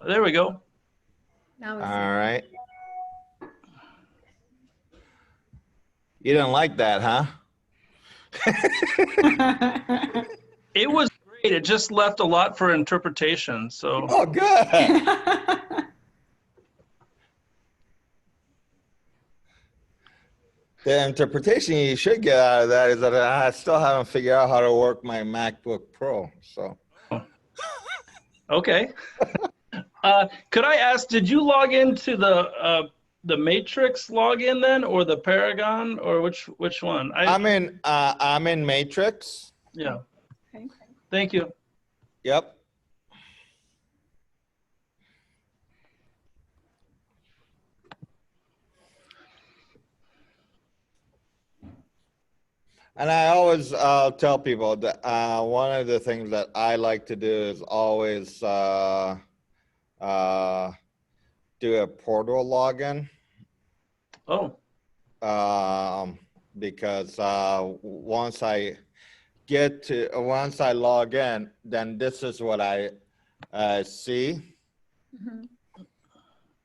There we go. Now All right. You didn't like that, huh? It was great. It just left a lot for interpretation. So Oh, good. The interpretation you should get out of that is that I still haven't figured out how to work my MacBook Pro. So, okay. Could I ask, did you log into the Matrix login then, or the Paragon, or which one? I'm in Matrix. Yeah. Okay. Thank you. Yep. And I always tell people that one of the things that I like to do is always do a portal login. Oh. Because once I log in, then this is what I see. Mm-hmm.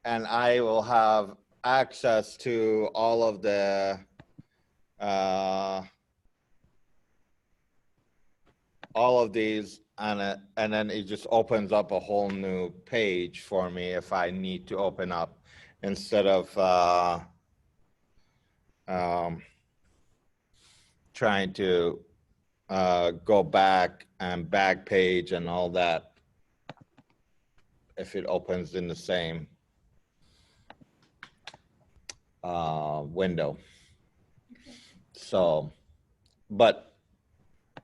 And I will have access to all of the all of these, and then it just opens up a whole new page for me if I need to open up, instead of trying to go back and back page and all that if it opens in the same window. So, but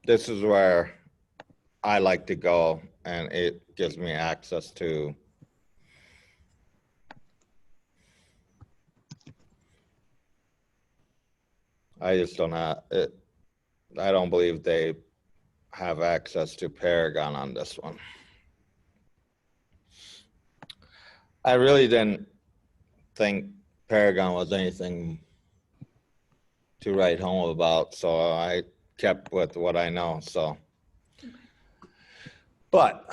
this is where I like to go, and it gives me access to I just don't have it. I don't believe they have access to Paragon on this one. I really didn't think Paragon was anything to write home about, so I kept with what I know. So, but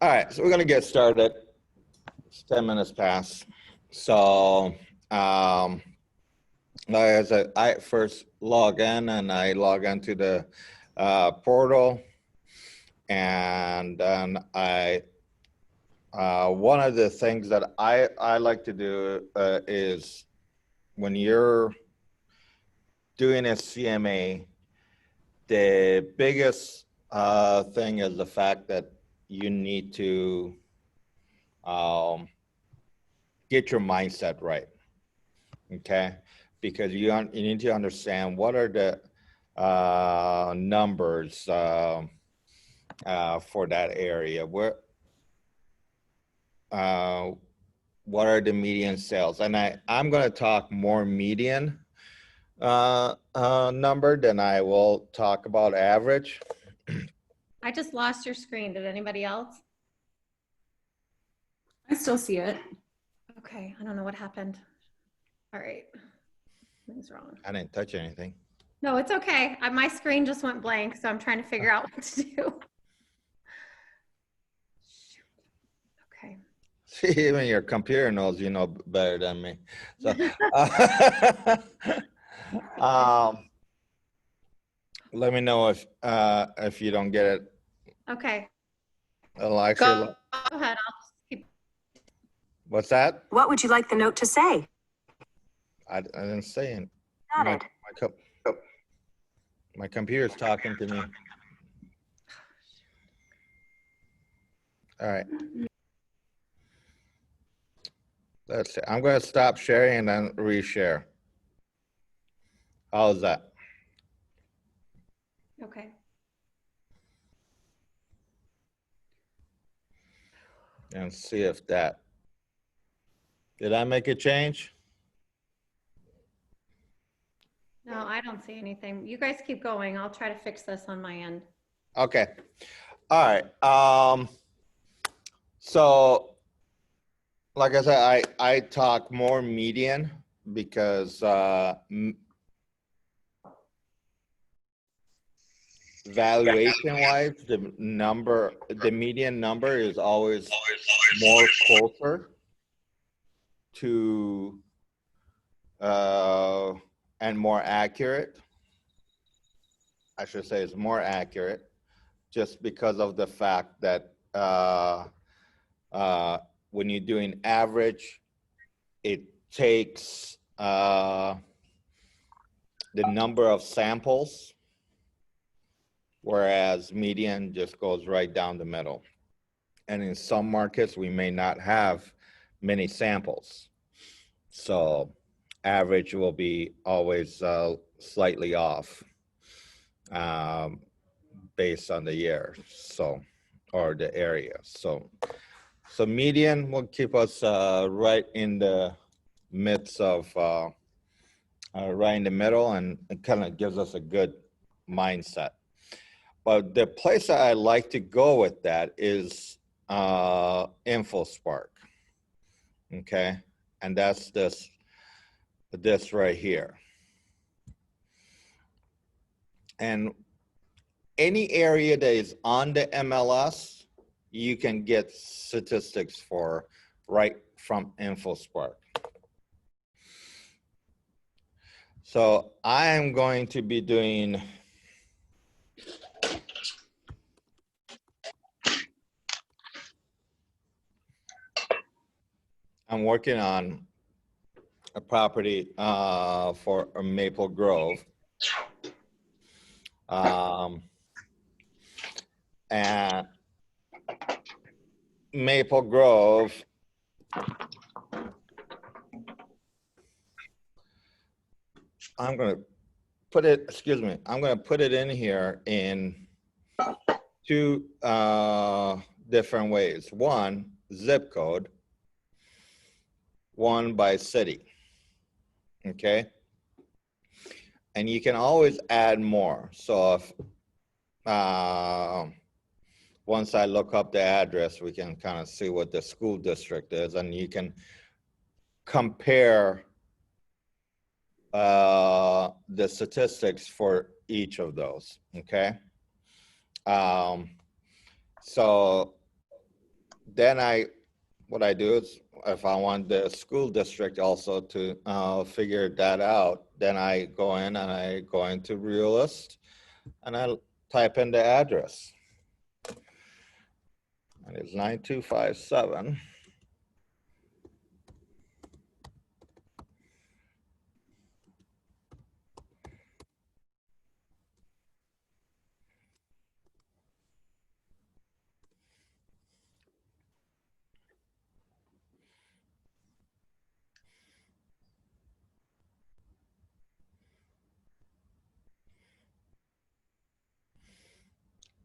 all right, so we're gonna get started. It's 10 minutes past. So, like I said, I first log in, and I log into the portal, and then one of the things that I like to do is when you're doing a CMA, the biggest thing is the fact that you need to get your mindset right, okay? Because you need to understand what are the numbers for that area. What are the median sales? And I'm going to talk more median number than I will talk about average. I just lost your screen. Did anybody else? I still see it. Okay, I don't know what happened. All right, something's wrong. I didn't touch anything. No, it's okay. My screen just went blank, so I'm trying to figure out what to do. Okay. See, even your computer knows you know better than me. So, let me know if you don't get it. Okay. It'll actually Go ahead. I'll just keep. What's that? What would you like the note to say? I didn't say it. Got it. My computer's talking to me. All right. Let's see. I'm going to stop sharing and then reshare. How's that? Okay. And see if that. Did I make a change? No, I don't see anything. You guys keep going. I'll try to fix this on my end. Okay. All right. So, like I said, I talk more median because valuation wise, the median number is always more closer to and more accurate. I should say it's more accurate just because of the fact that when you're doing average, it takes the number of samples, whereas median just goes right down the middle. And in some markets, we may not have many samples. So average will be always slightly off based on the year, so, or the area. So median will keep us right in the midst of, right in the middle, and it kind of gives us a good mindset. But the place that I like to go with that is InfoSpark, okay? And that's this right here. And any area that is on the MLS, you can get statistics for right from InfoSpark. So I am going to be doing I'm working on a property for a Maple Grove. And Maple Grove, I'm going to put it, excuse me, I'm going to put it in here in two different ways. One, zip code, one by city, okay? And you can always add more. So if once I look up the address, we can kind of see what the school district is, and you can compare the statistics for each of those, okay? So then what I do is, if I want the school district also to figure that out, then I go in and I go into Realist and I type in the address. And it's 9257.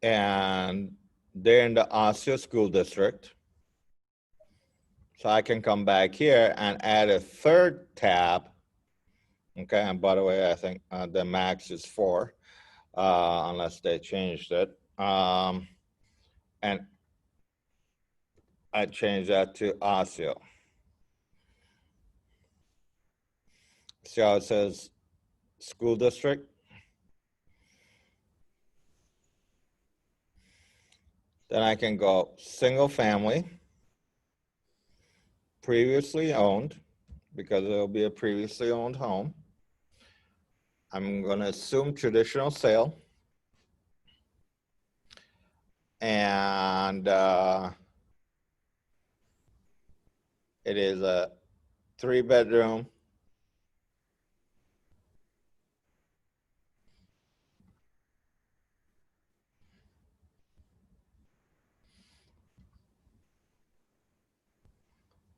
And they're in the Osseo School District. So I can come back here and add a third tab. Okay, and by the way, I think the max is 4, unless they changed it. And I changed that to Osseo. See how it says school district? Then I can go single family, previously owned, because it'll be a previously owned home. I'm going to assume traditional sale. And it is a 3-bedroom.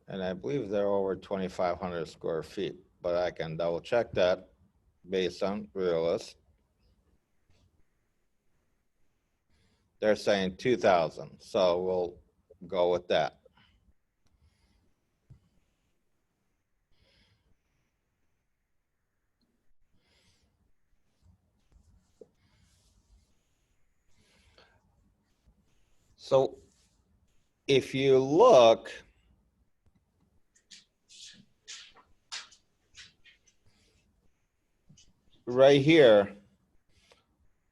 And I believe they're over 2,500 square feet, but I can double check that based on Realist. They're saying 2,000, so we'll go with that. So if you look, right here,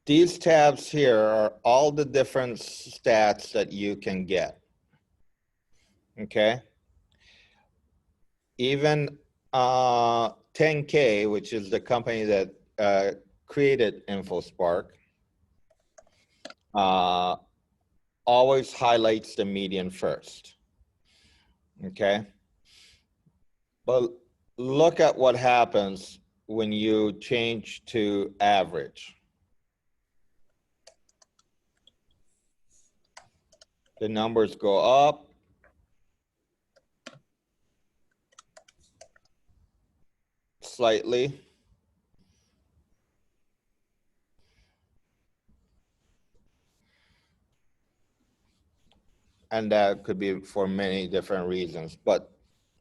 these tabs here are all the different stats that you can get. Okay. Even 10K, which is the company that created InfoSpark, always highlights the median first. Okay. But look at what happens when you change to average. The numbers go up. Slightly. And that could be for many different reasons, but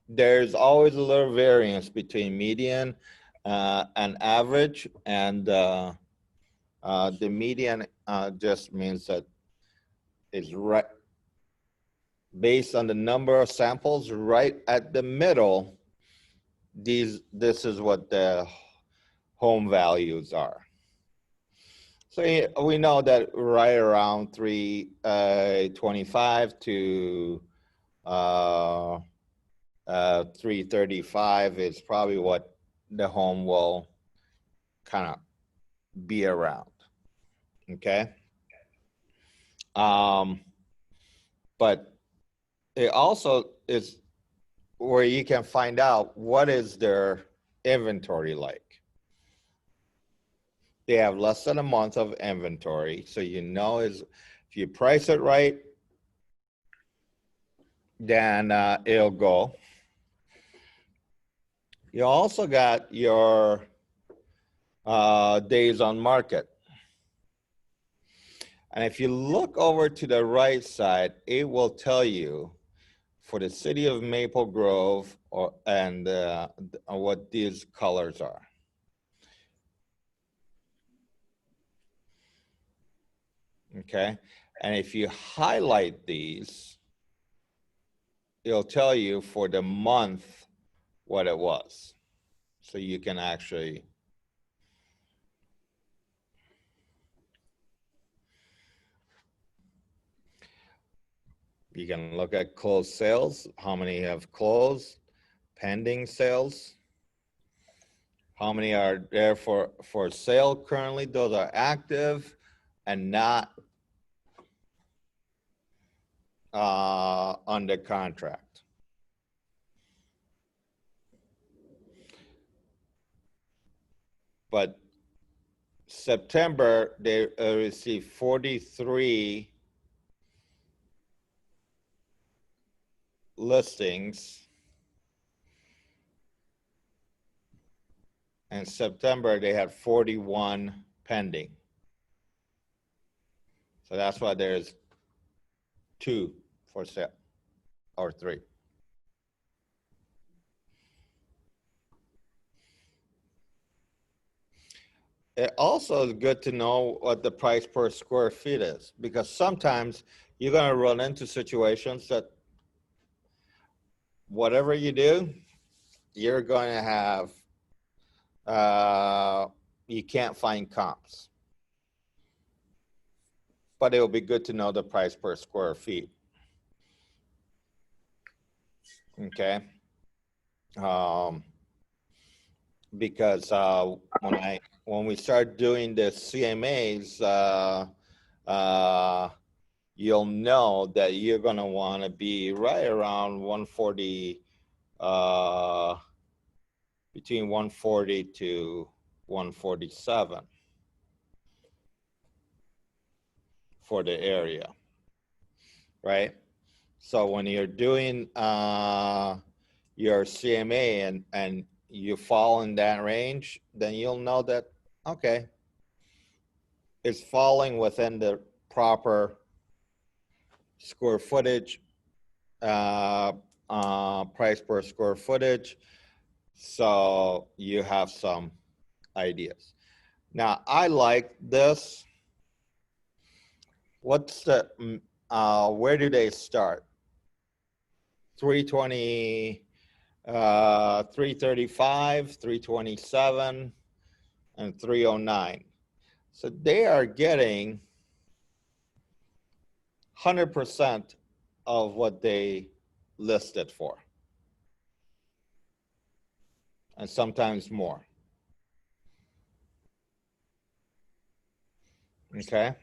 there's always a little variance between median and average, and the median just means that it's right based on the number of samples right at the middle. This is what the home values are. So we know that right around 325 to 335 is probably what the home will kind of be around. Okay. But it also is where you can find out what is their inventory like. They have less than a month of inventory, so you know is if you price it right, then it'll go. You also got your days on market. And if you look over to the right side, it will tell you for the city of Maple Grove and what these colors are. Okay, and if you highlight these, it'll tell you for the month what it was. So you can actually you can look at closed sales, how many have closed, pending sales, how many are there for sale currently, those are active and not under contract. But September, they received 43 listings. In September, they had 41 pending. So that's why there's 2 for sale, or 3. It also is good to know what the price per square feet is, because sometimes you're going to run into situations that whatever you do, you're going to have, you can't find comps. But it will be good to know the price per square feet. Okay. Because when we start doing the CMAs, you'll know that you're going to want to be right around 140, between 140 to 147 for the area, right? So when you're doing your CMA and you fall in that range, then you'll know that, okay, it's falling within the proper square footage, price per square footage. So you have some ideas. Now, I like this. What's the, where do they start? 320, 335, 327, and 309. So they are getting 100% of what they listed for, and sometimes more. Okay.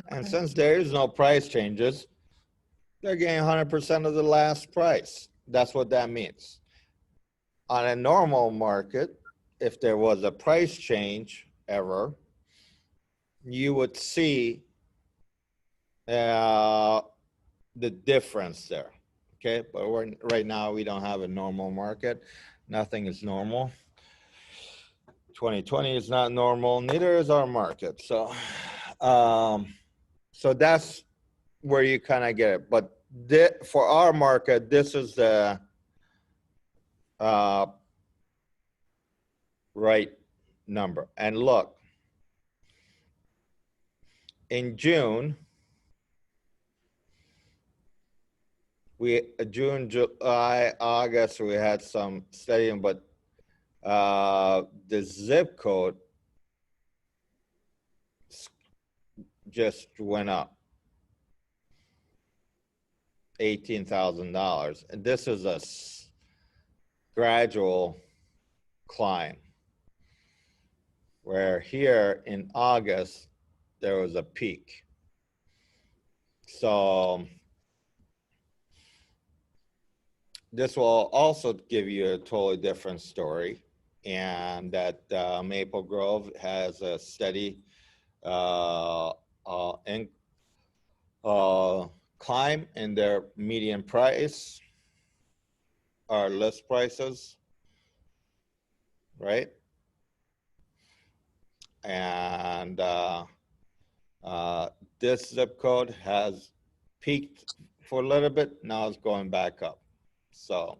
And since there is no price changes, they're getting 100% of the last price. That's what that means. On a normal market, if there was a price change ever, you would see the difference there. Okay, but right now we don't have a normal market. Nothing is normal. 2020 is not normal. Neither is our market. So, so that's where you kind of get it. But for our market, this is the right number. And look, in June, June, July, August, we had some steadying, but the zip code just went up $18,000. And this is a gradual climb, where here in August, there was a peak. So this will also give you a totally different story, and that Maple Grove has a steady climb in their median price or list prices, right? And this zip code has peaked for a little bit, now it's going back up. So,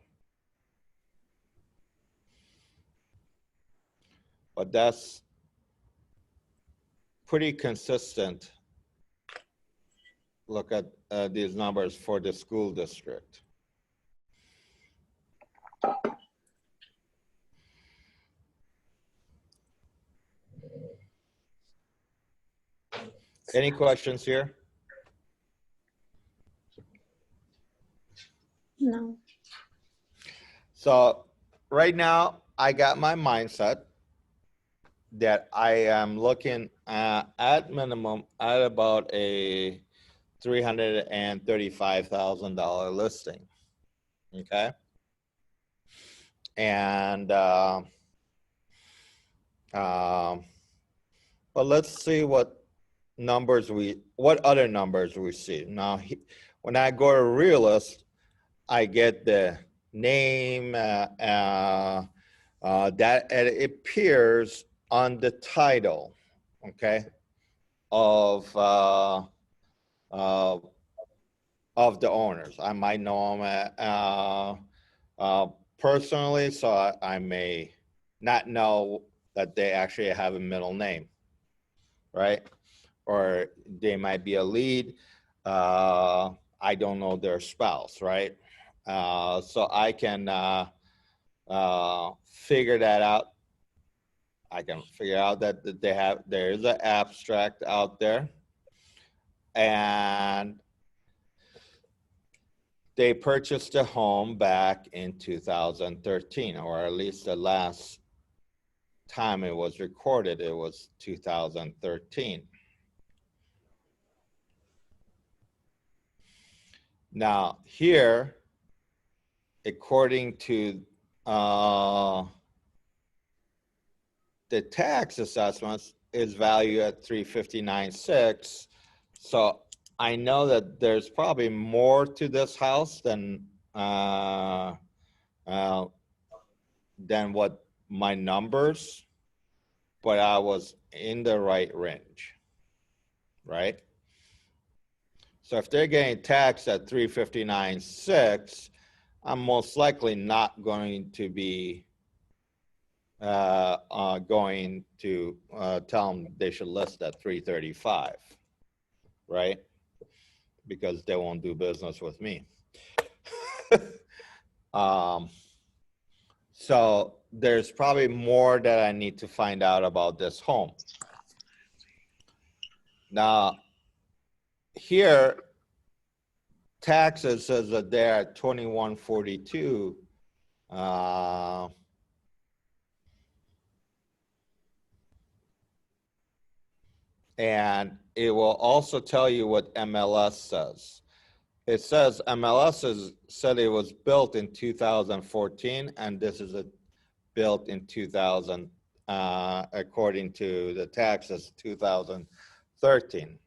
but that's pretty consistent. Look at these numbers for the school district. Any questions here? No. So right now, I got my mindset that I am looking at minimum at about a $335,000 listing. Okay. And but let's see what other numbers we see. Now, when I go to Realist, I get the name that it appears on the title, okay, of the owners. I might know them personally, so I may not know that they actually have a middle name, right? Or they might be a lead. I don't know their spouse, right? So I can figure that out. I can figure out that there is an abstract out there, and they purchased a home back in 2013, or at least the last time it was recorded, it was 2013. Now here, according to the tax assessments, is valued at $359,600. So I know that there's probably more to this house than what my numbers, but I was in the right range, right? So if they're getting taxed at $359,600, I'm most likely not going to be going to tell them they should list at $335,000, right? Because they won't do business with me. So there's probably more that I need to find out about this home. Now, here, taxes says that they're at 2142. And it will also tell you what MLS says. It says MLS said it was built in 2014, and this is built in 2000, according to the taxes, 2013.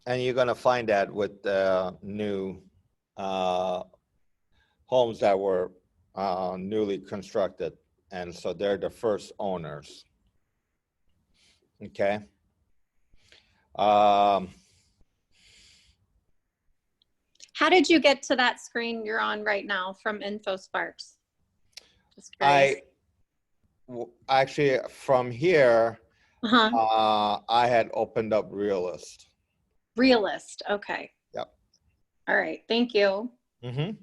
And you're going to find that with the new homes that were newly constructed. And so they're the first owners. Okay. How did you get to that screen you're on right now from InfoSparks? Just curious. Actually, from here, Uh-huh. I had opened up Realist. Realist. Okay. Yep. All right. Thank you. Mm-hmm.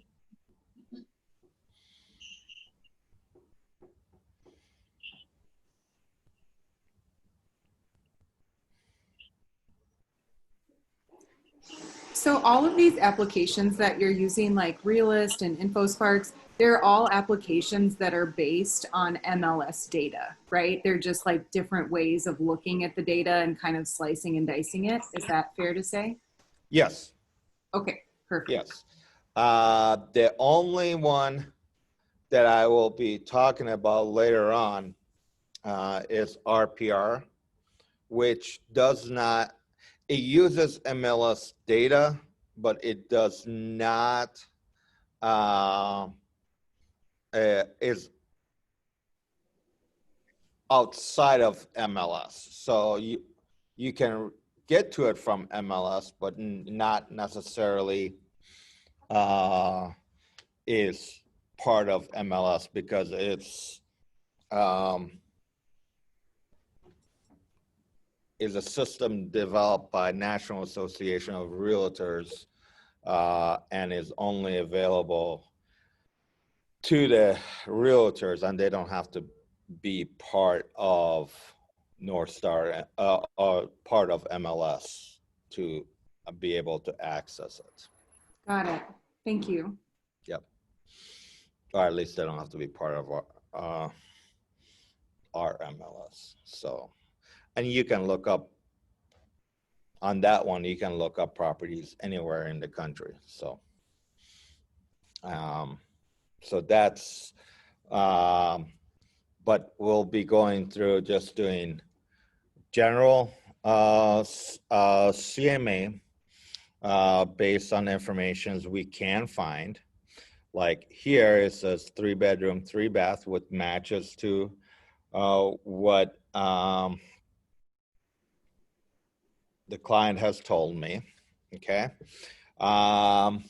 So all of these applications that you're using, like Realist and InfoSparks, they're all applications that are based on MLS data, right? They're just like different ways of looking at the data and kind of slicing and dicing it. Is that fair to say? Yes. Okay, perfect. Yes. The only one that I will be talking about later on is RPR, which does not, it uses MLS data, but it does not, is outside of MLS. So you can get to it from MLS, but not necessarily is part of MLS because it's is a system developed by National Association of Realtors and is only available to the realtors, and they don't have to be part of North Star or part of MLS to be able to access it. Got it. Thank you. Yep. Or at least they don't have to be part of our MLS. So, and you can look up on that one, you can look up properties anywhere in the country. So, so that's, but we'll be going through just doing general CMA based on information we can find. Like here it says 3-bedroom, 3-bath with matches to what the client has told me. Okay. And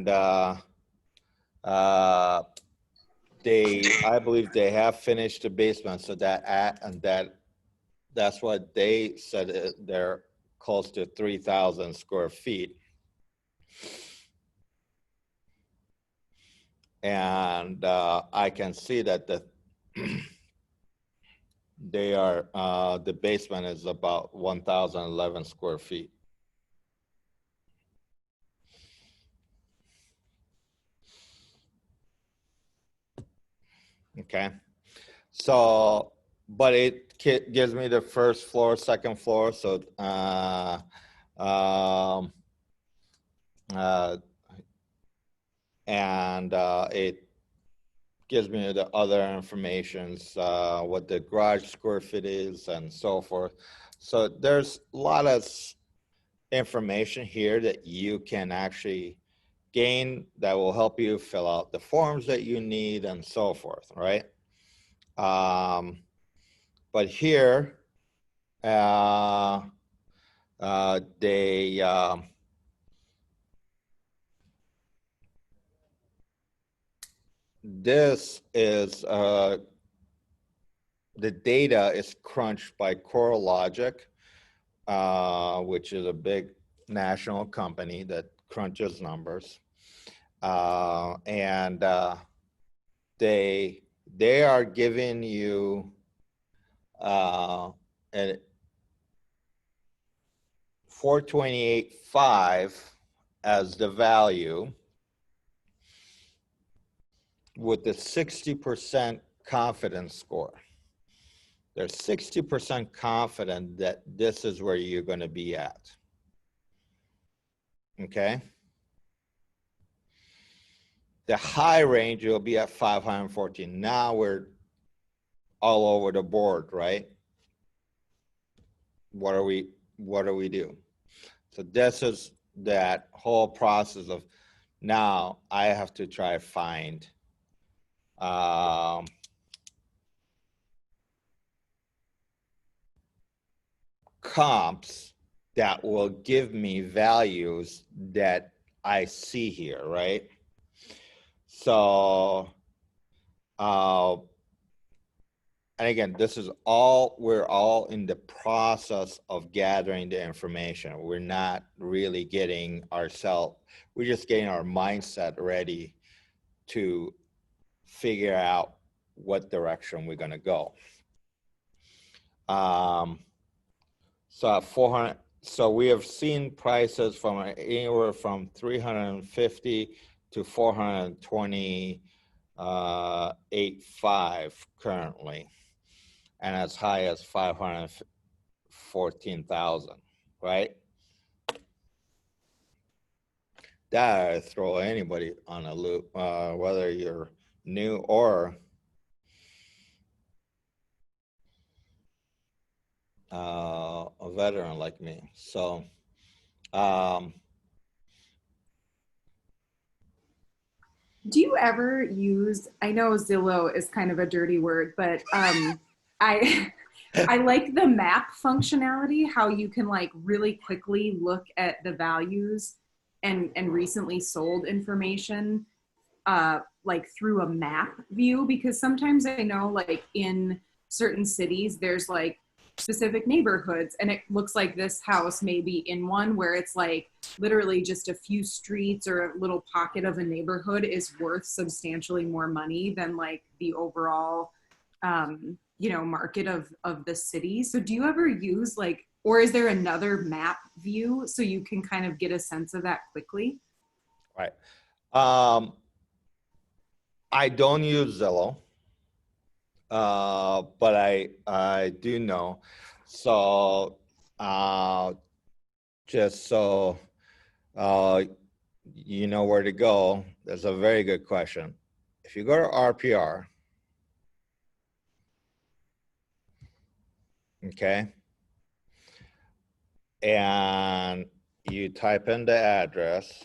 I believe they have finished the basement, so that's what they said. They're close to 3,000 square feet. And I can see that they are, the basement is about 1,011 square feet. Okay. So, but it gives me the first floor, second floor. So, and it gives me the other informations, what the garage square feet is and so forth. So there's a lot of information here that you can actually gain that will help you fill out the forms that you need and so forth, right? But here, this is, the data is crunched by CoreLogic, which is a big national company that crunches numbers. And they are giving you a 428.5 as the value with the 60% confidence score. They're 60% confident that this is where you're going to be at. Okay. The high range will be at 514. Now we're all over the board, right? What do we do? So this is that whole process of now I have to try to find comps that will give me values that I see here, right? So, and again, this is all, we're all in the process of gathering the information. We're not really getting ourselves, we're just getting our mindset ready to figure out what direction we're gonna go. So at 400, so we have seen prices from anywhere from 350 to 428.5 currently, and as high as 514,000, right? That throw anybody on a loop, whether you're new or a veteran like me. So, Do you ever use, I know Zillow is kind of a dirty word, but I like the map functionality, how you can like really quickly look at the values and recently sold information like through a map view, because sometimes I know like in certain cities there's like specific neighborhoods and it looks like this house may be in one where it's like literally just a few streets or a little pocket of a neighborhood is worth substantially more money than like the overall you know, market of the city. So do you ever use like, or is there another map view so you can kind of get a sense of that quickly? right. I don't use Zillow, but I do know. So just so you know where to go, that's a very good question. If you go to RPR, okay, and you type in the address,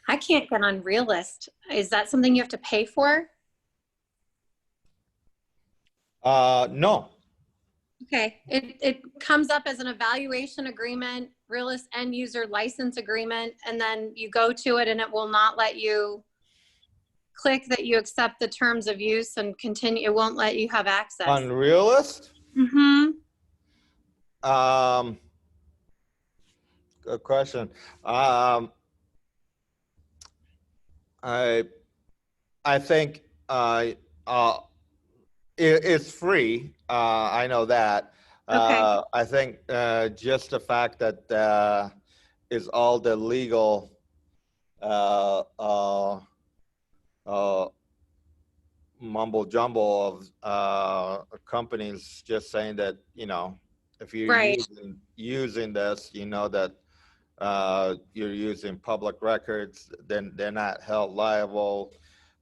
I can't get on Realist. Is that something you have to pay for? no. Okay, it comes up as an evaluation agreement, Realist end user license agreement, and then you go to it and it will not let you click that you accept the terms of use and continue. It won't let you have access. Unrealist? Mm-hmm. Good question. I think it's free. I know that. Okay. I think just the fact that is all the legal mumble jumble of companies just saying that, you know, if you're Right. using this, you know that you're using public records, then they're not held liable.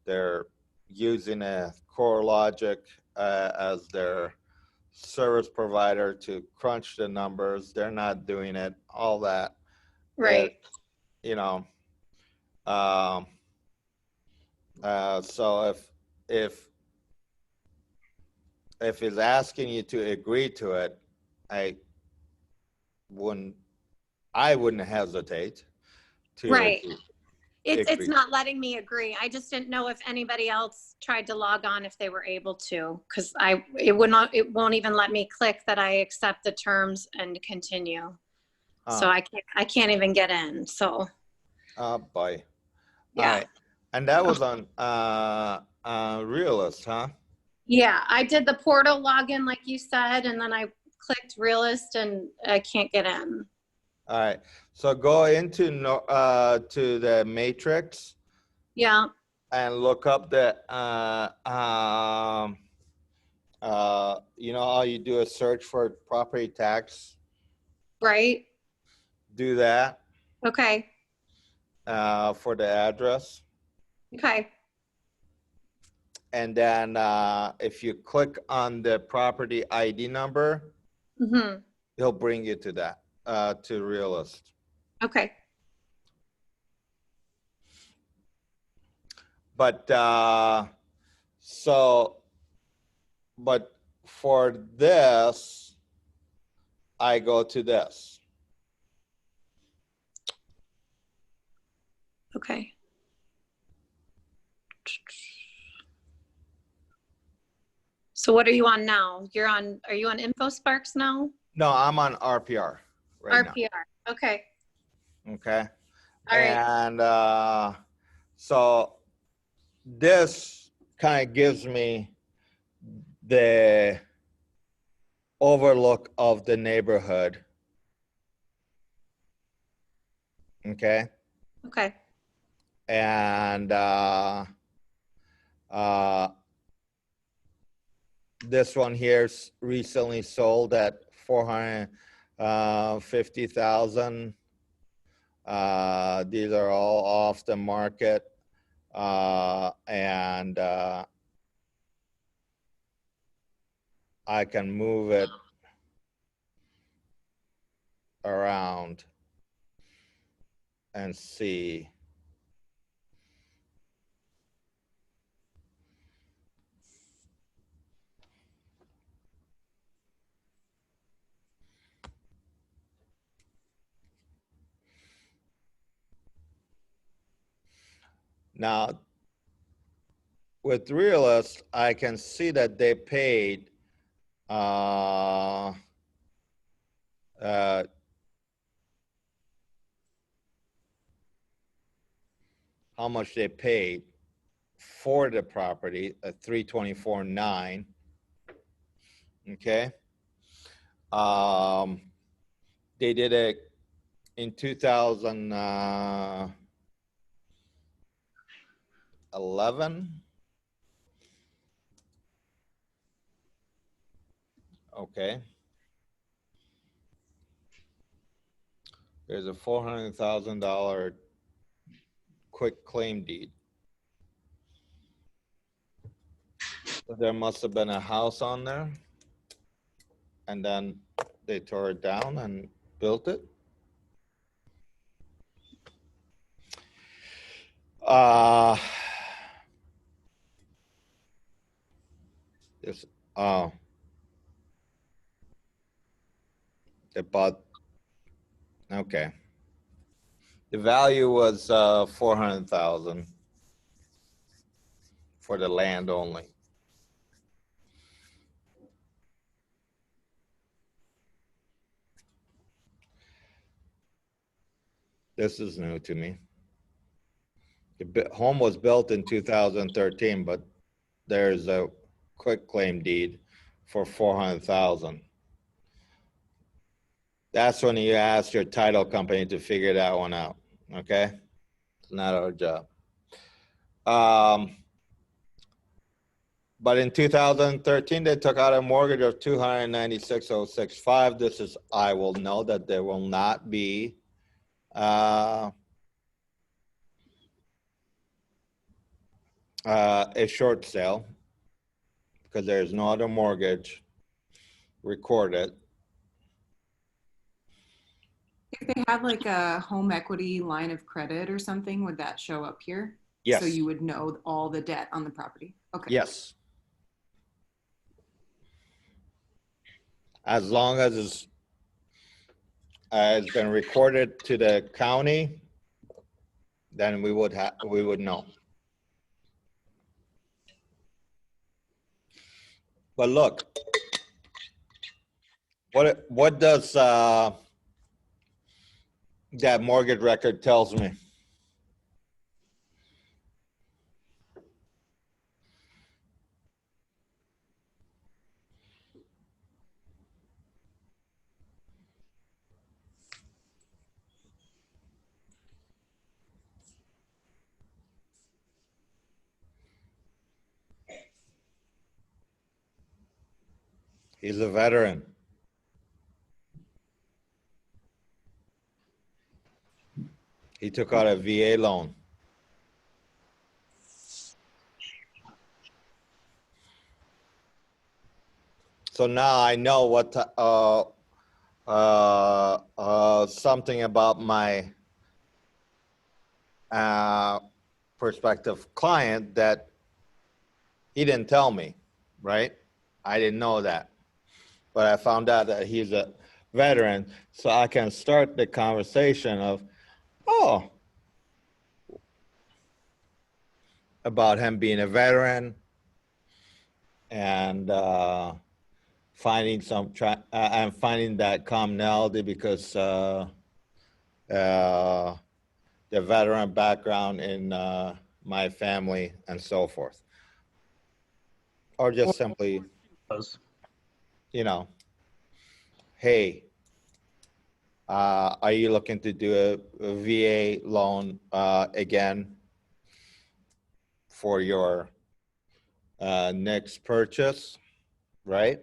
They're using a core logic as their service provider to crunch the numbers. They're not doing it, all that. Right. You know, So if it's asking you to agree to it, I wouldn't hesitate to Right. It's agree. not letting me agree. I just didn't know if anybody else tried to log on, if they were able to, because it won't even let me click that I accept the terms and continue. So I can't even get in. So Boy. yeah. All right. And that was on Realist, huh? Yeah, I did the portal login like you said, and then I clicked Realist and I can't get in. All right. So go into to the matrix Yeah. and look up the you know how you do a search for property tax? Right. Do that Okay. for the address. Okay. And then if you click on the property ID number, Mm-hmm. he'll bring you to that, to Realist. Okay. But but for this, I go to this. Okay. So what are you on now? Are you on InfoSparks now? No, I'm on RPR right now. RPR. Okay. Okay. All right. And so this kind of gives me the overlook of the neighborhood. Okay. Okay. And this one here's recently sold at 450,000. These are all off the market, and I can move it around and see. Now, with Realist, I can see that they paid how much they paid for the property at 324.9. Okay. They did it in 2011. Okay. There's a $400,000 quick claim deed. So there must have been a house on there, and then they tore it down and built it. This, oh, they bought, okay. The value was 400,000 for the land only. This is new to me. The home was built in 2013, but there's a quick claim deed for 400,000. That's when you ask your title company to figure that one out. Okay, it's not our job. But in 2013, they took out a mortgage of 296,065. This is, I will know that there will not be a short sale because there's no other mortgage recorded. If they have like a home equity line of credit or something, would that show up here? Yes. So you would know all the debt on the property. Okay. Yes. As long as it's been recorded to the county, then we would know. But look, what does that mortgage record tells me? He's a veteran. He took out a VA loan. So now I know what something about my prospective client that he didn't tell me, right? I didn't know that, but I found out that he's a veteran, so I can start the conversation of, oh, about him being a veteran and finding I'm finding that commonality because the veteran background in my family and so forth, or just simply, you know, hey, are you looking to do a VA loan again for your next purchase, right?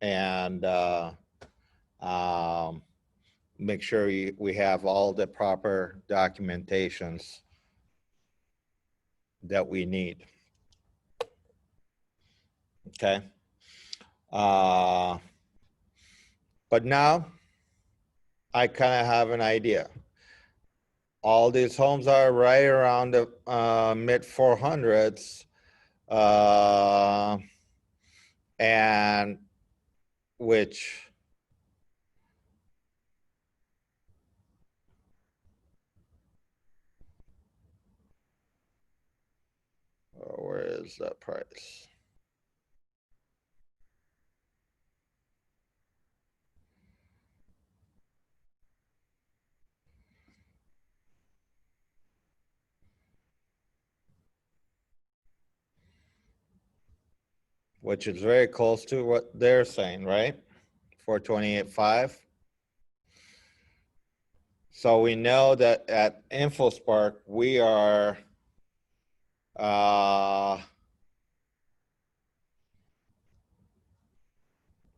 And make sure we have all the proper documentations that we need. Okay. But now I kind of have an idea. All these homes are right around the mid 400s, and which where is that price? Which is very close to what they're saying, right? 428.5. So we know that at InfoSpark, we are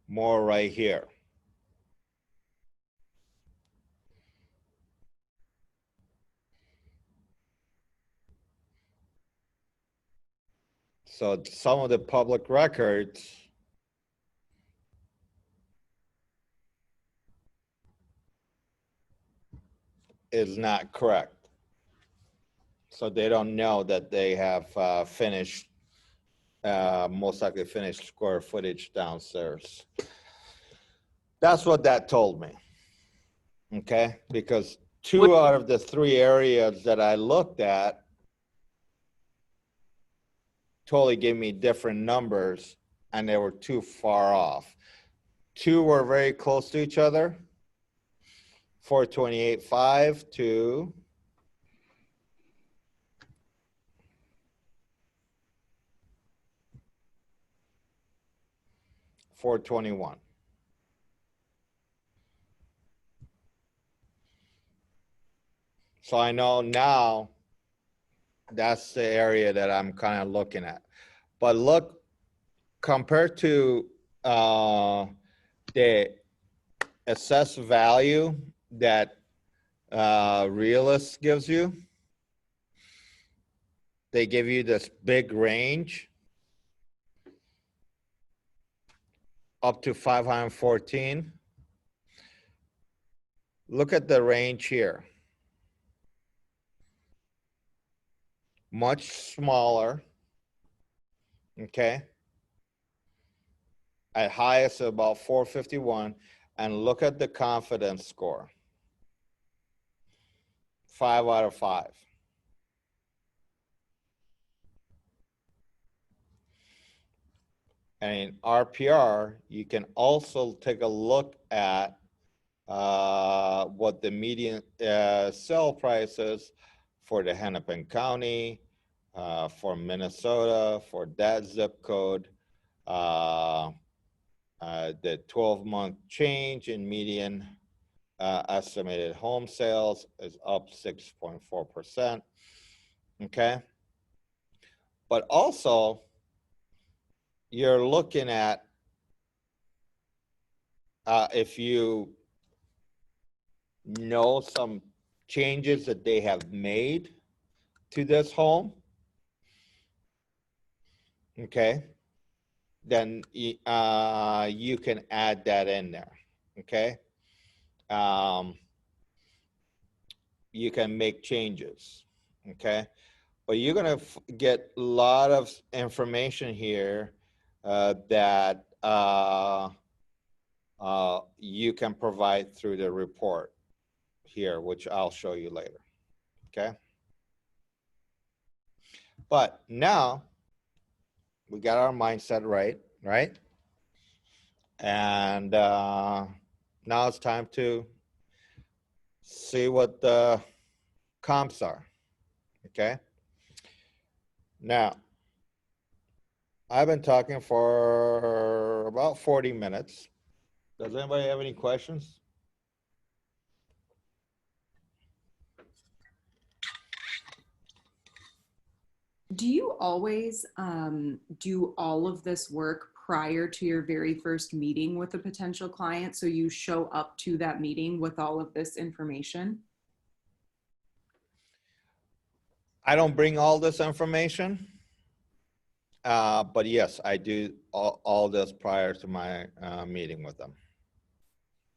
more right here. So some of the public records is not correct. So they don't know that they have finished, most likely finished square footage downstairs. That's what that told me, okay? Because 2 out of the 3 areas that I looked at totally gave me different numbers and they were too far off. 2 were very close to each other, 428.5 to 421. So I know now that's the area that I'm kind of looking at. But look, compared to the assessed value that Realist gives you, they give you this big range up to 514. Look at the range here. much smaller, okay? At highest about 451, and look at the confidence score. 5 out of 5. And in RPR, you can also take a look at what the median sale price is for the Hennepin County, for Minnesota, for that zip code, the 12-month change in median estimated home sales is up 6.4%, okay? But also, you're looking at if you know some changes that they have made to this home, okay, then you can add that in there, okay? You can make changes, okay? But you're gonna get a lot of information here that you can provide through the report here, which I'll show you later, okay? But now we got our mindset right? And now it's time to see what the comps are, okay? Now, I've been talking for about 40 minutes. Does anybody have any questions? Do you always do all of this work prior to your very first meeting with a potential client? So you show up to that meeting with all of this information? I don't bring all this information, but yes, I do all this prior to my meeting with them.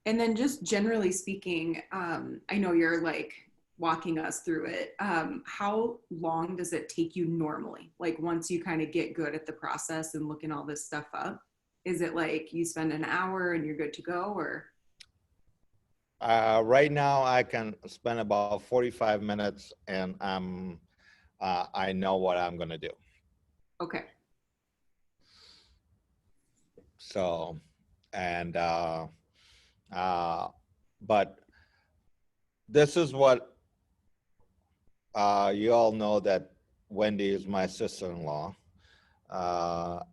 And then just generally speaking, I know you're like walking us through it. How long does it take you normally? Like once you kind of get good at the process and looking all this stuff up, is it like you spend an hour and you're good to go, or? Right now I can spend about 45 minutes and I know what I'm gonna do. Okay. So, and but this is what you all know, that Wendy is my sister-in-law,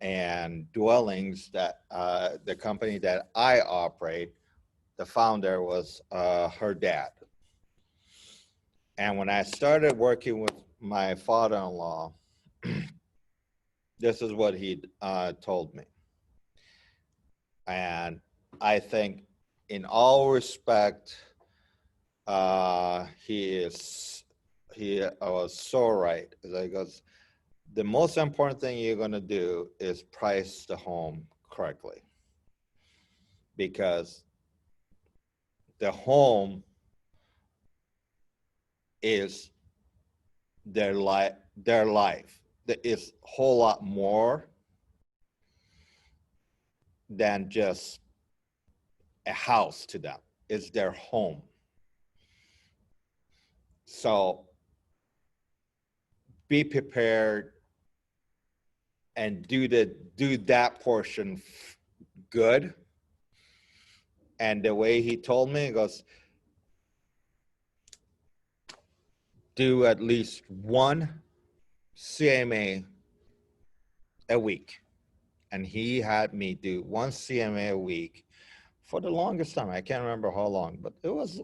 and Dwellings, that the company that I operate, the founder was her dad. And when I started working with my father-in-law, this is what he told me. And I think in all respect, he was so right. Because the most important thing you're gonna do is price the home correctly. Because the home is their life. There is a whole lot more than just a house to them. It's their home. So be prepared and do that portion good. And the way he told me, he goes, do at least one CMA a week. And he had me do one CMA a week for the longest time. I can't remember how long, but it was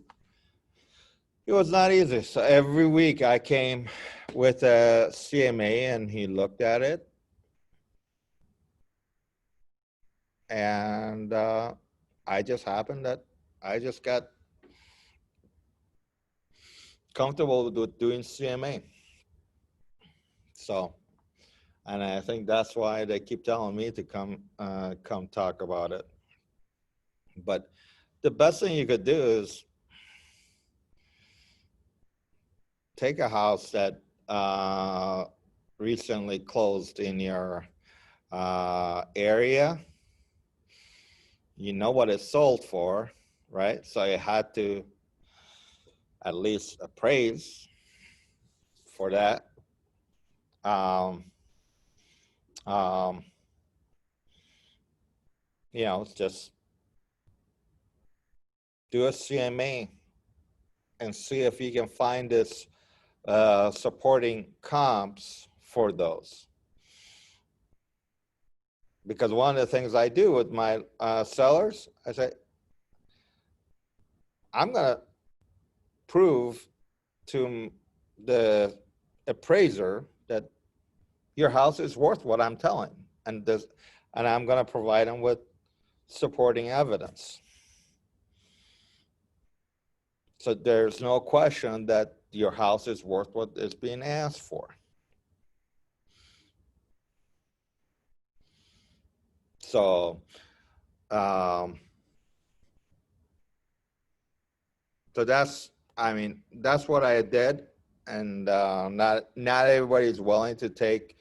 not easy. So every week I came with a CMA and he looked at it. And I just got comfortable with doing CMA. So, and I think that's why they keep telling me to come talk about it. But the best thing you could do is take a house that recently closed in your area, you know what it's sold for, right? So you had to at least appraise for that. Um, um, you know, just do a CMA and see if you can find this supporting comps for those. Because one of the things I do with my sellers, I say, I'm gonna prove to the appraiser that your house is worth what I'm telling, and I'm gonna provide them with supporting evidence. So there's no question that your house is worth what is being asked for. So, so that's, I mean, that's what I did, and not everybody's willing to take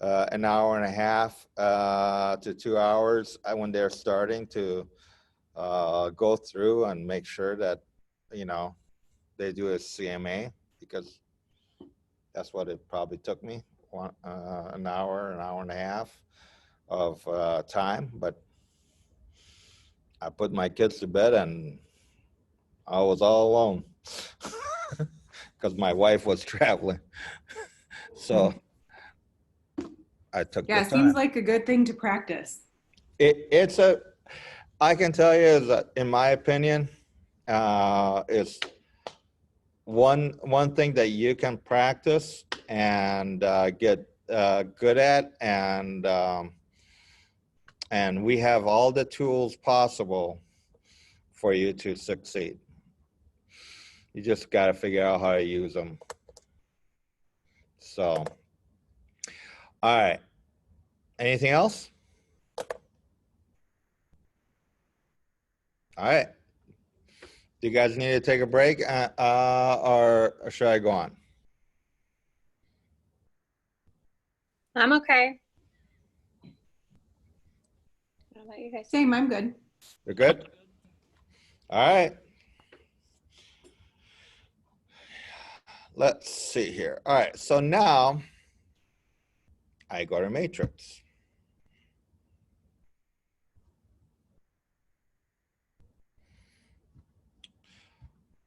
an hour and a half to 2 hours when they're starting to go through and make sure that, you know, they do a CMA, because that's what it probably took me, an hour and a half of time. But I put my kids to bed and I was all alone because my wife was traveling. So I took Yeah, the seems time. like a good thing to practice. It's I can tell you is that, in my opinion, it's one thing that you can practice and get good at, and we have all the tools possible for you to succeed. You just got to figure out how to use them. So, all right. Anything else? All right. Do you guys need to take a break, or should I go on? I'm okay. How about you guys? Same, I'm good. You're good? All right. Let's see here. All right. So now I go to Matrix.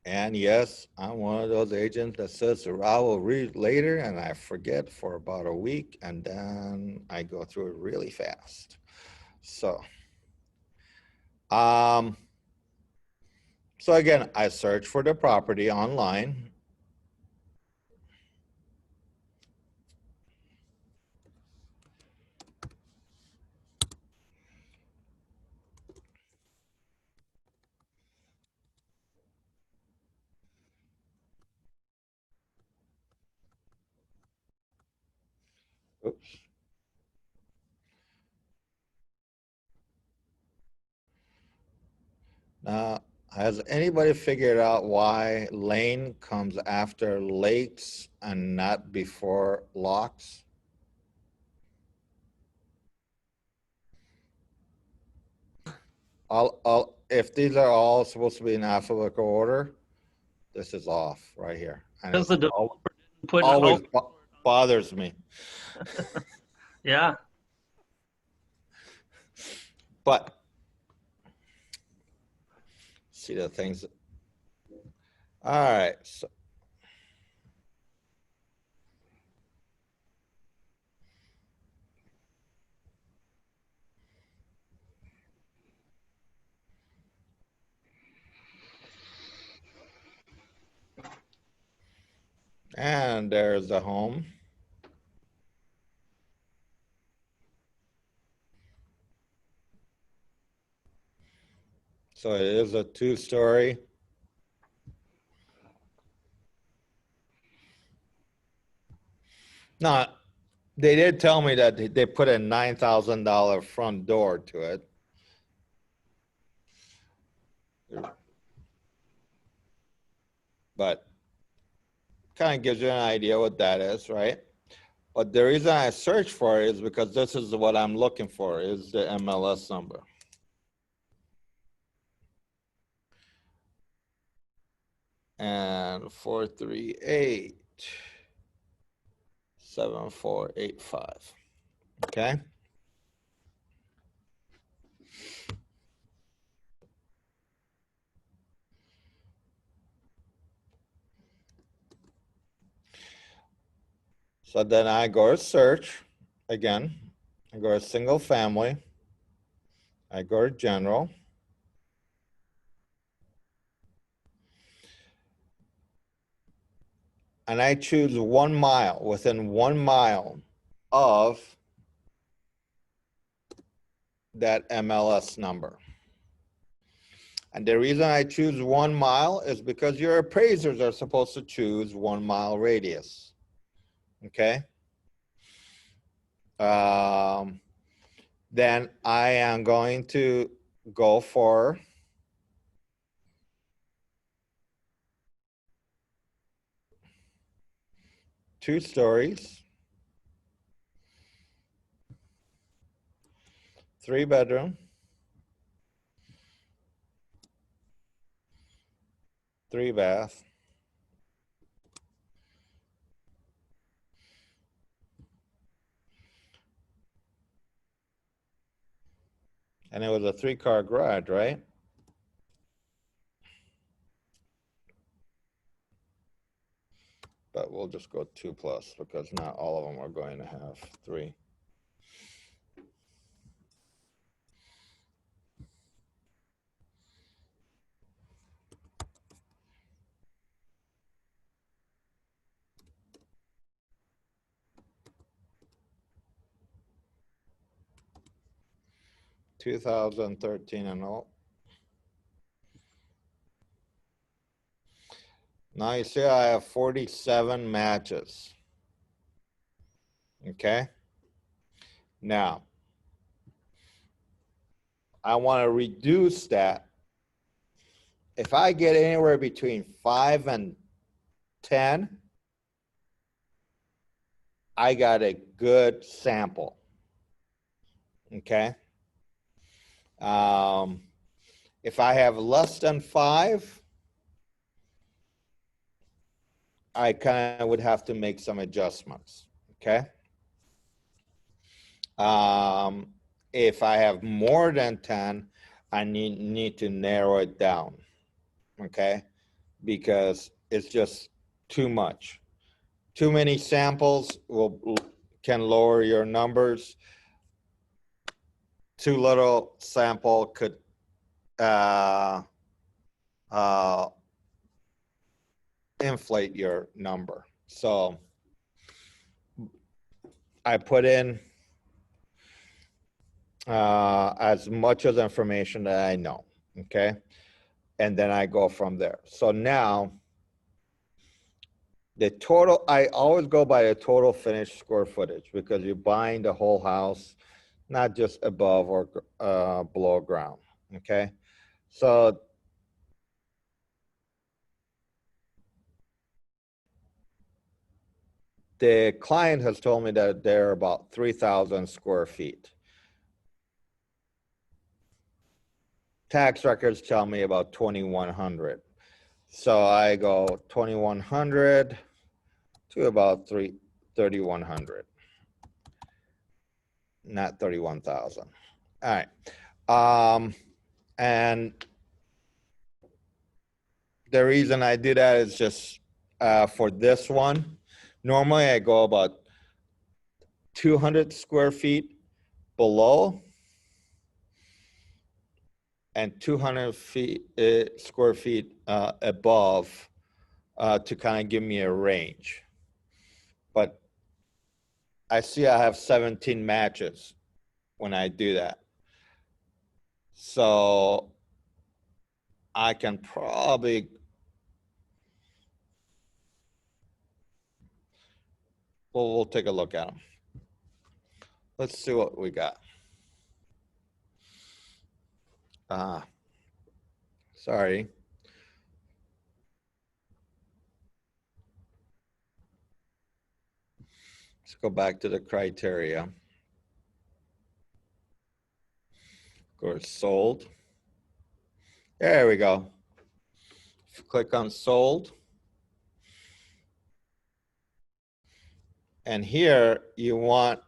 And yes, I'm one of those agents that says, I will read later, and I forget for about a week, and then I go through it really fast. So, so again, I search for the property online. Oops. Now, has anybody figured out why lane comes after lakes and not before locks? If these are all supposed to be in alphabetical order, this is off right here. And Because the it developer didn't put an always alt. bothers me. Yeah. But see the things. All right. So, and there's the home. So it is a 2-story. Now, they did tell me that they put a $9,000 front door to it. But kind of gives you an idea what that is, right? But the reason I search for it is because this is what I'm looking for, is the MLS number. And 438-7485, okay? So then I go to search again. I go to single family. I go to general. And I choose 1 mile, within 1 mile of that MLS number. And the reason I choose 1 mile is because your appraisers are supposed to choose 1 mile radius. Okay? Then I am going to go for two stories, 3 bedroom, 3 bath, and it was a 3-car garage, right? But we'll just go 2 plus because not all of them are going to have 3. (2013) and all. Now you see I have 47 matches. Okay. Now, I want to reduce that. If I get anywhere between 5 and 10, I got a good sample. Okay. If I have less than 5, I kind of would have to make some adjustments. Okay. If I have more than 10, I need to narrow it down. Okay. Because it's just too much. Too many samples can lower your numbers. Too little sample could inflate your number. So I put in as much of the information that I know, okay? And then I go from there. So now the total, I always go by the total finished square footage because you're buying the whole house, not just above or below ground, okay? So the client has told me that they're about 3,000 square feet. Tax records tell me about 2,100. So I go 2,100 to about 3,100, not 31,000. All right. And the reason I do that is just for this one. Normally I go about 200 square feet below and 200 square feet above to kind of give me a range. But I see I have 17 matches when I do that. So I can probably, we'll take a look at them. Let's see what we got. Sorry. Let's go back to the criteria. Go to sold. There we go. Click on sold. And here you want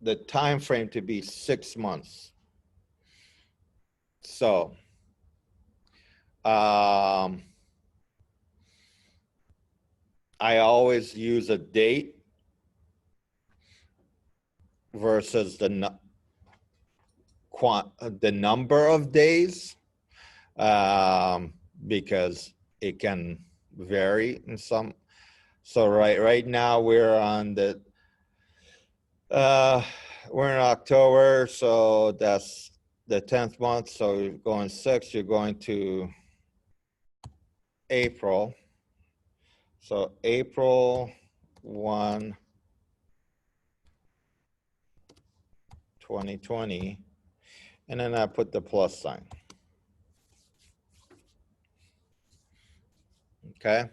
the time frame to be 6 months. So I always use a date versus the number of days, because it can vary in some. So right now we're on the we're in October, so that's the 10th month. So you're going 6, you're going to April. So April 1, 2020, and then I put the plus sign. Okay.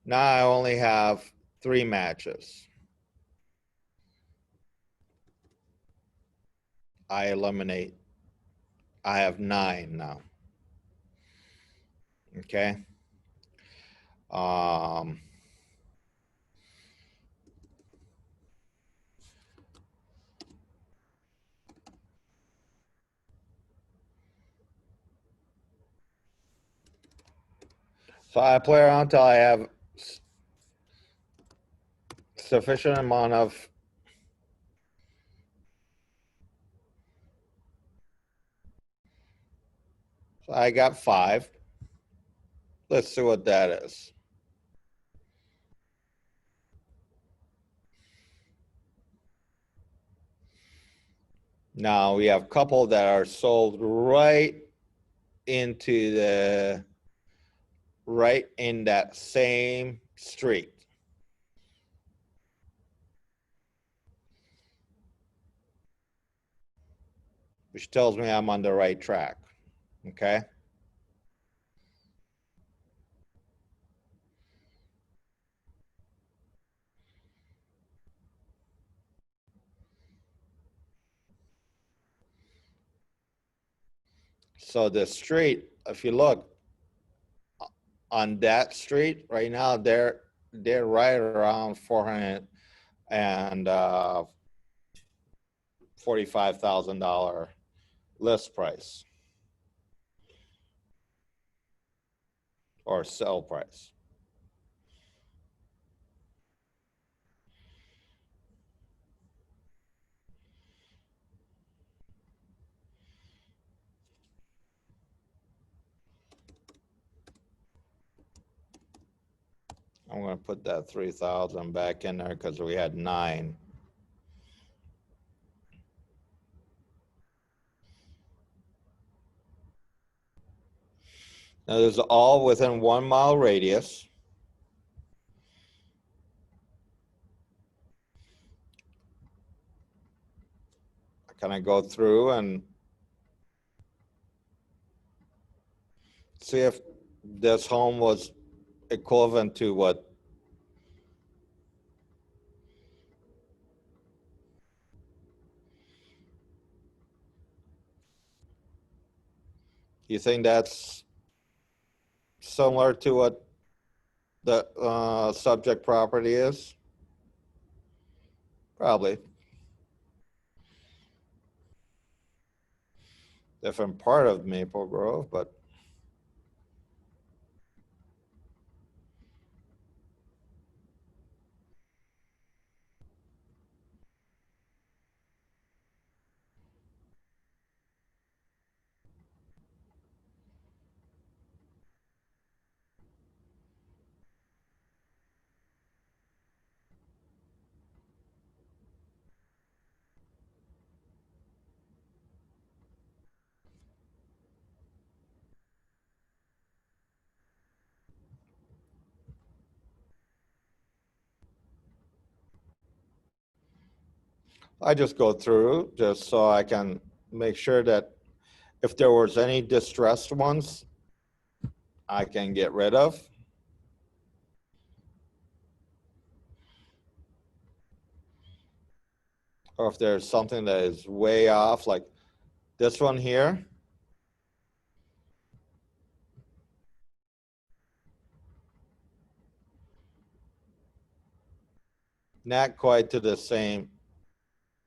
Now I only have 3 matches. I eliminate. I have 9 now. Okay. So I play around until I have sufficient amount of so I got 5. Let's see what that is. Now we have a couple that are sold right into the right in that same street. Which tells me I'm on the right track. Okay. So the street, if you look on that street right now, they're right around $445,000 list price or sell price. I'm going to put that 3,000 back in there because we had 9. Now this is all within 1 mile radius. Can I go through and see if this home was equivalent to what? You think that's similar to what the subject property is? Probably. Different part of Maple Grove, but I just go through just so I can make sure that if there was any distressed ones, I can get rid of. or if there's something that is way off, like this one here. Not quite to the same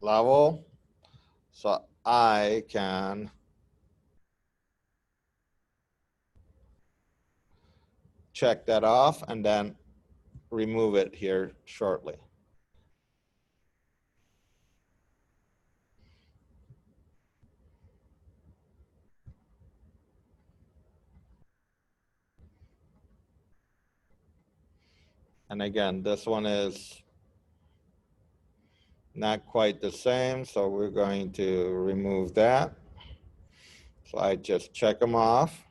level. So I can check that off and then remove it here shortly. And again, this one is not quite the same, so we're going to remove that. So I just check them off.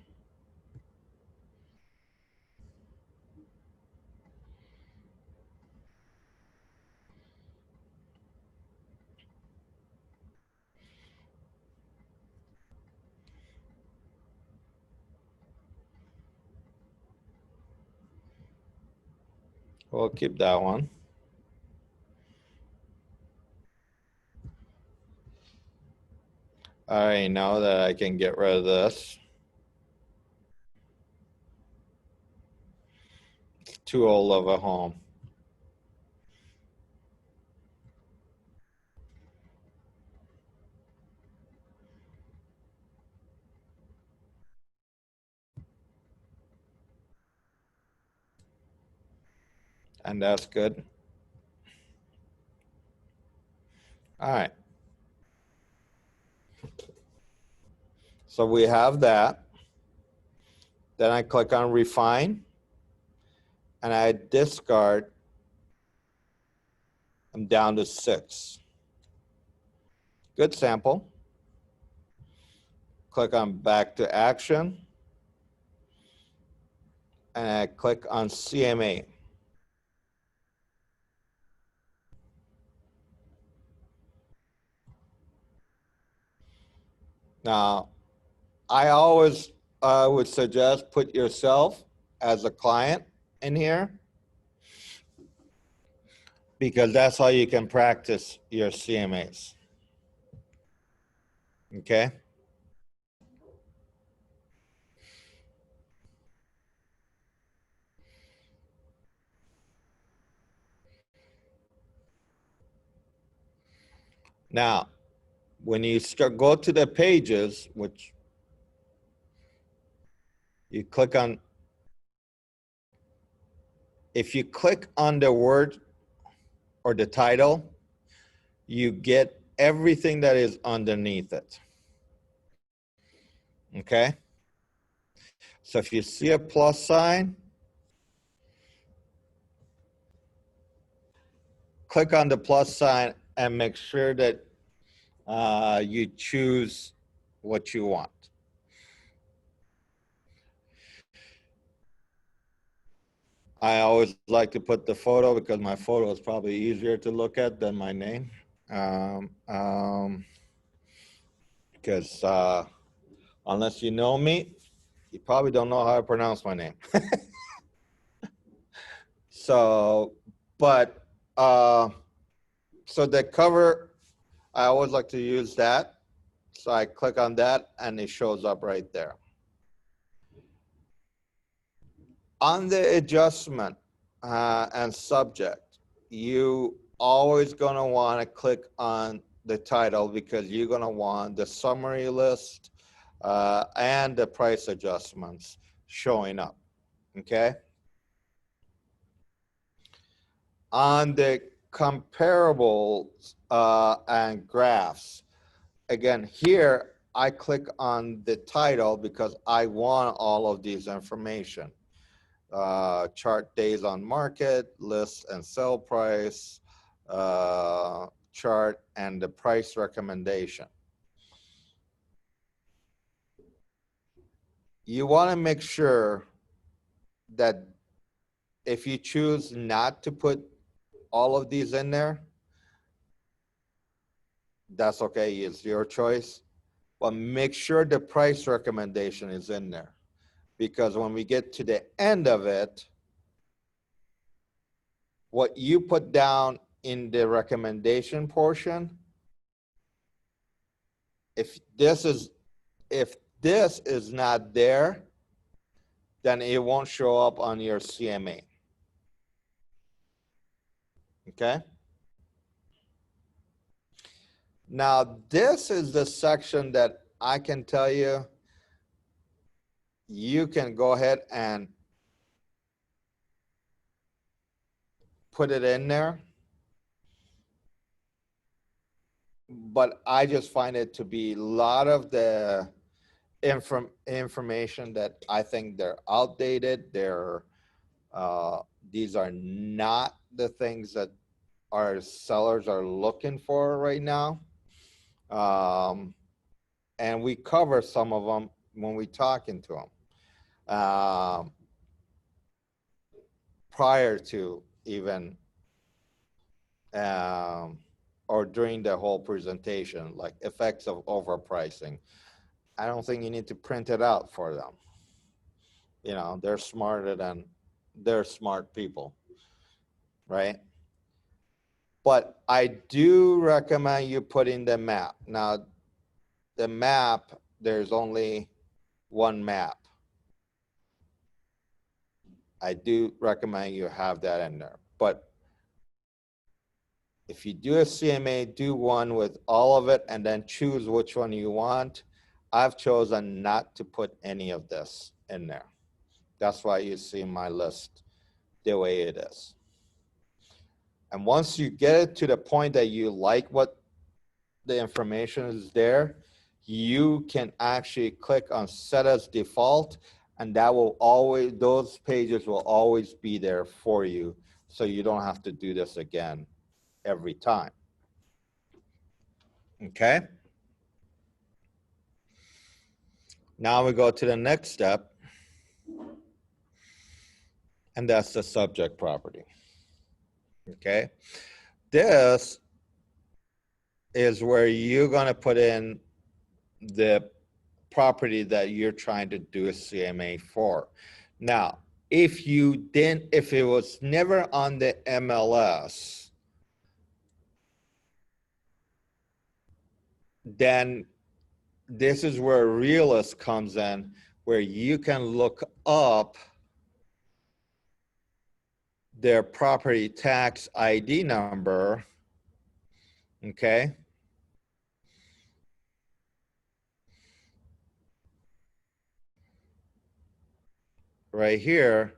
We'll keep that one. All right, now that I can get rid of this. It's too old of a home. And that's good. All right. So we have that. Then I click on refine and I discard. I'm down to 6. Good sample. Click on back to action. And I click on CMA. Now, I always would suggest put yourself as a client in here, because that's how you can practice your CMAs. Okay? Now, when you go to the pages, which you click on, if you click on the word or the title, you get everything that is underneath it. Okay? So if you see a plus sign, click on the plus sign and make sure that you choose what you want. I always like to put the photo because my photo is probably easier to look at than my name. Because unless you know me, you probably don't know how to pronounce my name. So, but, so the cover, I always like to use that. So I click on that and it shows up right there. On the adjustment and subject, you always gonna wanna click on the title because you're gonna want the summary list and the price adjustments showing up, okay? On the comparables and graphs, again, here I click on the title because I want all of these information. Chart days on market, list and sell price, chart and the price recommendation. You want to make sure that if you choose not to put all of these in there, that's okay, it's your choice. But make sure the price recommendation is in there, because when we get to the end of it, what you put down in the recommendation portion if this is not there, then it won't show up on your CMA. Okay. Now, this is the section that I can tell you, you can go ahead and put it in there. But I just find it to be a lot of the information that I think they're outdated. These are not the things that our sellers are looking for right now. And we cover some of them when we talking to them prior to even or during the whole presentation, like effects of overpricing. I don't think you need to print it out for them. You know, they're smart people, right? But I do recommend you putting the map. Now, the map, there's only one map. I do recommend you have that in there. But if you do a CMA, do one with all of it and then choose which one you want. I've chosen not to put any of this in there. That's why you see my list the way it is. And once you get it to the point that you like what the information is there, you can actually click on set as default, and that will always, those pages will always be there for you. So you don't have to do this again every time. Okay. Now we go to the next step, and that's the subject property. Okay. This is where you're going to put in the property that you're trying to do a CMA for. Now, if it was never on the MLS, then this is where Realist comes in, where you can look up their property tax ID number, okay? Right here,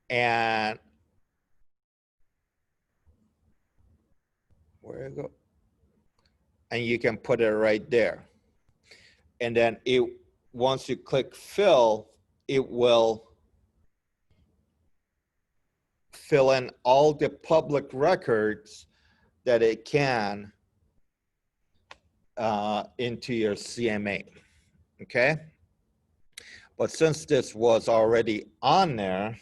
and where it go? And you can put it right there. And then once you click fill, it will fill in all the public records that it can into your CMA, okay? But since this was already on there,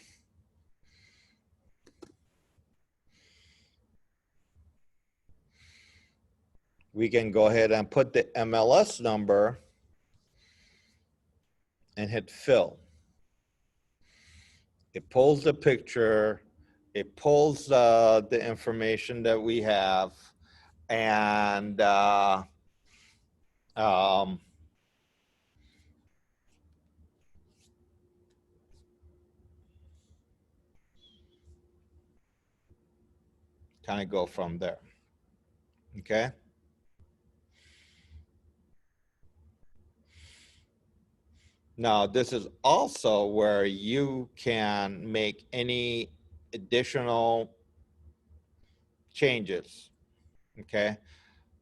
we can go ahead and put the MLS number and hit fill. It pulls the picture, it pulls the information that we have, and kind of go from there, okay? Now, this is also where you can make any additional changes, okay?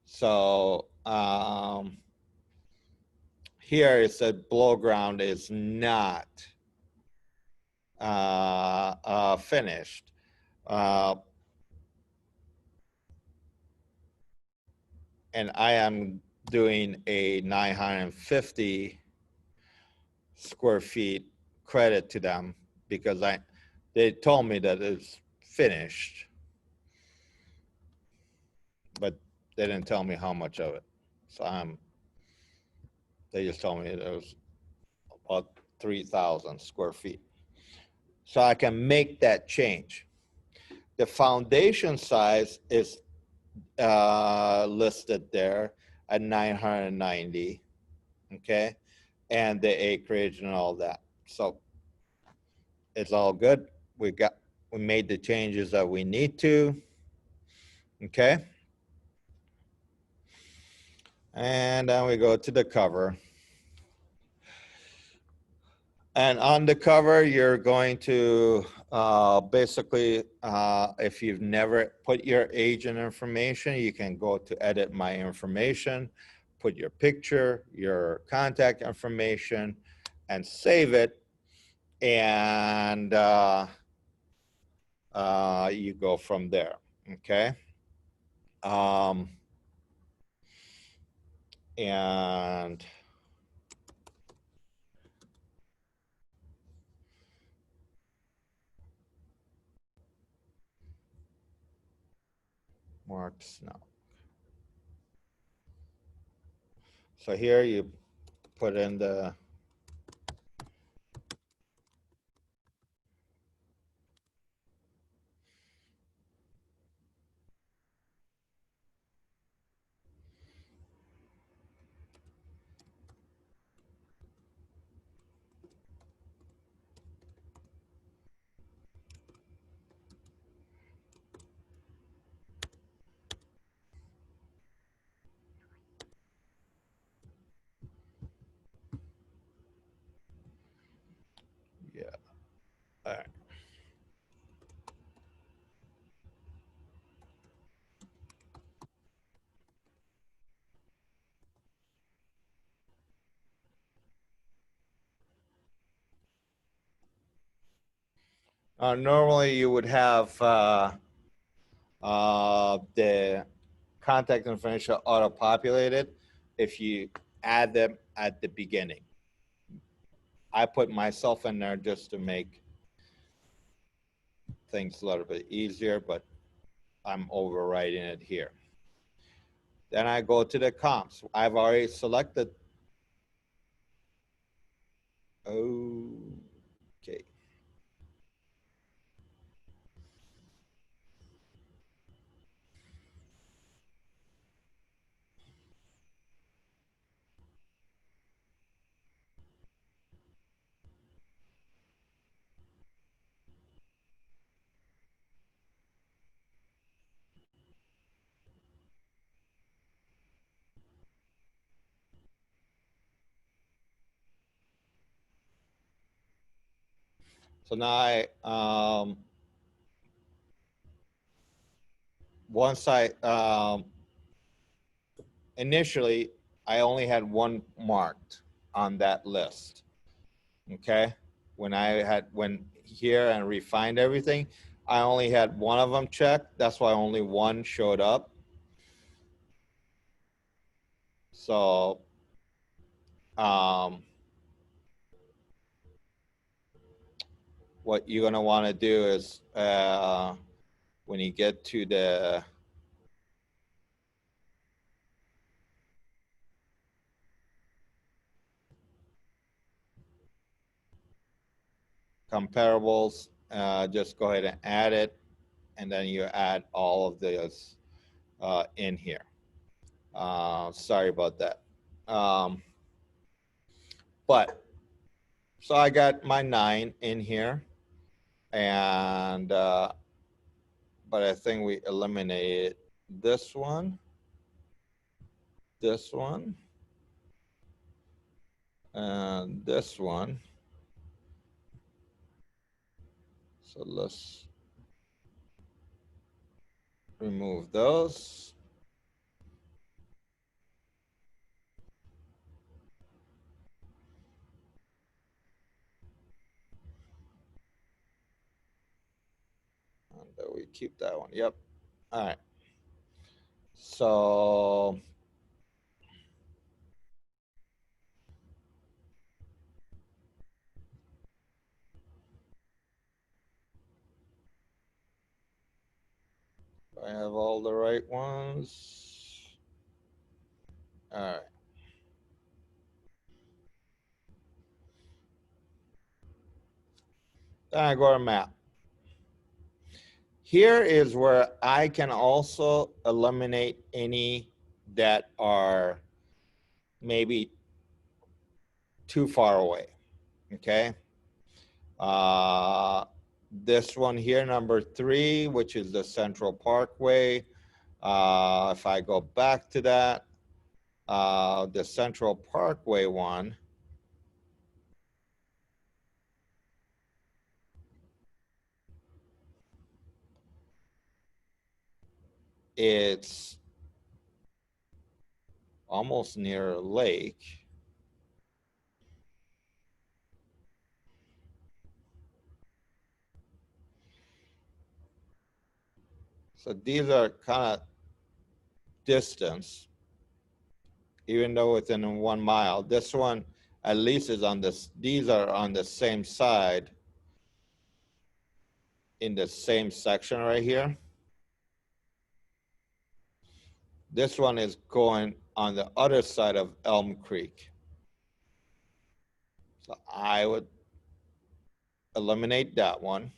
So here it said below ground is not finished. And I am doing a 950 square feet credit to them because they told me that it's finished, but they didn't tell me how much of it. So they just told me it was about 3,000 square feet. So I can make that change. The foundation size is listed there. at 990, okay? And the acreage and all that. So it's all good. We made the changes that we need to, okay? And then we go to the cover. And on the cover, you're going to basically, if you've never put your agent information, you can go to edit my information, put your picture, your contact information, and save it. And you go from there, okay? And Mark Snow. So here you put in the yeah. All right. Normally you would have the contact information auto-populated if you add them at the beginning. I put myself in there just to make things a little bit easier, but I'm overriding it here. Then I go to the comps. I've already selected. Okay. So now initially I only had one marked on that list. Okay, when I went here and refined everything, I only had one of them checked. That's why only one showed up. So what you're gonna want to do is when you get to the comparables, just go ahead and add it, and then you add all of this in here. Sorry about that. But so I got my 9 in here, and but I think we eliminated this one, and this one. So let's remove those. And we keep that one. Yep. All right. So I have all the right ones. All right. Then I go to map. Here is where I can also eliminate any that are maybe too far away, okay? This one here, number 3, which is the Central Parkway. If I go back to that, the Central Parkway one, it's almost near a lake. So these are kind of distance, even though within 1 mile. This one at least is on this, these are on the same side in the same section right here. This one is going on the other side of Elm Creek. So I would eliminate that one.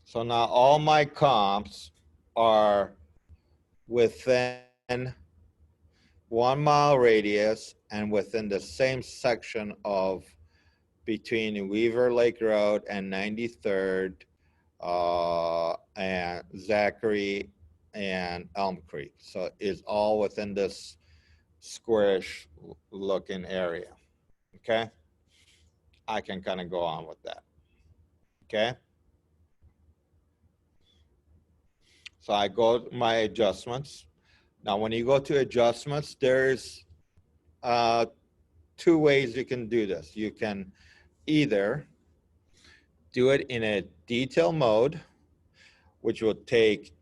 So now all my comps are within 1 mile radius and within the same section of between Weaver Lake Road and 93rd, and Zachary and Elm Creek. So it's all within this squarish looking area, okay? I can kind of go on with that, okay? So I go to my adjustments. Now, when you go to adjustments, there's 2 ways you can do this. You can either do it in a detail mode, which will take,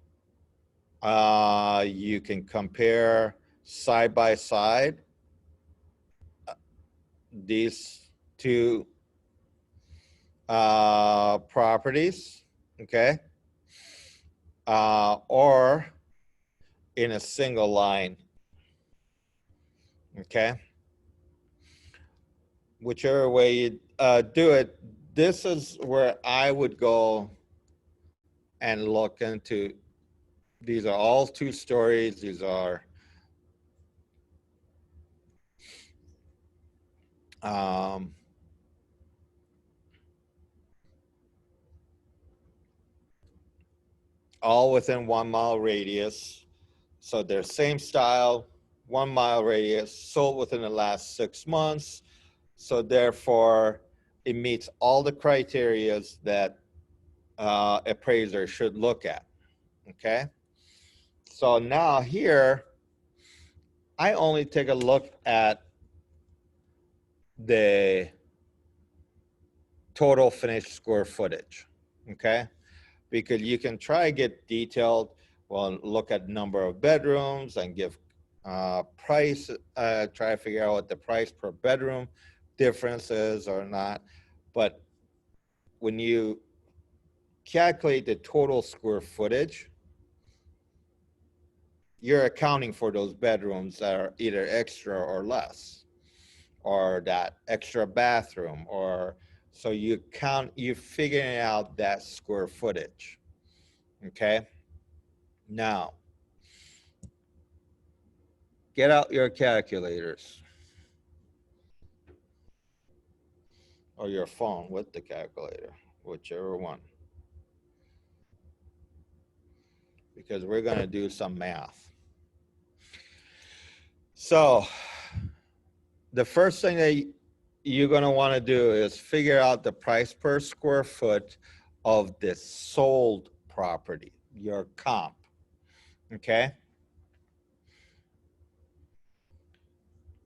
you can compare side by side these 2 properties, okay? Or in a single line, okay? Whichever way you do it, this is where I would go and look into. These are all 2 stories. These are all within 1 mile radius. So they're same style, 1 mile radius, sold within the last 6 months. So therefore, it meets all the criterias that appraiser should look at, okay? So now here, I only take a look at the total finished square footage, okay? Because you can try to get detailed, well, look at number of bedrooms and give price, try to figure out what the price per bedroom difference is or not. But when you calculate the total square footage, you're accounting for those bedrooms that are either extra or less, or that extra bathroom, or so you figuring out that square footage, okay? Now, get out your calculators or your phone with the calculator, whichever one, because we're going to do some math. So the first thing that you're going to want to do is figure out the price per square foot of this sold property, your comp, okay?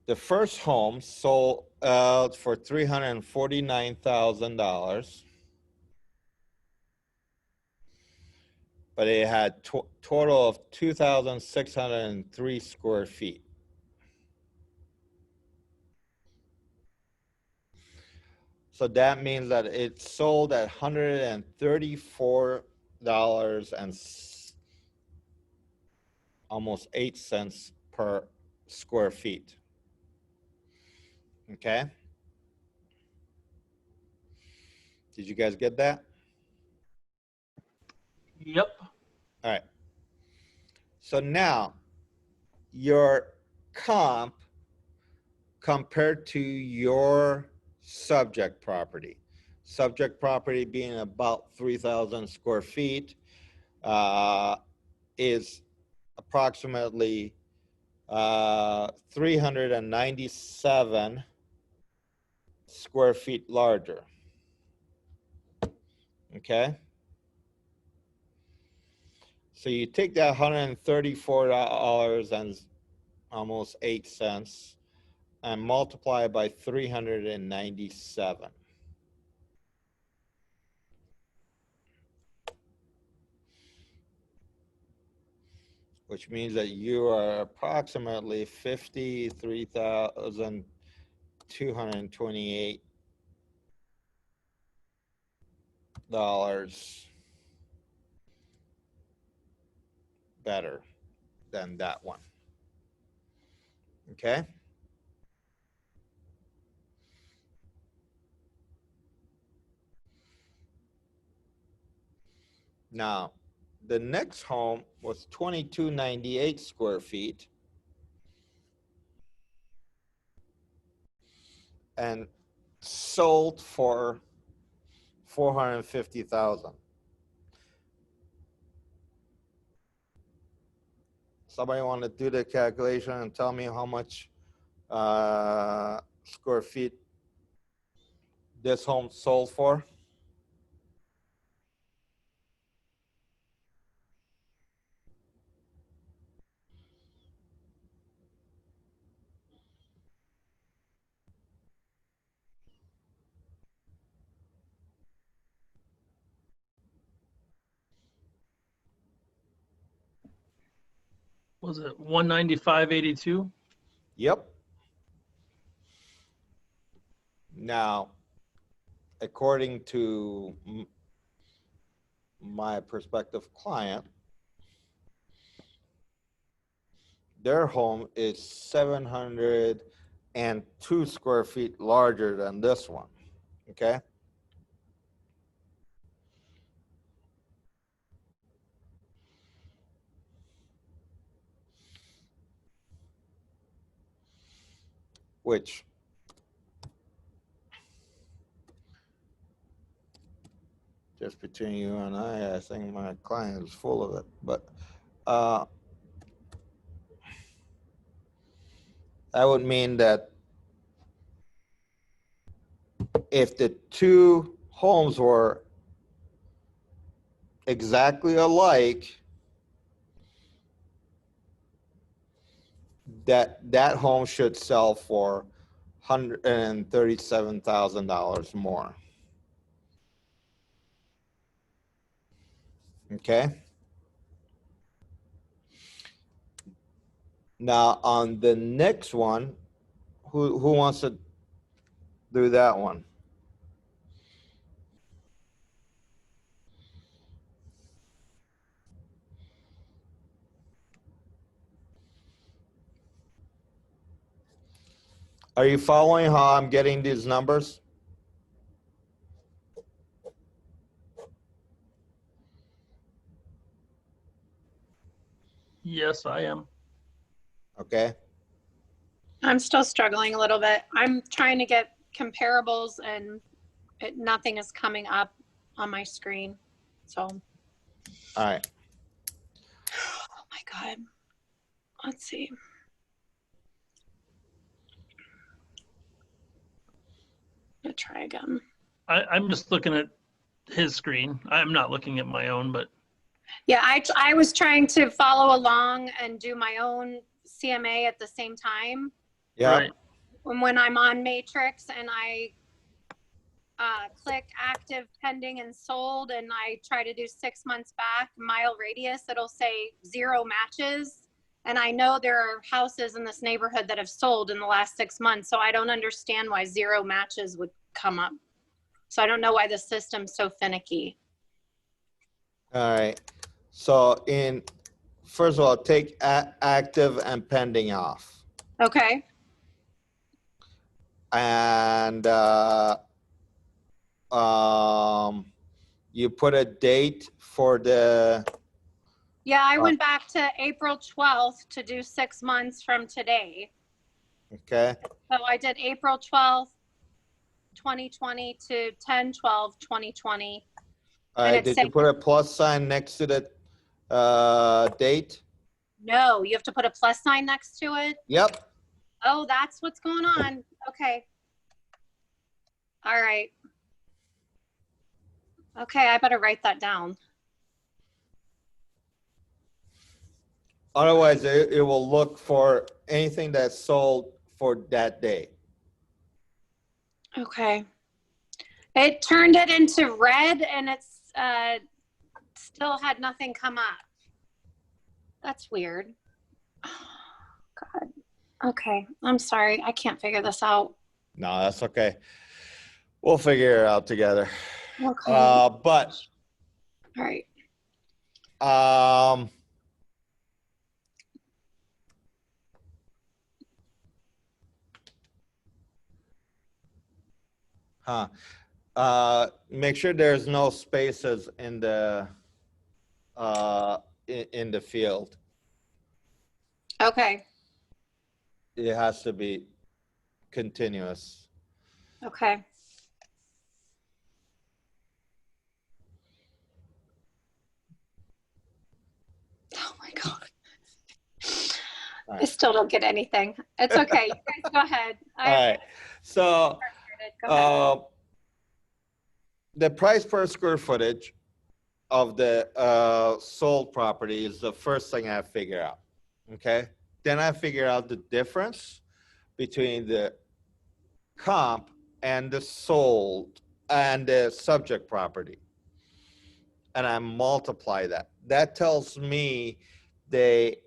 The first home sold for $349,000, but it had total of 2,603 square feet. So that means that it sold at $134 almost 8 cents per square feet. Okay? Did you guys get that? Yep. All right. So now your comp compared to your subject property being about 3,000 square feet, is approximately 397 square feet larger. Okay. So you take that $134 and almost 8 cents and multiply it by 397. Which means that you are approximately $53,228 better than that one. Okay. Now, the next home was 2298 square feet and sold for 450,000. Somebody want to do the calculation and tell me how much square feet this home sold for? Was it 195.82? Yep. Now, according to my prospective client, their home is 702 square feet larger than this one. Okay. Which just between you and I think my client is full of it. But that would mean that if the two homes were exactly alike, that home should sell for $137,000 more. Okay. Now on the next one, who wants to do that one? Are you following how I'm getting these numbers? Yes, I am. Okay. I'm still struggling a little bit. I'm trying to get comparables and nothing is coming up on my screen. So, All right. oh my God. Let's see. I'm gonna try again. I'm just looking at his screen. I'm not looking at my own, but Yeah, I was trying to follow along and do my own CMA at the same time. Yeah. right. When I'm on Matrix and I click active, pending, and sold, and I try to do 6 months back, mile radius, it'll say 0 matches. And I know there are houses in this neighborhood that have sold in the last 6 months, so I don't understand why 0 matches would come up. So I don't know why the system's so finicky. All right. So in first of all, take active and pending off. Okay. And you put a date for the, Yeah, I went back to April 12th to do 6 months from today. okay? So I did April 12th, 2020 to 10/12/2020. All And right, it's did you put a plus sign next to the date? No, you have to put a plus sign next to it. Yep. Oh, that's what's going on. Okay. All right. Okay, I better write that down. Otherwise, it will look for anything that's sold for that day. Okay. It turned it into red and it's still had nothing come up. That's weird. God. Okay. I'm sorry. I can't figure this out. No, that's okay. We'll figure it out together. Okay. But All right. Make sure there's no spaces in the in the field. Okay. It has to be continuous. Okay. Oh my God. All I right. still don't get anything. It's okay. You guys go ahead. All right. So Go ahead. the price per square footage of the sold property is the first thing I figure out. Okay. Then I figure out the difference between the comp and the sold and the subject property. And I multiply that. That tells me the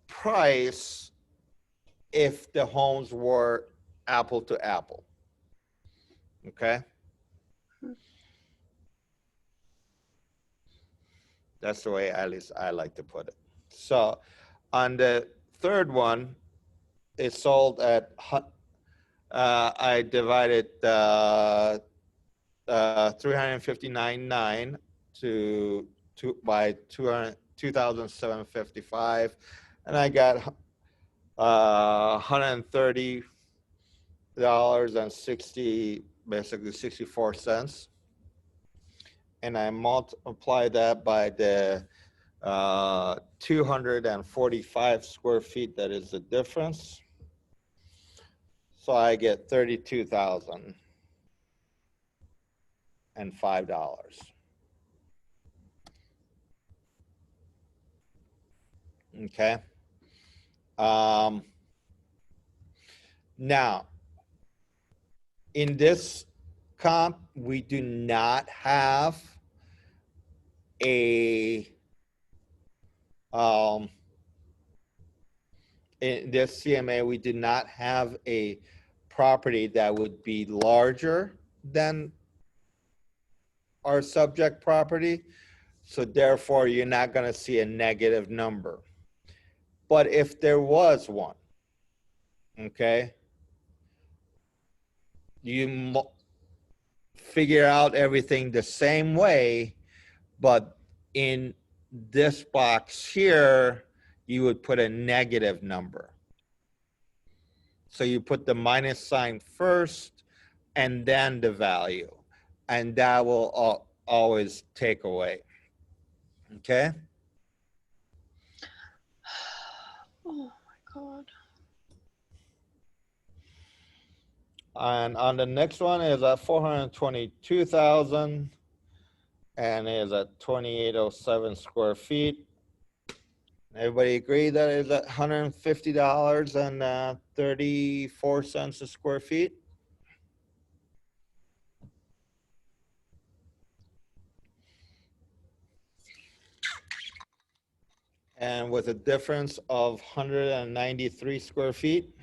price if the homes were apple to apple. Okay. That's the way at least I like to put it. So on the third one, it sold at, I divided 359.9 by 2,755, and I got $130.60, basically 64 cents. And I multiply that by the 245 square feet. That is the difference. So I get $32,005. Okay. Now, in this comp, we do not have a in this CMA, we did not have a property that would be larger than our subject property. So therefore, you're not going to see a negative number. But if there was one, okay, you figure out everything the same way, but in this box here, you would put a negative number. So you put the minus sign first and then the value, and that will always take away. Okay? Oh my God. And on the next one is at 422,000 and is at 2807 square feet. Everybody agree that is at $150.34 a square feet? And with a difference of 193 square feet.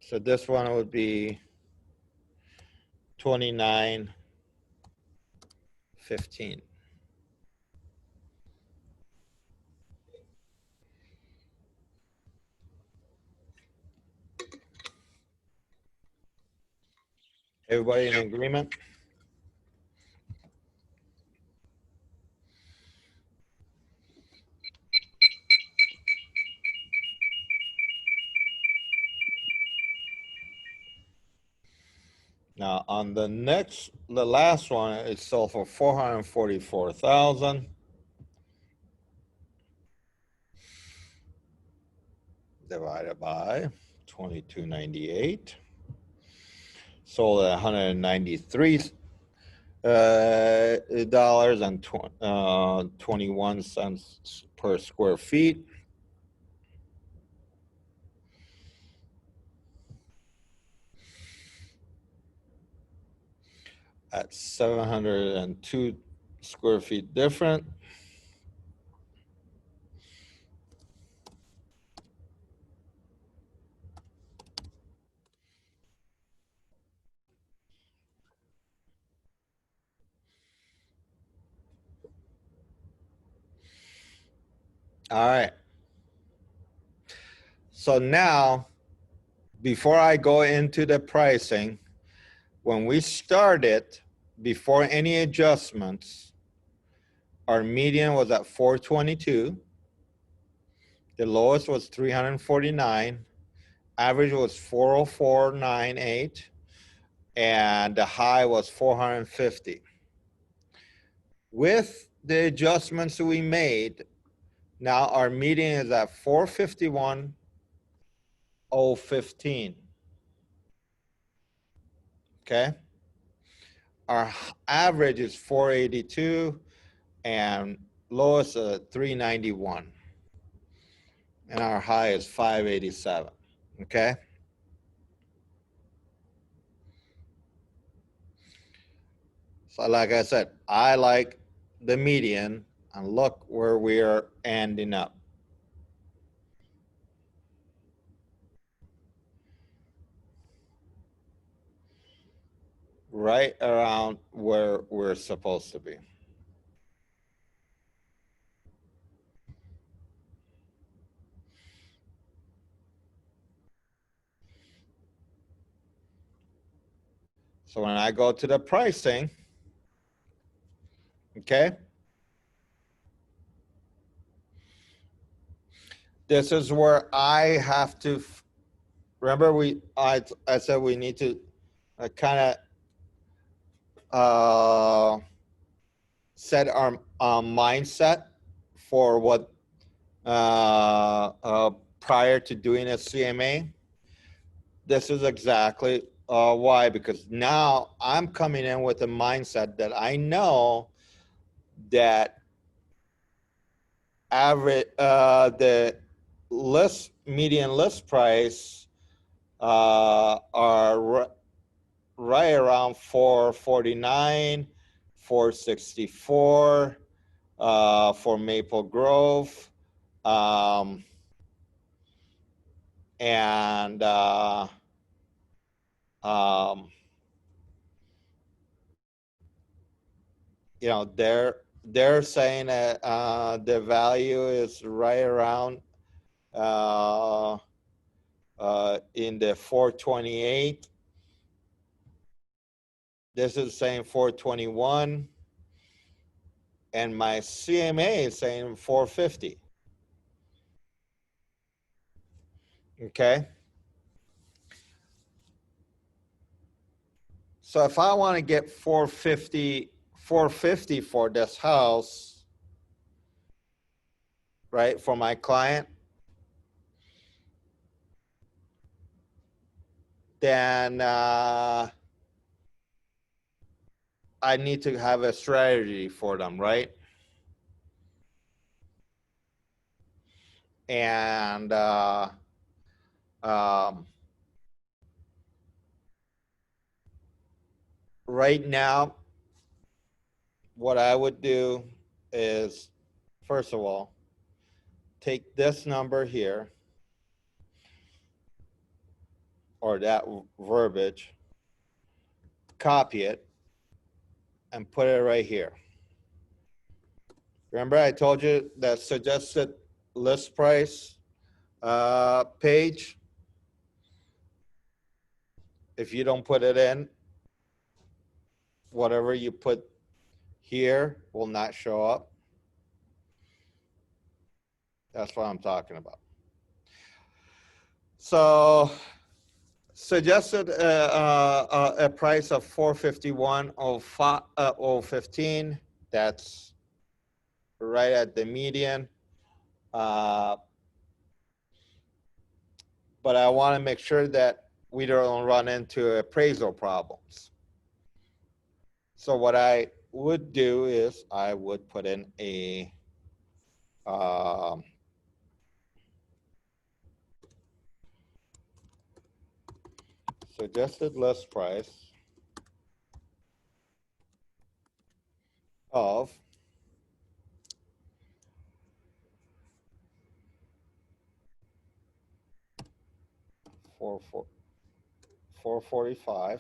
So this one would be 29.15. Everybody in agreement? Now on the last one, it sold for 444,000. Divided by 22.98. Sold at 193 dollars and 21 cents per square feet. At 702 square feet different. All right. So now, before I go into the pricing, when we started, before any adjustments, our median was at 422. The lowest was 349. Average was 404.98. And the high was 450. With the adjustments we made, now our median is at 451.015. Okay. Our average is 482 and lowest 391. And our high is 587. Okay. So like I said, I like the median, and look where we are ending up. Right around where we're supposed to be. So when I go to the pricing, okay, this is where I have to, remember I said we need to kind of set our mindset for what prior to doing a CMA. This is exactly why, because now I'm coming in with a mindset that I know that average the median list price are right around 449, 464 for Maple Grove, and you know, they're saying that the value is right around in the 428. This is saying 421, and my CMA is saying 450. Okay. So if I want to get 450 for this house, right, for my client, then I need to have a strategy for them, right? And right now, what I would do is, first of all, take this number here, or that verbiage, copy it and put it right here. Remember I told you that suggested list price page? If you don't put it in, whatever you put here will not show up. That's what I'm talking about. So suggested a price of $451.15. That's right at the median. But I want to make sure that we don't run into appraisal problems. So what I would do is I would put in a suggested list price of $445,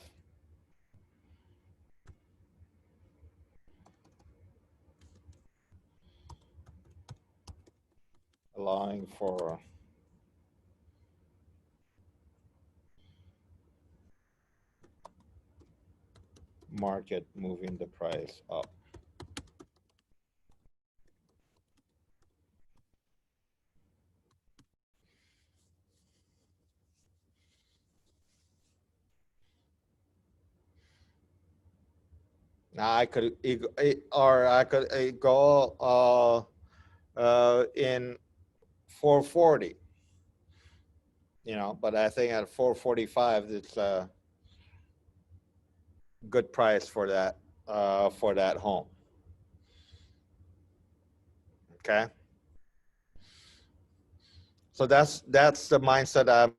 allowing for market moving the price up. Now I could, or I could go in 440, you know, but I think at 445, it's a good price for that home. Okay. So that's the mindset I'm.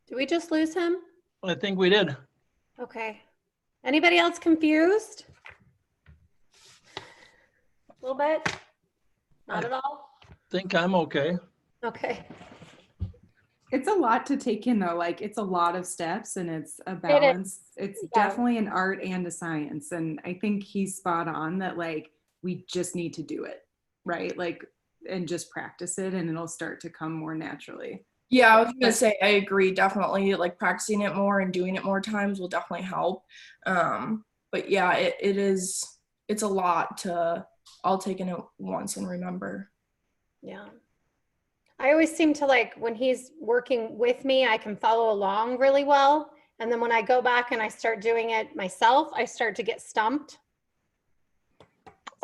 Did we just lose him? I think we did. Okay. Anybody else confused? A little bit? Not at all? Think I'm okay. Okay. It's a lot to take in though. Like it's a lot of steps and it's a balance. It's Yeah. definitely an art and a science. And I think he's spot on that like we just need to do it, right? Like, and just practice it and it'll start to come more naturally. Yeah, I was gonna say I agree. Definitely, like practicing it more and doing it more times will definitely help. But yeah, it's a lot to all take in at once and remember. Yeah. I always seem to like when he's working with me, I can follow along really well. And then when I go back and I start doing it myself, I start to get stumped.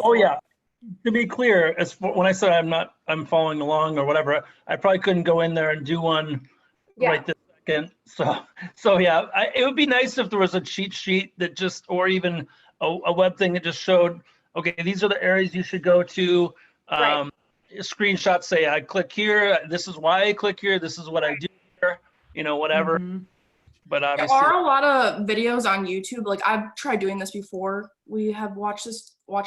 Oh yeah. To be clear, as for, when I said I'm following along or whatever, I probably couldn't go in there and do one right this second. So yeah, it would be nice if there was a cheat sheet that just, or even a web thing that just showed, okay, these are the areas you should go to. Right. Screenshots say I click here. This is why I click here. This is what I do here. You know, whatever. Mhm. But There obviously, are a lot of videos on YouTube. Like I've tried doing this before. We have watch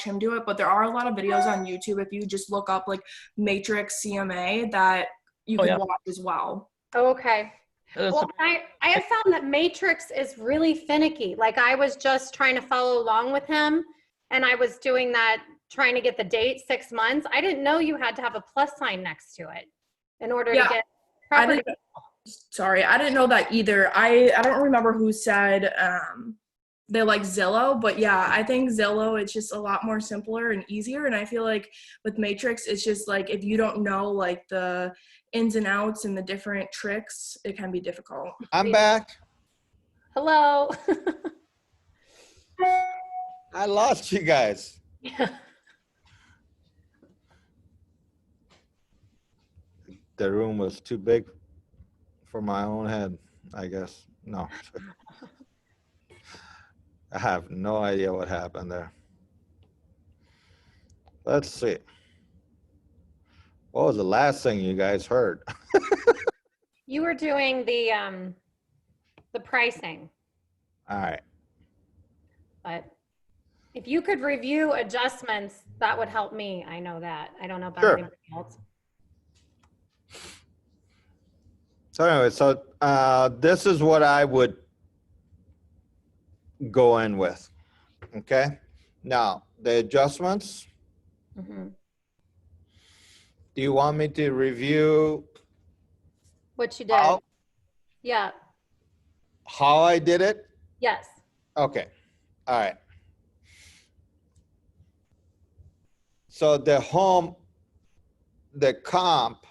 him do it, but there are a lot of videos on YouTube. If you just look up like Matrix CMA that you can watch as well. Oh, okay. Well, I have found that Matrix is really finicky. Like I was just trying to follow along with him and I was doing that, trying to get the date 6 months. I didn't know you had to have a plus sign next to it in order to get property. I didn't know that either. I don't remember who said they like Zillow, but yeah, I think Zillow, it's just a lot more simpler and easier. And I feel like with Matrix, it's just like if you don't know like the ins and outs and the different tricks, it can be difficult. I'm back. Hello. I lost you guys. Yeah. The room was too big for my own head, I guess. No. I have no idea what happened there. Let's see. What was the last thing you guys heard? You were doing the pricing, All right. but if you could review adjustments, that would help me. I know that. I don't know about Sure. anybody else. So anyway, this is what I would go in with. Okay. Now, the adjustments, Mhm. do you want me to review What you did. how, Yeah. how I did it? Yes. Okay. All right. So the comp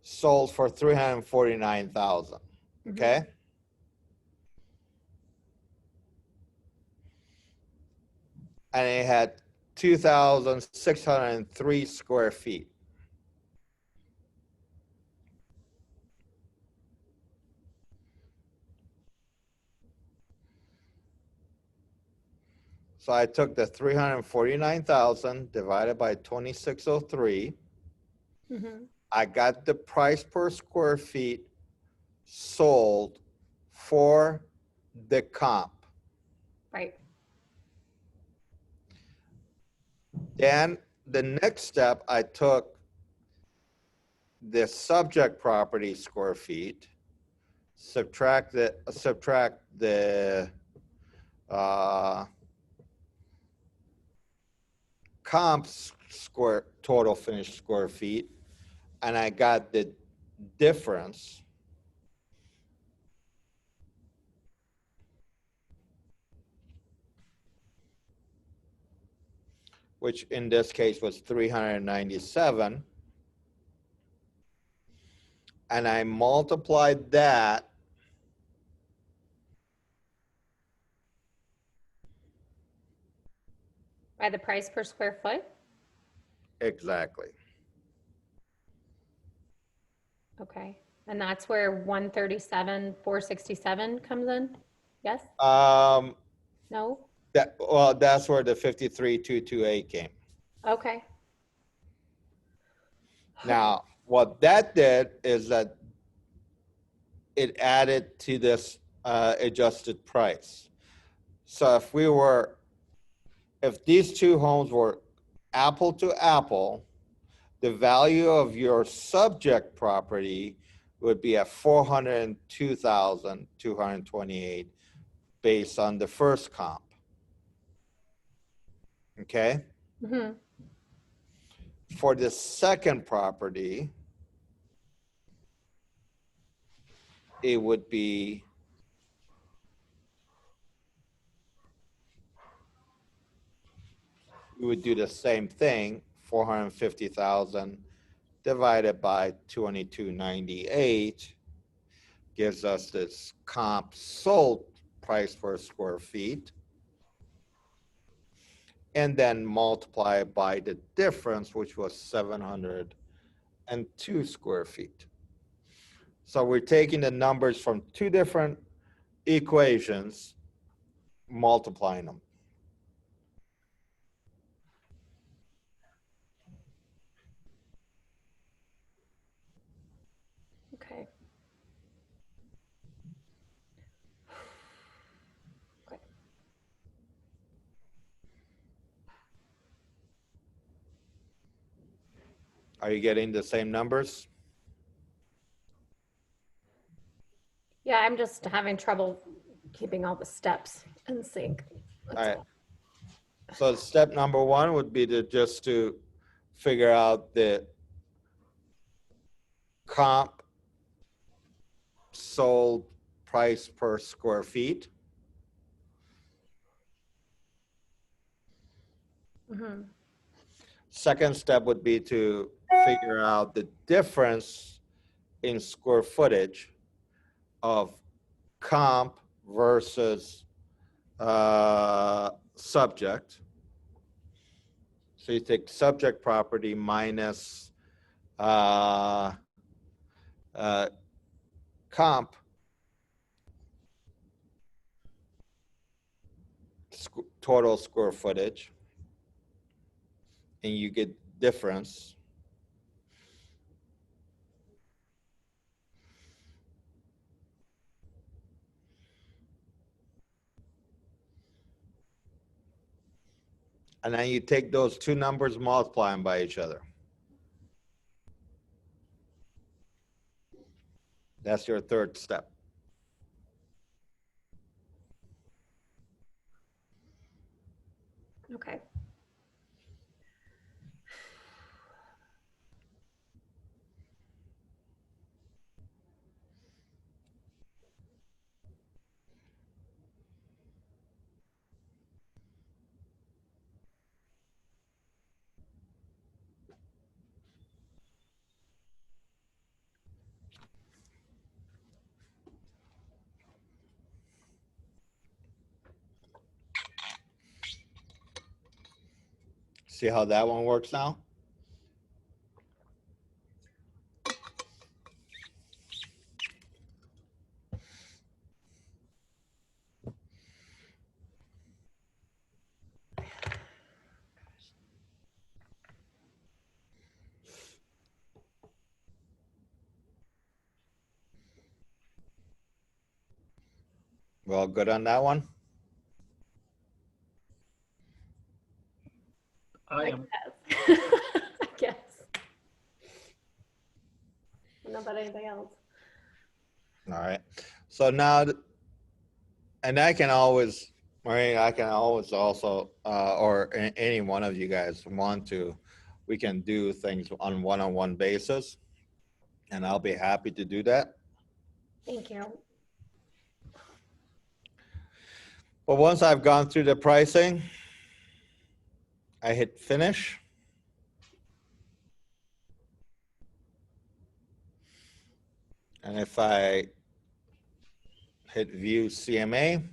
sold for 349,000. Okay. And it had 2,603 square feet. So I took the 349,000 divided by 2603. Mhm. I got the price per square feet sold for the comp. Right. Then the next step, I took the subject property square feet, subtract the comp square total finished square feet, and I got the difference. Which in this case was 397. And I multiplied that By the price per square foot. exactly. Okay. And that's where 137,467 comes in? Yes? No? That's where the 53,228 came. Okay. Now, what that did is that it added to this adjusted price. So if these two homes were apple to apple, the value of your subject property would be at 402,228 based on the first comp. Okay? Mhm. For the second property, it would be we would do the same thing, 450,000 divided by 2298 gives us this comp sold price per square feet, and then multiply by the difference, which was 702 square feet. So we're taking the numbers from two different equations, multiplying them. Okay. Okay. Are you getting the same numbers? Yeah, I'm just having trouble keeping all the steps in sync. That's All right. all. So step number one would be to figure out the comp sold price per square feet. Mhm. Second step would be to figure out the difference in square footage of comp versus subject. So you take subject property minus comp, total square footage, and you get difference. And then you take those two numbers, multiply them by each other. That's your third step. Okay. See how that one works now? Well, good on that one? I am. guess. I guess. I don't know about anything else. All right. So now, and I can always, Maureen, I can always also, or any one of you guys want to, we can do things on one-on-one basis, and I'll be happy to do that. Thank you. But once I've gone through the pricing, I hit finish. And if I hit view CMA,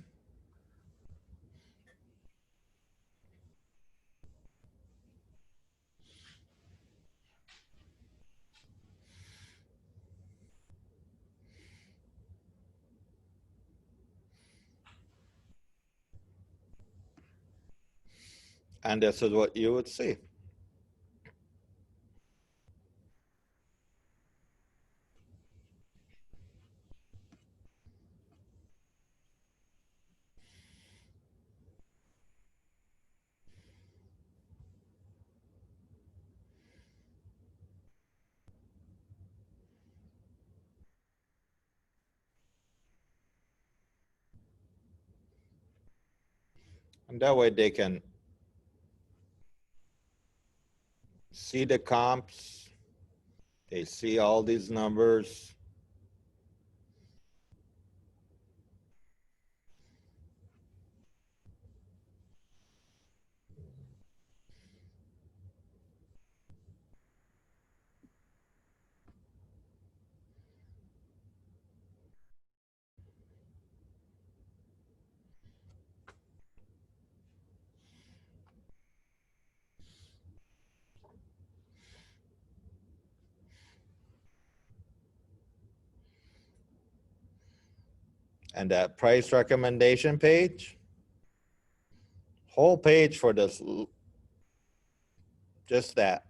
and this is what you would see. And that way they can see the comps. They see all these numbers. And that price recommendation page, whole page for this, just that.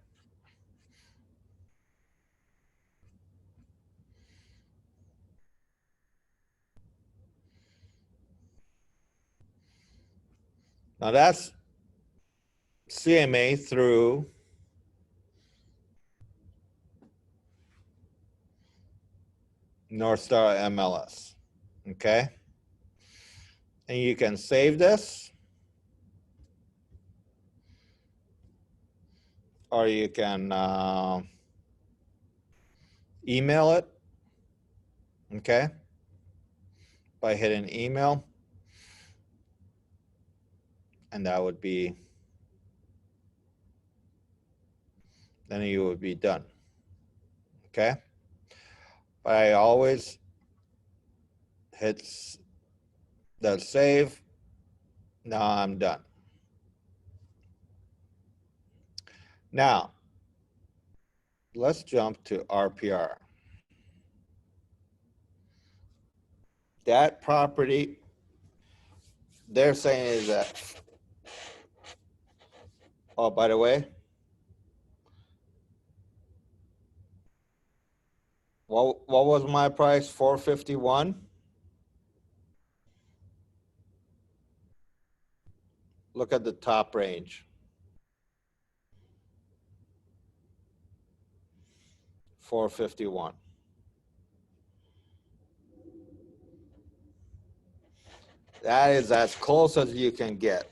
Now that's CMA through North Star MLS, okay? And you can save this, or you can email it, okay? By hitting email, and that would be then you would be done. Okay? But I always hit the save. Now I'm done. Now, let's jump to RPR. That property, they're saying is that, oh, by the way, what was my price? 451. Look at the top range. 451. That is as close as you can get.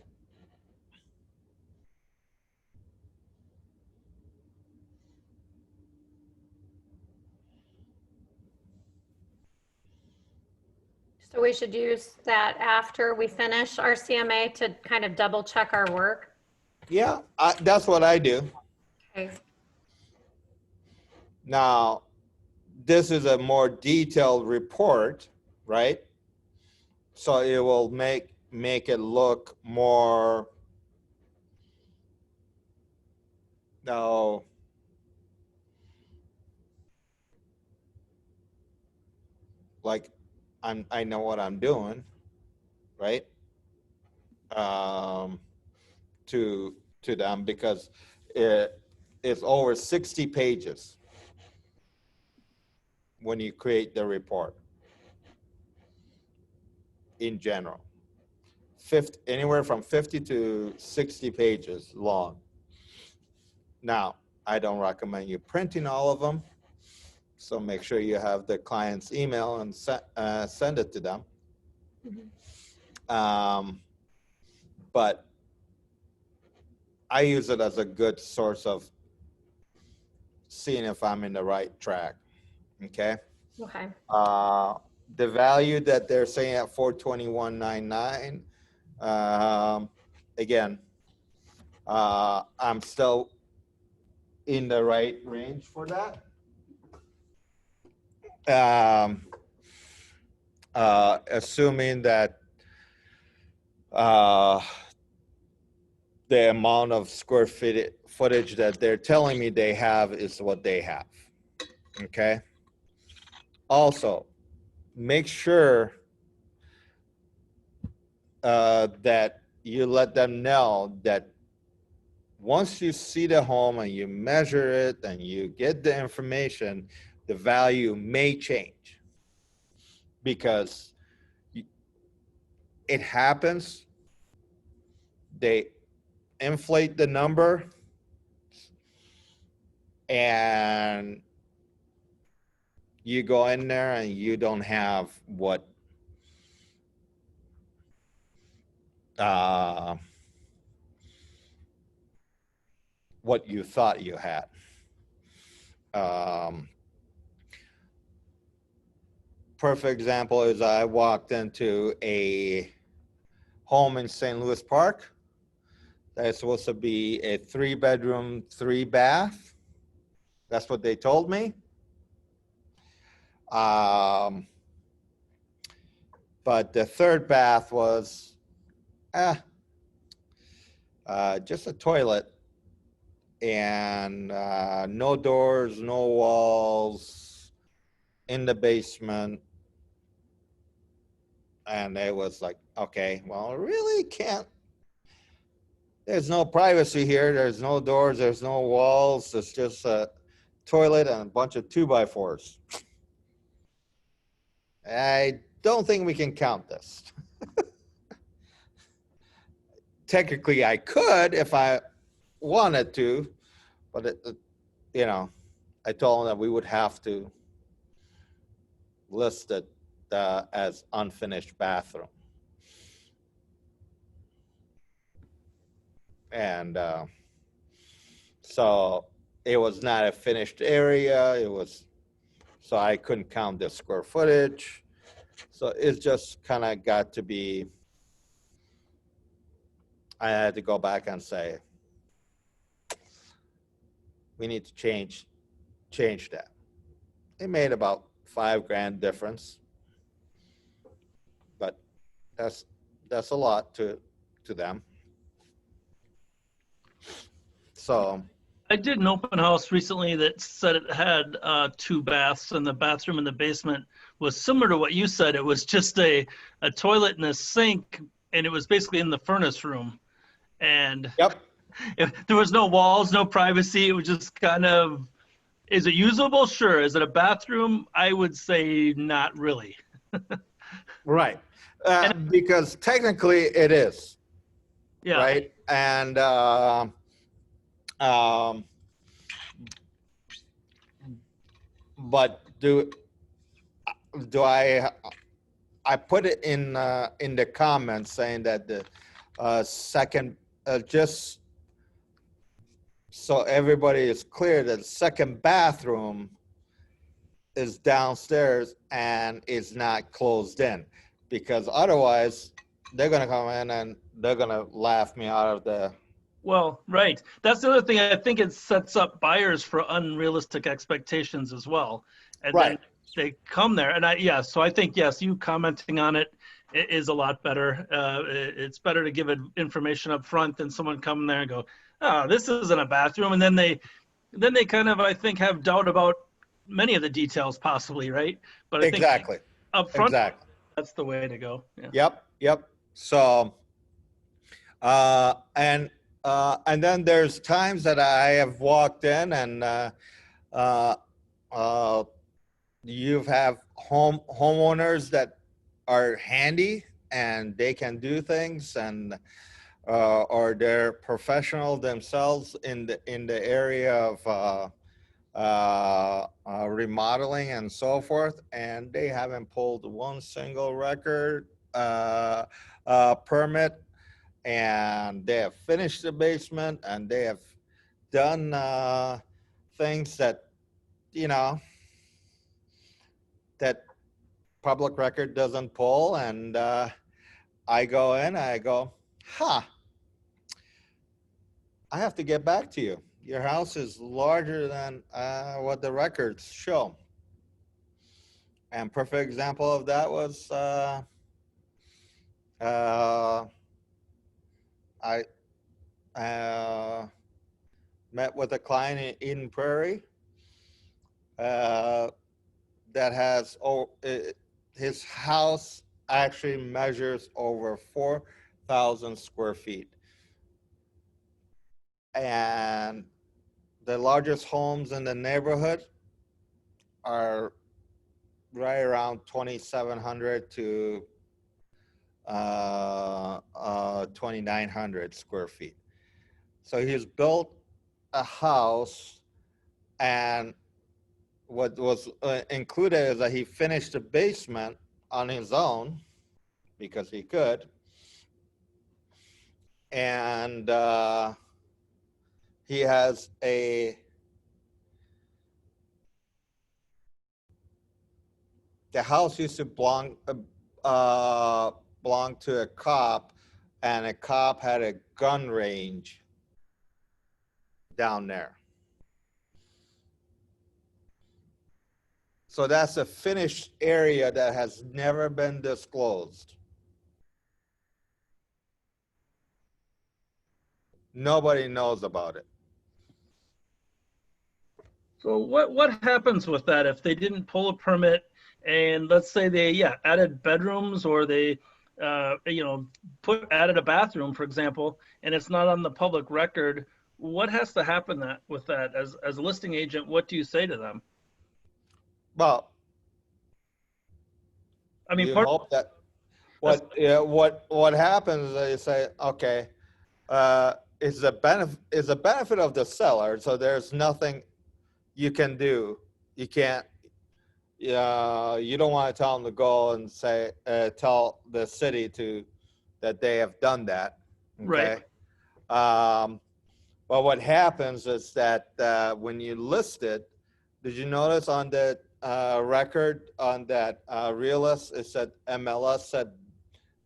So we should use that after we finish our CMA to kind of double check our work. Yeah, that's what I do. Okay. Now, this is a more detailed report, right? So it will make it look more, no, like I know what I'm doing, right? To them, because it's over 60 pages when you create the report in general. Anywhere from 50 to 60 pages long. Now, I don't recommend you printing all of them, so make sure you have the client's email and send it to them. But I use it as a good source of seeing if I'm in the right track. Okay. Okay. The value that they're saying at 421.99. Again, I'm still in the right range for that. Assuming that the amount of square footage that they're telling me they have is what they have. Okay. Also, make sure that you let them know that once you see the home and you measure it and you get the information, the value may change, because it happens. They inflate the number and you go in there and you don't have what you thought you had. Perfect example is I walked into a home in St. Louis Park that's supposed to be a 3-bedroom, 3-bath. That's what they told me. But the 3rd bath was just a toilet and no doors, no walls in the basement. And it was like, okay, well, really can't. There's no privacy here. There's no doors. There's no walls. It's just a toilet and a bunch of 2x4s. I don't think we can count this. Technically, I could if I wanted to, but I told them that we would have to list it as unfinished bathroom. And so it was not a finished area. So I couldn't count the square footage. So it's just kind of got to be, I had to go back and say, we need to change that. It made about $5,000 difference, but that's a lot to them. So I did an open house recently that said it had 2 baths, and the bathroom in the basement was similar to what you said. It was just a toilet and a sink, and it was basically in the furnace room. And yep. there was no walls, no privacy. It was just kind of, is it usable? Sure. Is it a bathroom? I would say not really. Right. Because technically it is. Yeah. Right. And but do I put it in the comments saying that the second, just so everybody is clear, that the second bathroom is downstairs and is not closed in, because otherwise they're going to come in and they're going to laugh me out of the. Well, right. That's the other thing. I think it sets up buyers for unrealistic expectations as well. And right. Then they come there. And so I think, yes, you commenting on it is a lot better. It's better to give it information up front than someone coming there and go, oh, this isn't a bathroom. And then they kind of, I think, have doubt about many of the details possibly, right? But I exactly. think up front, exactly. That's the way to go. Yeah. Yep. So, and then there's times that I have walked in and you have homeowners that are handy and they can do things, and or they're professional themselves in the area of remodeling and so forth, and they haven't pulled one single record permit, and they have finished the basement, and they have done things that, that public record doesn't pull. And I go in, I go, I have to get back to you. Your house is larger than what the records show. And perfect example of that was I met with a client in Eden Prairie that has, his house actually measures over 4,000 square feet. And the largest homes in the neighborhood are right around 2,700 to 2,900 square feet. So he's built a house, and what was included is that he finished the basement on his own because he could, and he has the house used to belong to a cop, and a cop had a gun range down there. So that's a finished area that has never been disclosed. Nobody knows about it. So what happens with that if they didn't pull a permit, and let's say they added bedrooms, or they added a bathroom, for example, and it's not on the public record? What has to happen with that as a listing agent? What do you say to them? Well, I mean, you hope that what happens is they say, okay, is a benefit of the seller, so there's nothing you can do. You can't. You don't want to tell them to go and say, tell the city that they have done that. Okay. Right. But what happens is that when you list it, did you notice on the record on that realist, it said MLS said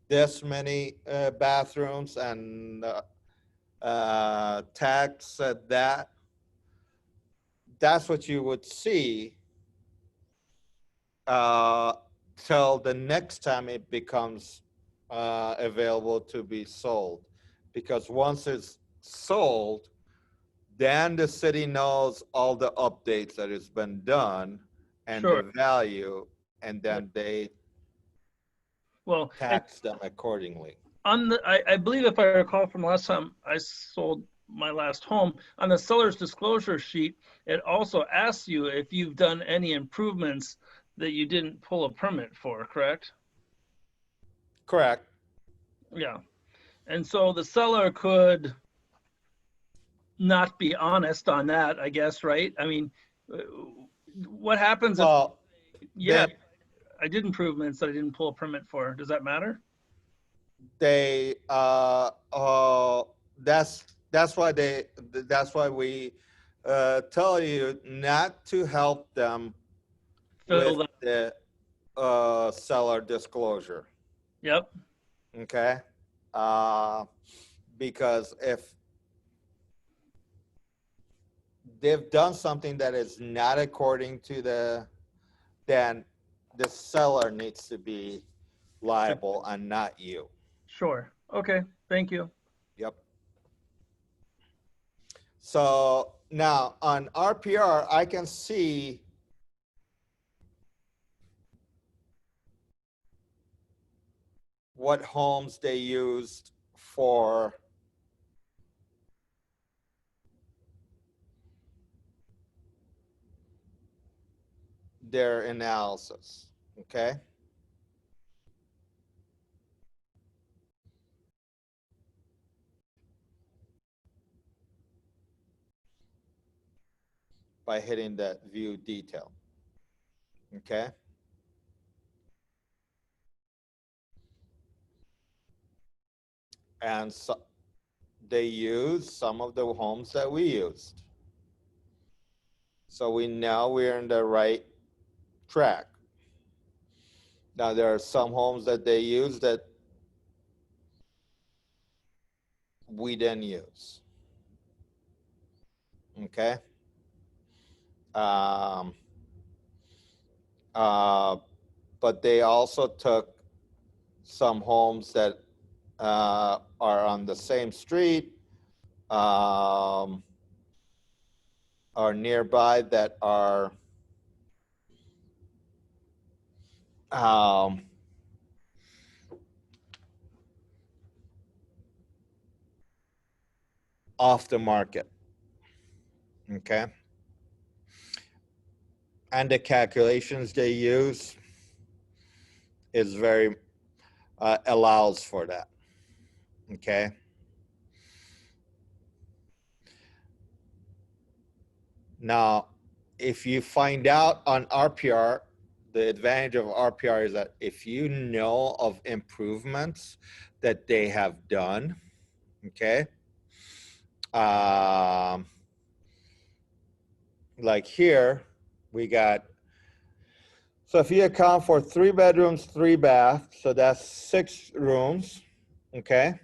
this many bathrooms, and tax said that? that's what you would see till the next time it becomes available to be sold. Because once it's sold, then the city knows all the updates that has been done and Sure. the value, and then they Well, and tax them accordingly. on the, I believe if I recall from last time I sold my last home, on the seller's disclosure sheet, it also asks you if you've done any improvements that you didn't pull a permit for, correct? Correct. Yeah. And so the seller could not be honest on that, I guess, right? I mean, uh, what happens if, Well, yeah, I did improvements that I didn't pull a permit for? Does that matter? they that's why we tell you not to help them Fill with that. the seller disclosure. Yep. Okay. Because if they've done something that is not according to then the seller needs to be liable and not you. Sure. Okay. Thank you. Yep. So now on RPR, I can see what homes they used for their analysis. Okay. By hitting that view detail. Okay. And so they use some of the homes that we used. So we know we're in the right track. Now there are some homes that they use that we didn't use. Okay. Um, but they also took some homes that are on the same street, are nearby, that are off the market. Okay. And the calculations they use is very allows for that. Okay. Now, if you find out on RPR, the advantage of RPR is that if you know of improvements that they have done, okay, like here, we got, so if you account for 3 bedrooms, 3 baths, so that's 6 rooms, okay.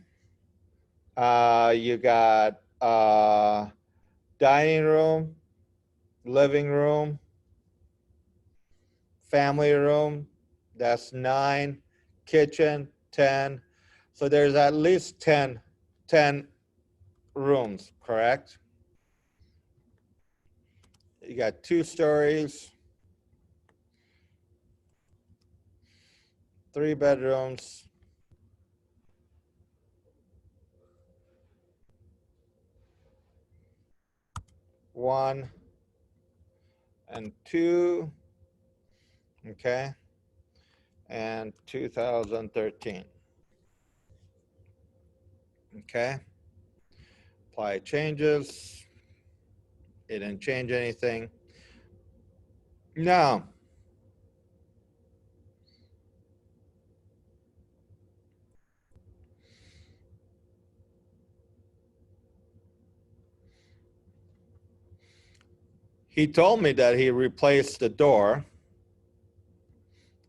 You got dining room, living room, family room, that's 9, kitchen, 10. So there's at least 10 rooms, correct? You got 2 stories, 3 bedrooms, 1 and 2, okay, and 2013. Okay, apply changes. It didn't change anything. Now, he told me that he replaced the door.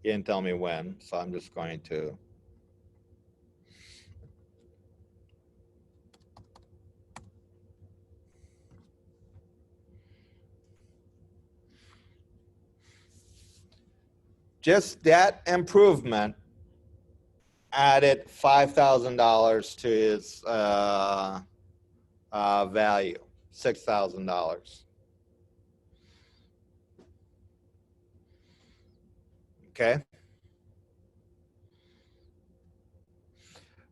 He didn't tell me when, so I'm just going to. just that improvement added $5,000 to his value, $6,000. Okay.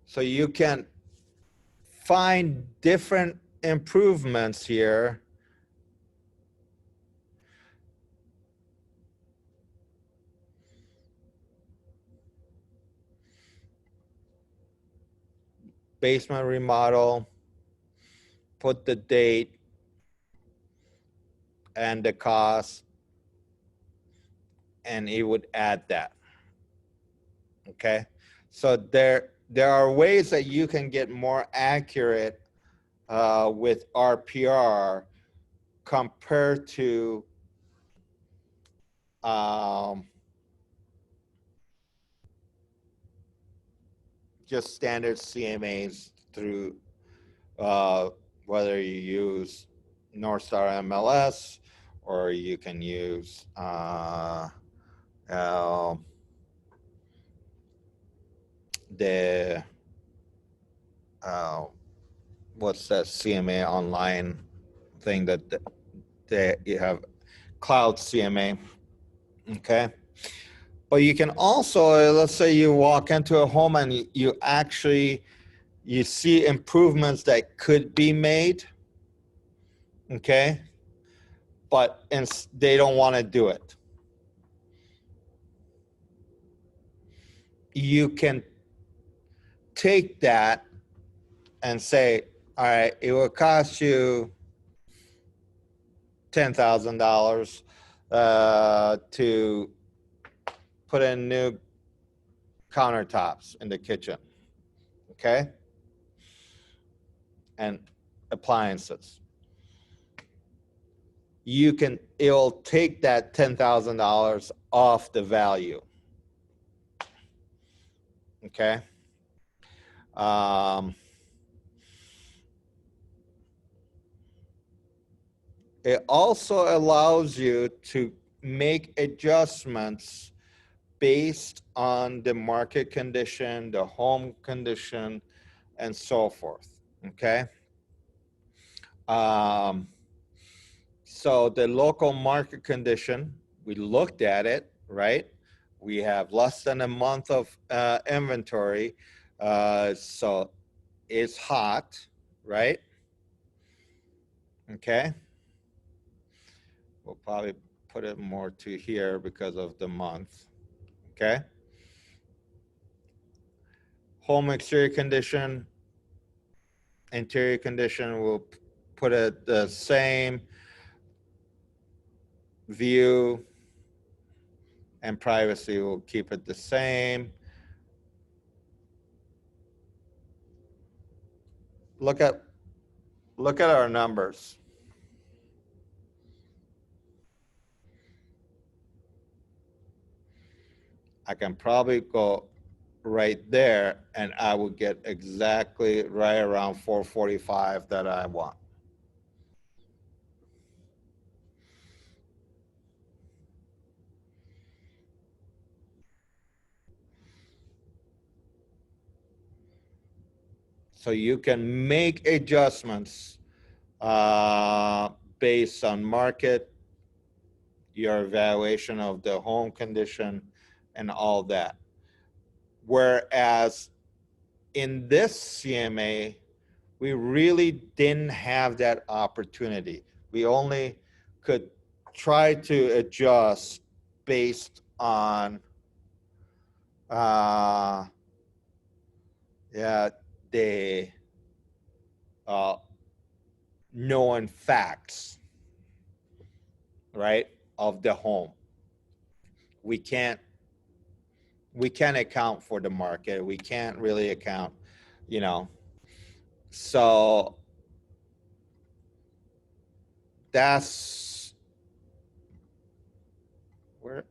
So you can find different improvements here. Basement remodel, put the date and the cost, and it would add that. Okay, so there are ways that you can get more accurate with RPR compared to just standard CMAs through whether you use Northstar MLS or you can use the what's that CMA online thing that you have, cloud CMA. Okay, but you can also, let's say you walk into a home and you actually see improvements that could be made. Okay, but they don't want to do it. You can take that and say, all right, it will cost you $10,000 to put in new countertops in the kitchen, okay? And appliances. It'll take that $10,000 off the value, okay? It also allows you to make adjustments based on the market condition, the home condition, and so forth, okay? So the local market condition, we looked at it, right? We have less than a month of inventory, so it's hot, right? Okay. We'll probably put it more to here because of the month, okay? Home exterior condition, interior condition, we'll put it the same. View and privacy, we'll keep it the same. Look at our numbers. I can probably go right there and I would get exactly right around 445 that I want. So you can make adjustments based on market, your evaluation of the home condition, and all that. Whereas in this CMA, we really didn't have that opportunity. We only could try to adjust based on the known facts, right, of the home. We can't account for the market. We can't really account, you know. So that's where,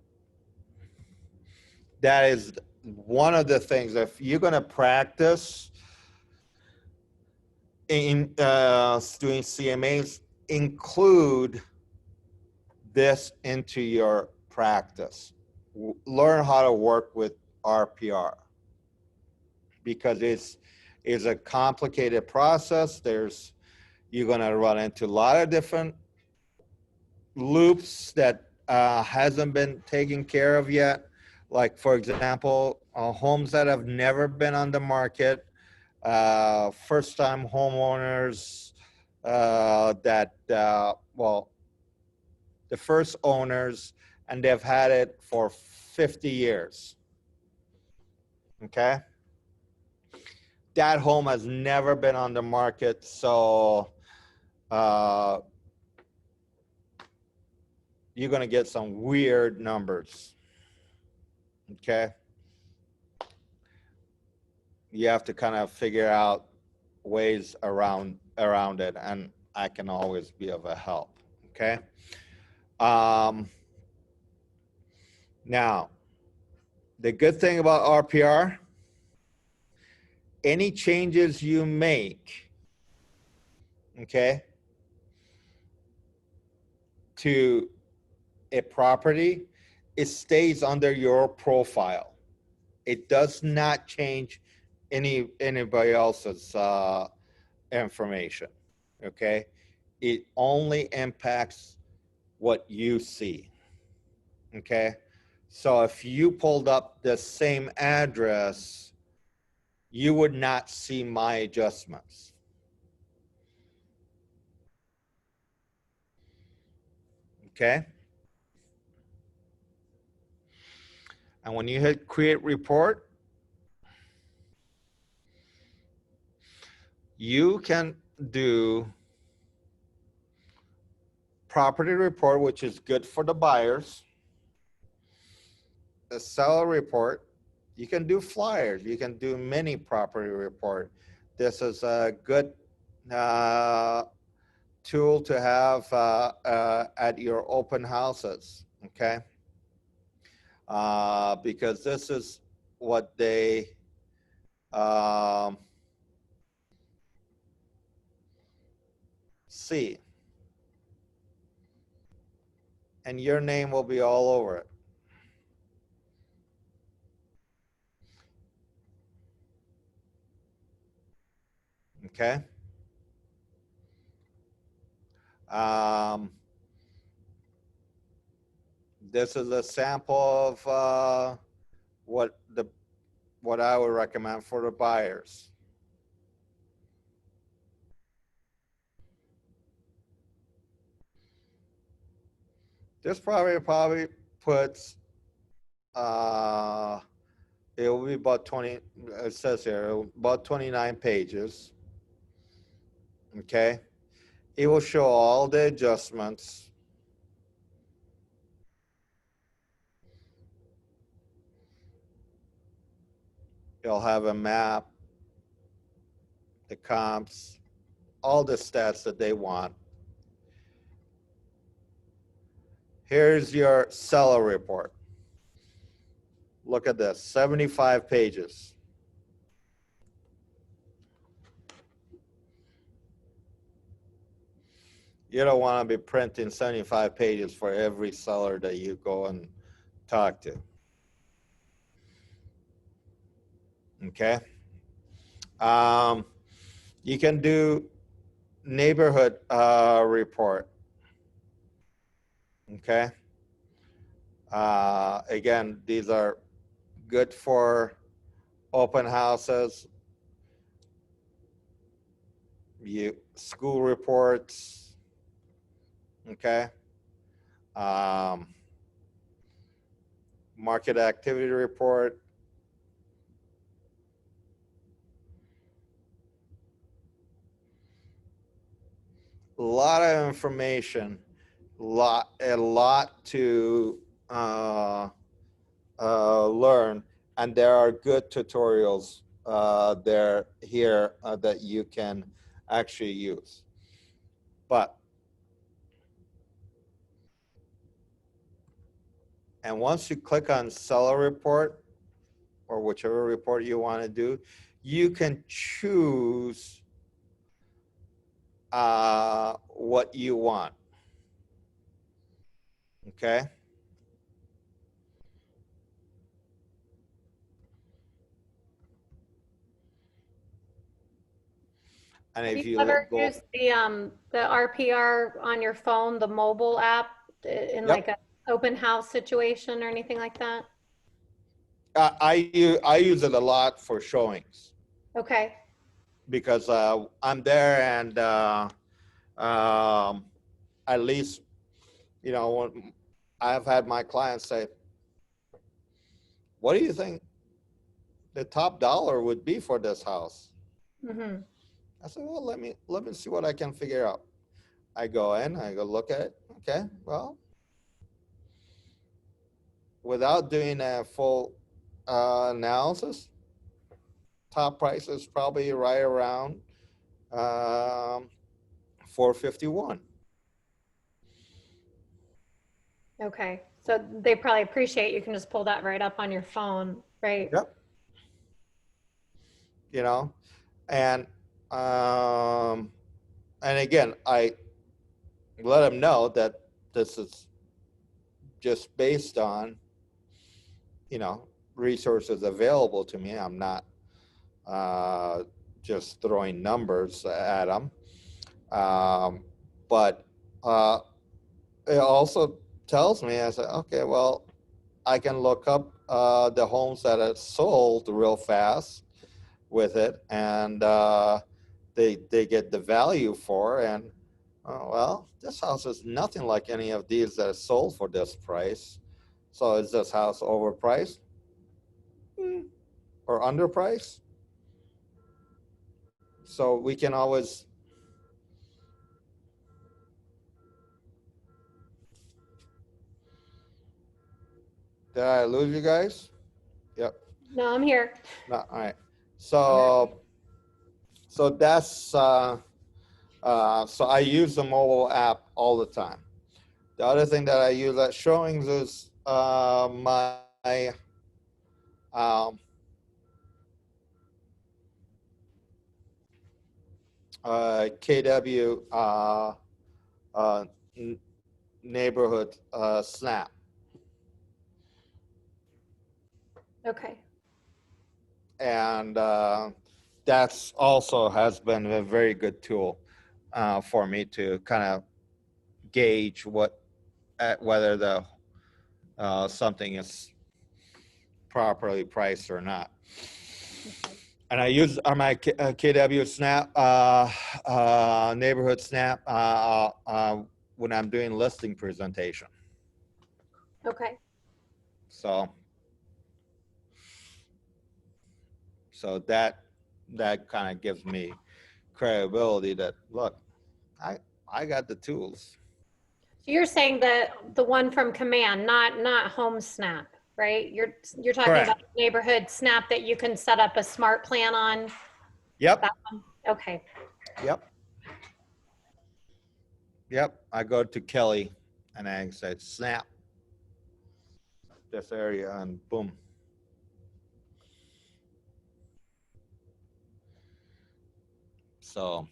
that is one of the things. If you're going to practice in doing CMAs, include this into your practice. learn how to work with RPR, because it's a complicated process. You're going to run into a lot of different loops that hasn't been taken care of yet. Like, for example, homes that have never been on the market, first-time homeowners well, the first owners, and they've had it for 50 years. Okay? That home has never been on the market, so you're going to get some weird numbers. Okay? You have to kind of figure out ways around it, and I can always be of a help. Okay? Now, the good thing about RPR, any changes you make, okay, to a property, it stays under your profile. It does not change anybody else's information, okay? It only impacts what you see, okay? So if you pulled up the same address, you would not see my adjustments. Okay? And when you hit create report, you can do property report, which is good for the buyers, a seller report. You can do flyers. You can do mini property report. This is a good tool to have at your open houses, okay? Because this is what they see. And your name will be all over it. Okay? This is a sample of what I would recommend for the buyers. This probably puts it will be about 20, it says here, about 29 pages. Okay? It will show all the adjustments. It'll have a map, the comps, all the stats that they want. Here's your seller report. Look at this, 75 pages. You don't want to be printing 75 pages for every seller that you go and talk to. Okay? You can do neighborhood report. Okay? Again, these are good for open houses, school reports, okay? Market activity report. A lot of information, a lot to learn, and there are good tutorials here that you can actually use. And once you click on seller report, or whichever report you want to do, you can choose what you want. Okay? And Have if you you ever go, used the RPR on your phone, the mobile app, in Yep. like an open house situation or anything like that? I use it a lot for showings Okay. because I'm there and at least, you know, when I've had my clients say, what do you think the top dollar would be for this house? Mm-hmm. I said, well, let me see what I can figure out. I go in, I go look at it. Okay, well, without doing a full analysis, top price is probably right around 451. Okay. So they probably appreciate you can just pull that right up on your phone, right? Yep. You know, and again, I let them know that this is just based on, you know, resources available to me. I'm not just throwing numbers at them. But it also tells me, I said, okay, well, I can look up the homes that are sold real fast with it, and they get the value for, and well, this house is nothing like any of these that are sold for this price. So is this house overpriced or underpriced? So we can always. Did I lose you guys? Yep. No, I'm here. No, all right. So that's so I use the mobile app all the time. The other thing that I use at showings is my um, KW uh, neighborhood snap. Okay. And that's also has been a very good tool for me to kind of gauge whether the something is properly priced or not. Okay. And I use on my KW Snap neighborhood Snap when I'm doing listing presentation. Okay. So that kind of gives me credibility that look, I got the tools. So you're saying that the one from Command, not Home Snap, right? You're talking Correct. about neighborhood Snap that you can set up a smart plan on. Yep. That one? Okay. Yep. I go to Kelly and I said snap this area and boom. So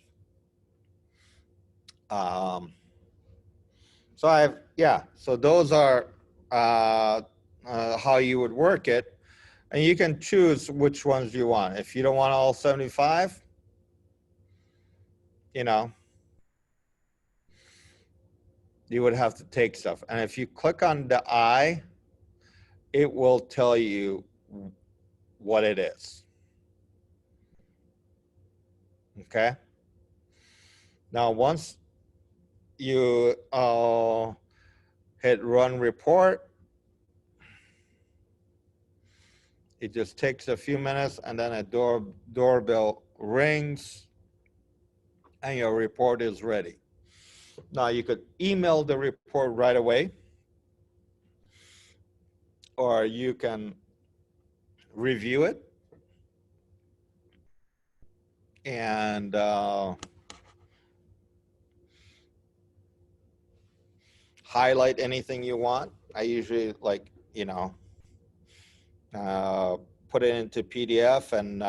so those are how you would work it, and you can choose which ones you want. If you don't want all 75, you know, you would have to take stuff. And if you click on the eye, it will tell you what it is. Okay. Now, once you hit run report, it just takes a few minutes, and then a doorbell rings, and your report is ready. Now, you could email the report right away, or you can review it and highlight anything you want. I usually put it into PDF and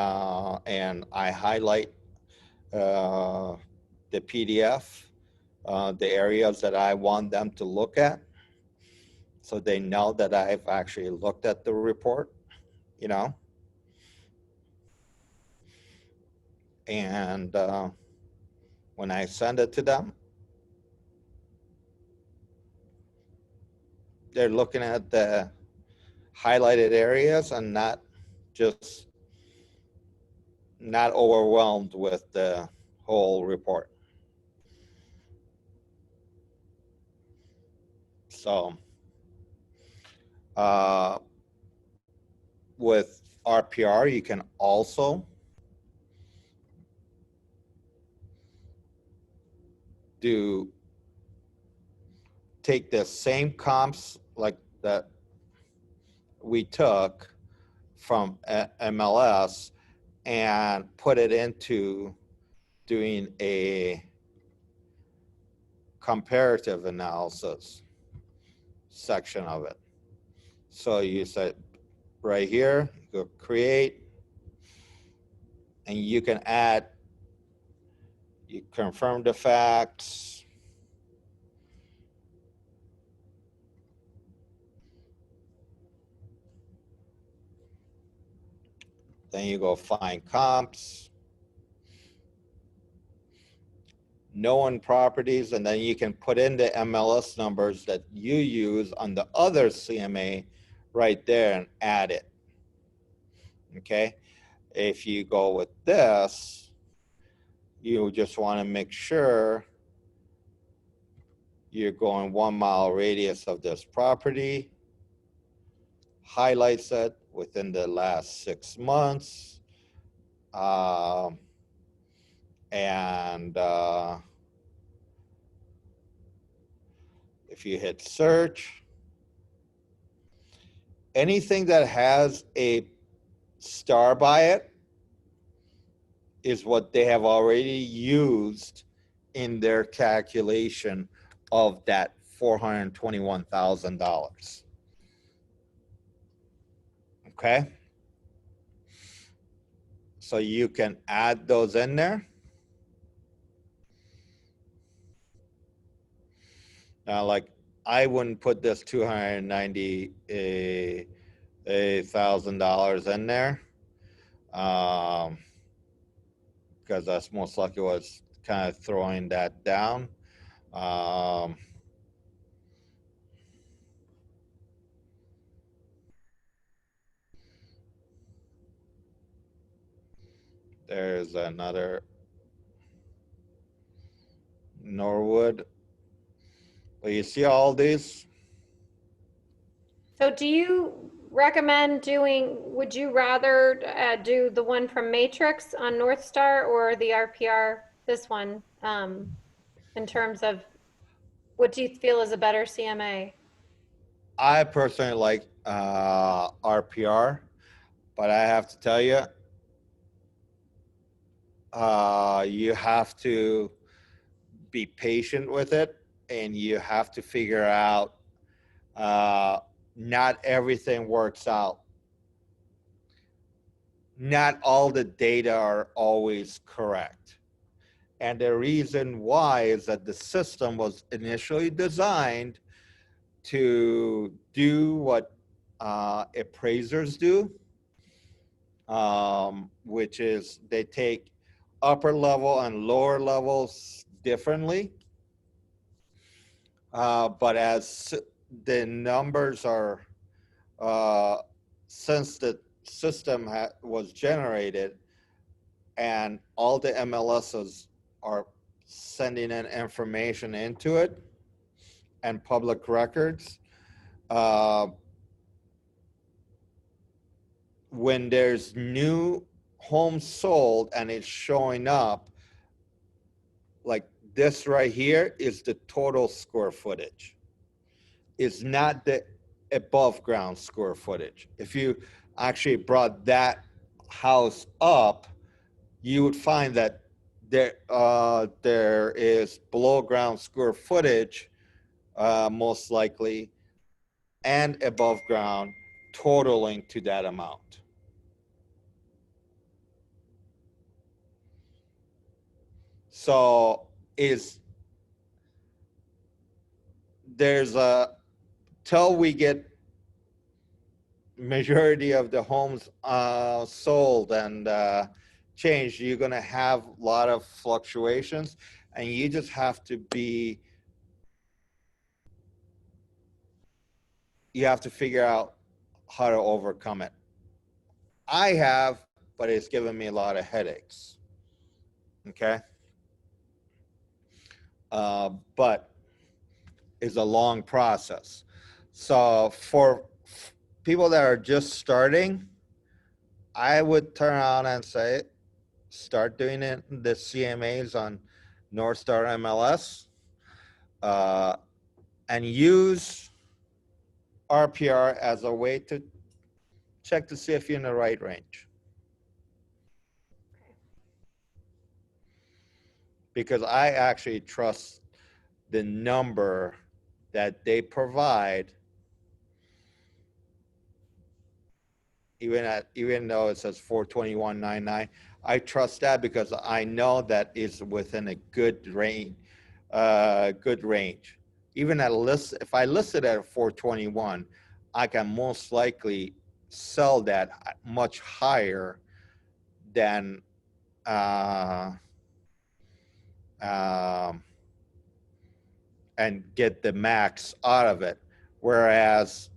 I highlight the PDF, the areas that I want them to look at, so they know that I've actually looked at the report, you know. And when I send it to them, they're looking at the highlighted areas and not overwhelmed with the whole report. So with RPR, you can also take the same comps like that we took from MLS and put it into doing a comparative analysis section of it. So you said right here, you go create, and you can add, you confirm the facts, then you go find comps, known properties, and then you can put in the MLS numbers that you use on the other CMA right there and add it. Okay, if you go with this, you just want to make sure you're going 1 mile radius of this property, highlights it within the last 6 months, and if you hit search, anything that has a star by it is what they have already used in their calculation of that $421,000. Okay? So you can add those in there. Now, like, I wouldn't put this $290,000 in there, because that's most likely what's kind of throwing that down. There's another Norwood. Well, you see all these? So do you recommend would you rather do the one from Matrix on North Star or the RPR, this one, in terms of what do you feel is a better CMA? I personally like RPR, but I have to tell you, you have to be patient with it, and you have to figure out not everything works out. Not all the data are always correct. And the reason why is that the system was initially designed to do what appraisers do, which is they take upper level and lower levels differently. But as the numbers are, since the system was generated and all the MLSs are sending in information into it and public records, when there's new homes sold and it's showing up, like this right here is the total square footage. It's not the above ground square footage. If you actually brought that house up, you would find that there is below ground square footage, most likely, and above ground totaling to that amount. So till we get majority of the homes sold and change, you're going to have a lot of fluctuations, and you just have to be, you have to figure out how to overcome it. I have, but it's given me a lot of headaches. Okay. But it's a long process. So for people that are just starting, I would turn around and say, start doing it, the CMAs on North Star MLS, and use RPR as a way to check to see if you're in the right range. Because I actually trust the number that they provide, even though it says 421.99. I trust that because I know that it's within a good range. Even at if I list it at 421, I can most likely sell that much higher than and get the max out of it. Whereas,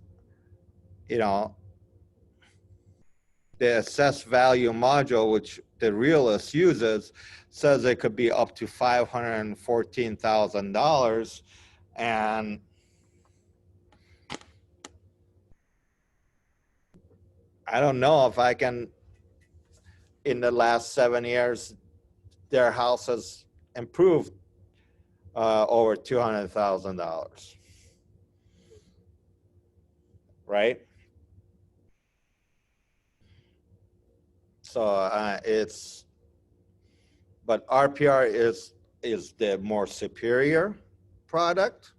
you know, the assessed value module, which the realist uses, says it could be up to $514,000. And I don't know if I can, in the last 7 years, their house has improved over $200,000, right? So but RPR is the more superior product,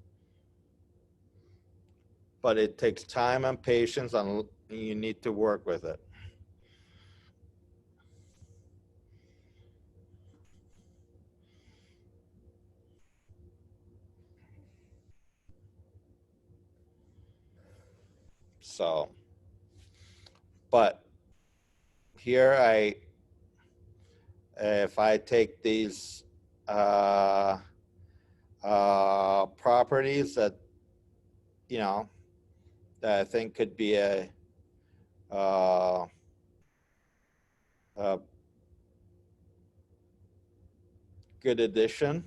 but it takes time and patience, and you need to work with it. So, but here if I take these properties that, you know, that I think could be a good addition.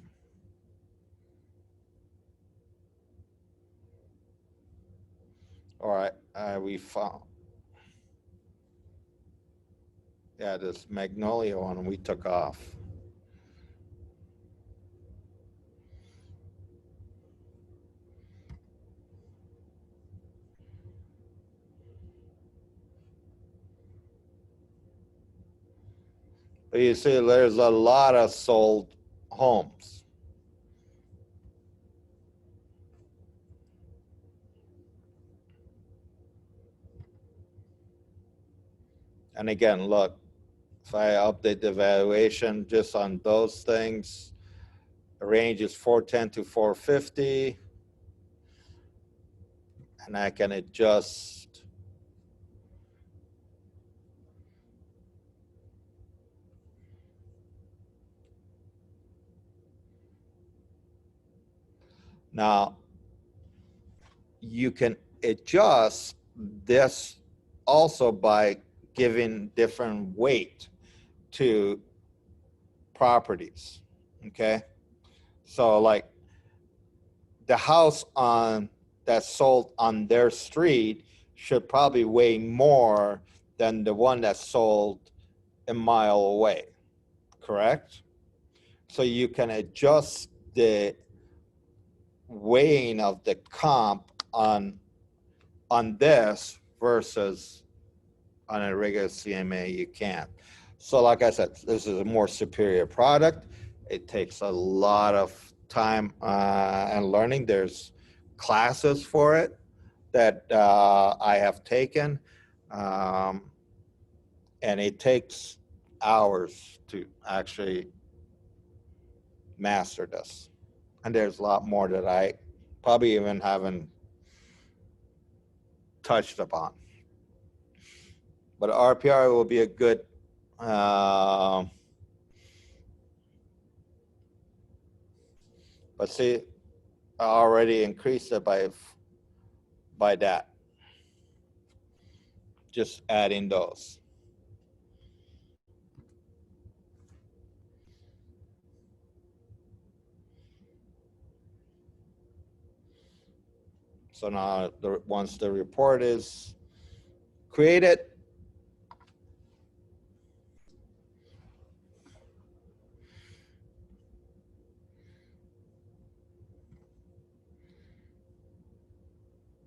All right, we found, yeah, this Magnolia one we took off. But you see, there's a lot of sold homes. And again, look, if I update the valuation just on those things, the range is 410 to 450. And I can adjust. Now, you can adjust this also by giving different weight to properties, okay? So like the house that's sold on their street should probably weigh more than the one that's sold a mile away, correct? So you can adjust the weighing of the comp on this versus on a regular CMA, you can't. So like I said, this is a more superior product. It takes a lot of time and learning. There's classes for it that I have taken, and it takes hours to actually master this. And there's a lot more that I probably even haven't touched upon. But RPR will be a good But see, I already increased it by that. Just adding those. So now, once the report is created,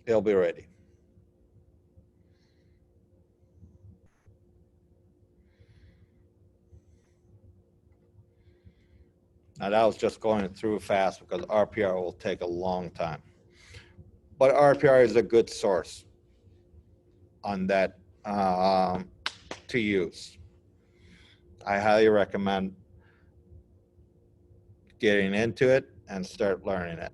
it'll be ready. Now that was just going through fast because RPR will take a long time. But RPR is a good source on that to use. I highly recommend getting into it and start learning it.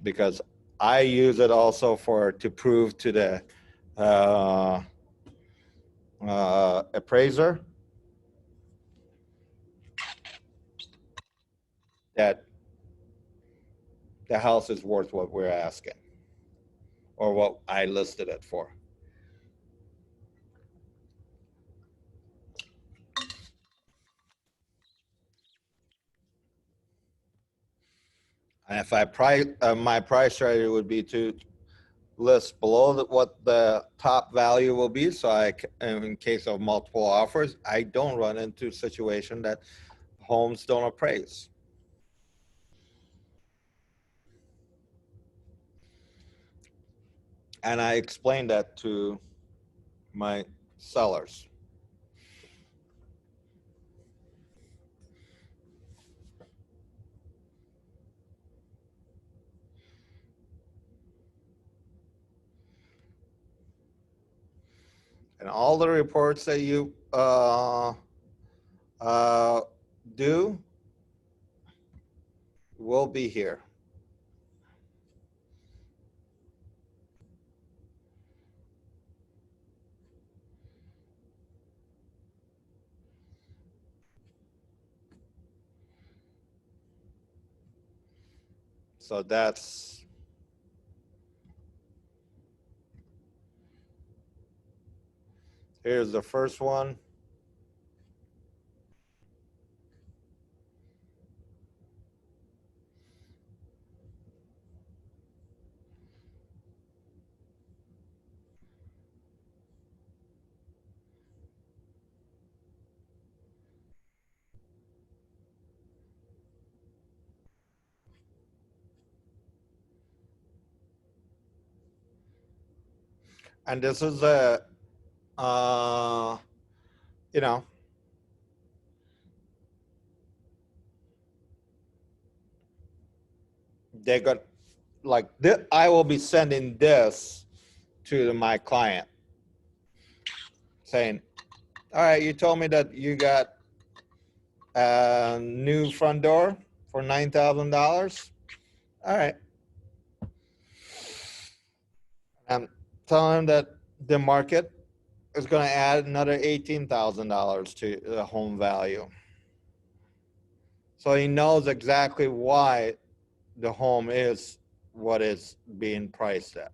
Because I use it also to prove to the appraiser that the house is worth what we're asking or what I listed it for. And if I my price strategy would be to list below what the top value will be. So in case of multiple offers, I don't run into a situation that homes don't appraise. And I explained that to my sellers. And all the reports that you do will be here. So here's the first one. And this is a, you know, they got like this, I will be sending this to my client saying, all right, you told me that you got a new front door for $9,000. All right. I'm telling him that the market is going to add another $18,000 to the home value. So he knows exactly why the home is what it's being priced at.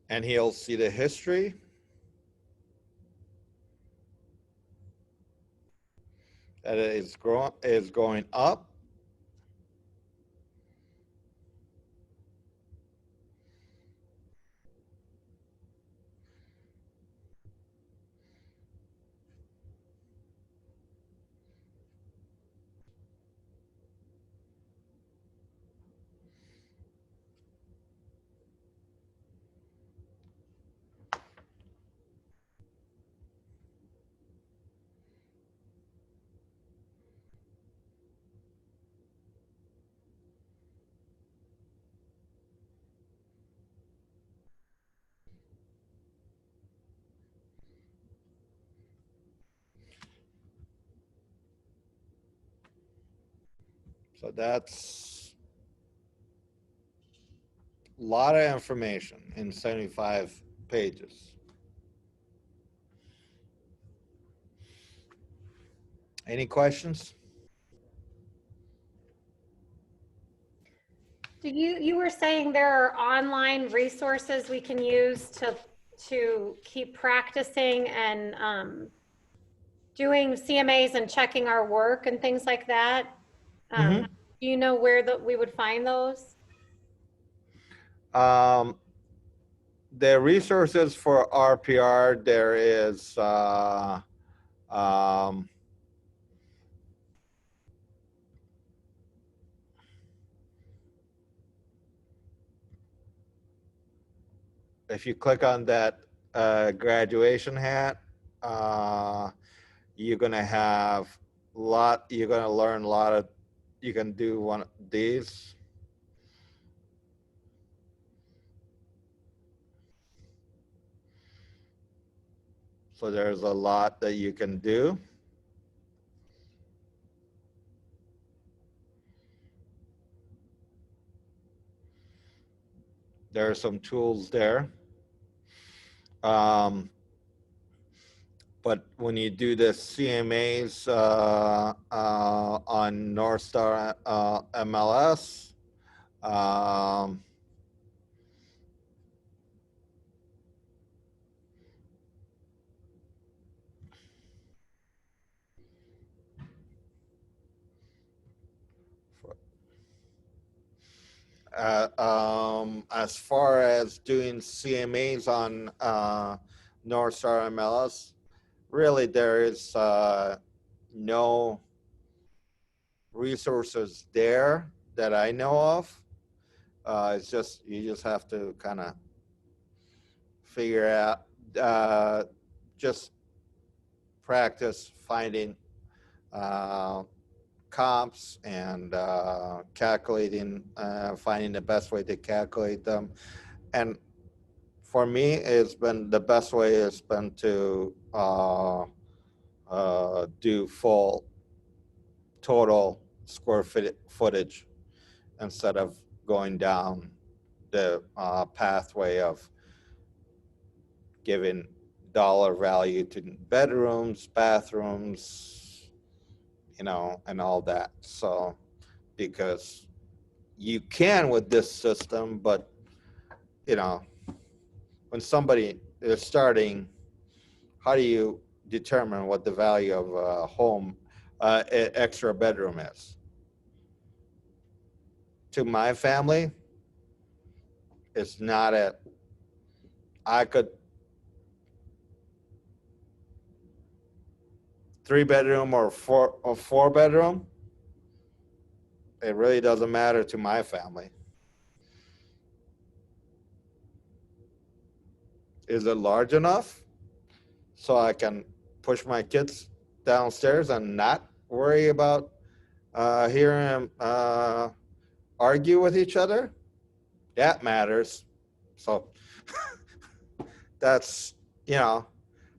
And he'll see the history. That it is going up. So that's lot of information in 75 pages. Any questions? You were saying there are online resources we can use to keep practicing and doing CMAs and checking our work and things like that. Do you know where we would find those? The resources for RPR, there is if you click on that graduation hat, you're gonna have you're gonna learn a lot of, you can do one of these. So there's a lot that you can do. There are some tools there. But when you do the CMAs on Northstar MLS, as far as doing CMAs on Northstar MLS, really there is no resources there that I know of. It's just, you just have to kind of figure out, just practice finding comps and calculating, finding the best way to calculate them. And for me, it's been, the best way has been to do full total square footage instead of going down the pathway of giving dollar value to bedrooms, bathrooms, you know, and all that. So, because you can with this system, but, you know, when somebody is starting, how do you determine what the value of a home, extra bedroom is? To my family, it's not a, I could 3-bedroom or four bedroom. It really doesn't matter to my family. Is it large enough so I can push my kids downstairs and not worry about hearing them argue with each other? That matters. So that's, you know,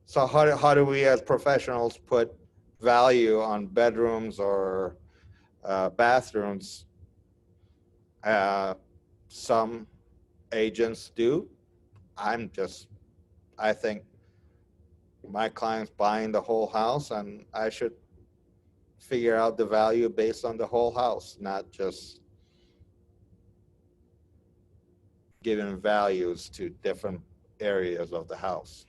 so how do we as professionals put value on bedrooms or bathrooms? Some agents do. I think my client's buying the whole house and I should figure out the value based on the whole house, not just giving values to different areas of the house.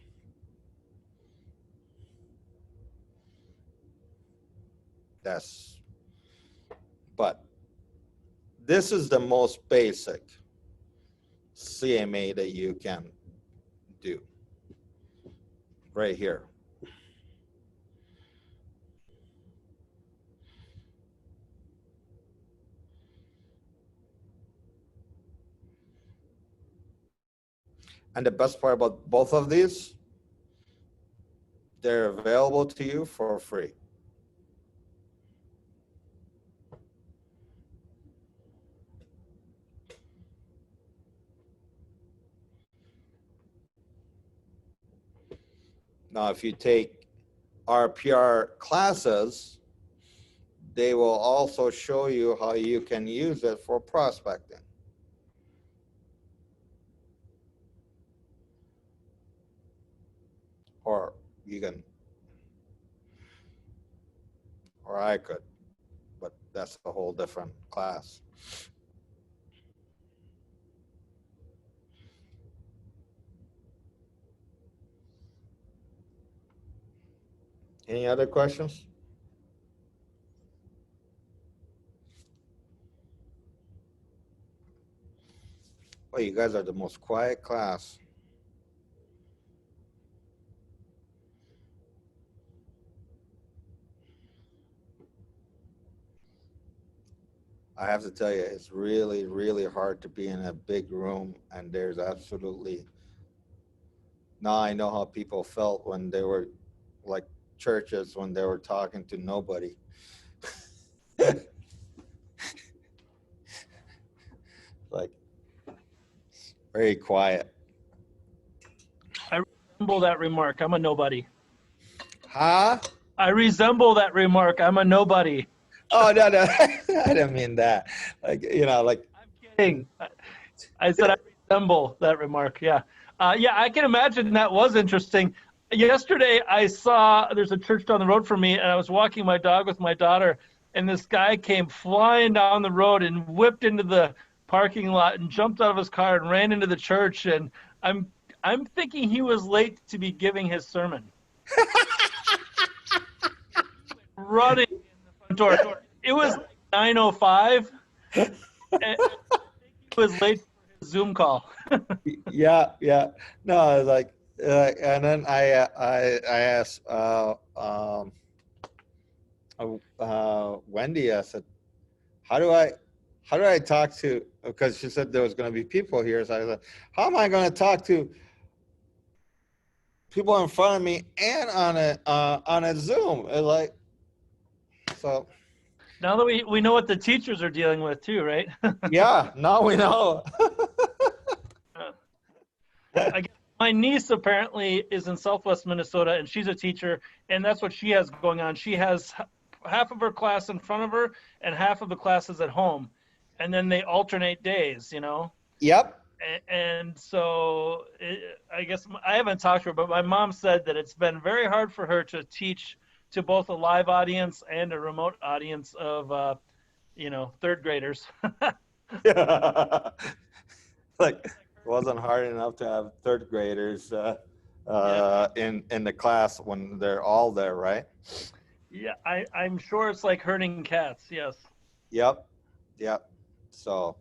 But this is the most basic CMA that you can do right here. And the best part about both of these, they're available to you for free. Now, if you take RPR classes, they will also show you how you can use it for prospecting. or you can, or I could, but that's a whole different class. Any other questions? Well, you guys are the most quiet class. I have to tell you, it's really, really hard to be in a big room and there's absolutely, now I know how people felt when they were like churches, when they were talking to nobody. Like, very quiet. I resemble that remark. I'm a nobody. Huh? I resemble that remark. I'm a nobody. Oh, no, no. I didn't mean that. Like, you know, like. I'm kidding. I said I resemble that remark. Yeah. Yeah, I can imagine that was interesting. Yesterday, I saw there's a church down the road from me, and I was walking my dog with my daughter, and this guy came flying down the road and whipped into the parking lot and jumped out of his car and ran into the church. And I'm thinking he was late to be giving his sermon. Running in the front door. It was like 9:05. And he was late for his Zoom call. Yeah, yeah. No, I was like, and then I asked Wendy. I said, how do I talk to? Because she said there was going to be people here. So I was like, how am I going to talk to people in front of me and on a Zoom? And like, so. Now that we know what the teachers are dealing with too, right? Yeah, now we know. My niece apparently is in Southwest Minnesota, and she's a teacher, and that's what she has going on. She has half of her class in front of her and half of the classes at home, and then they alternate days, you know? Yep. And so I guess I haven't talked to her, but my mom said that it's been very hard for her to teach to both a live audience and a remote audience of, you know, third graders. Yeah. Like, it wasn't hard enough to have third graders in the class when they're all there, right? Yeah, I'm sure it's like herding cats. Yes. Yep. Yep. So,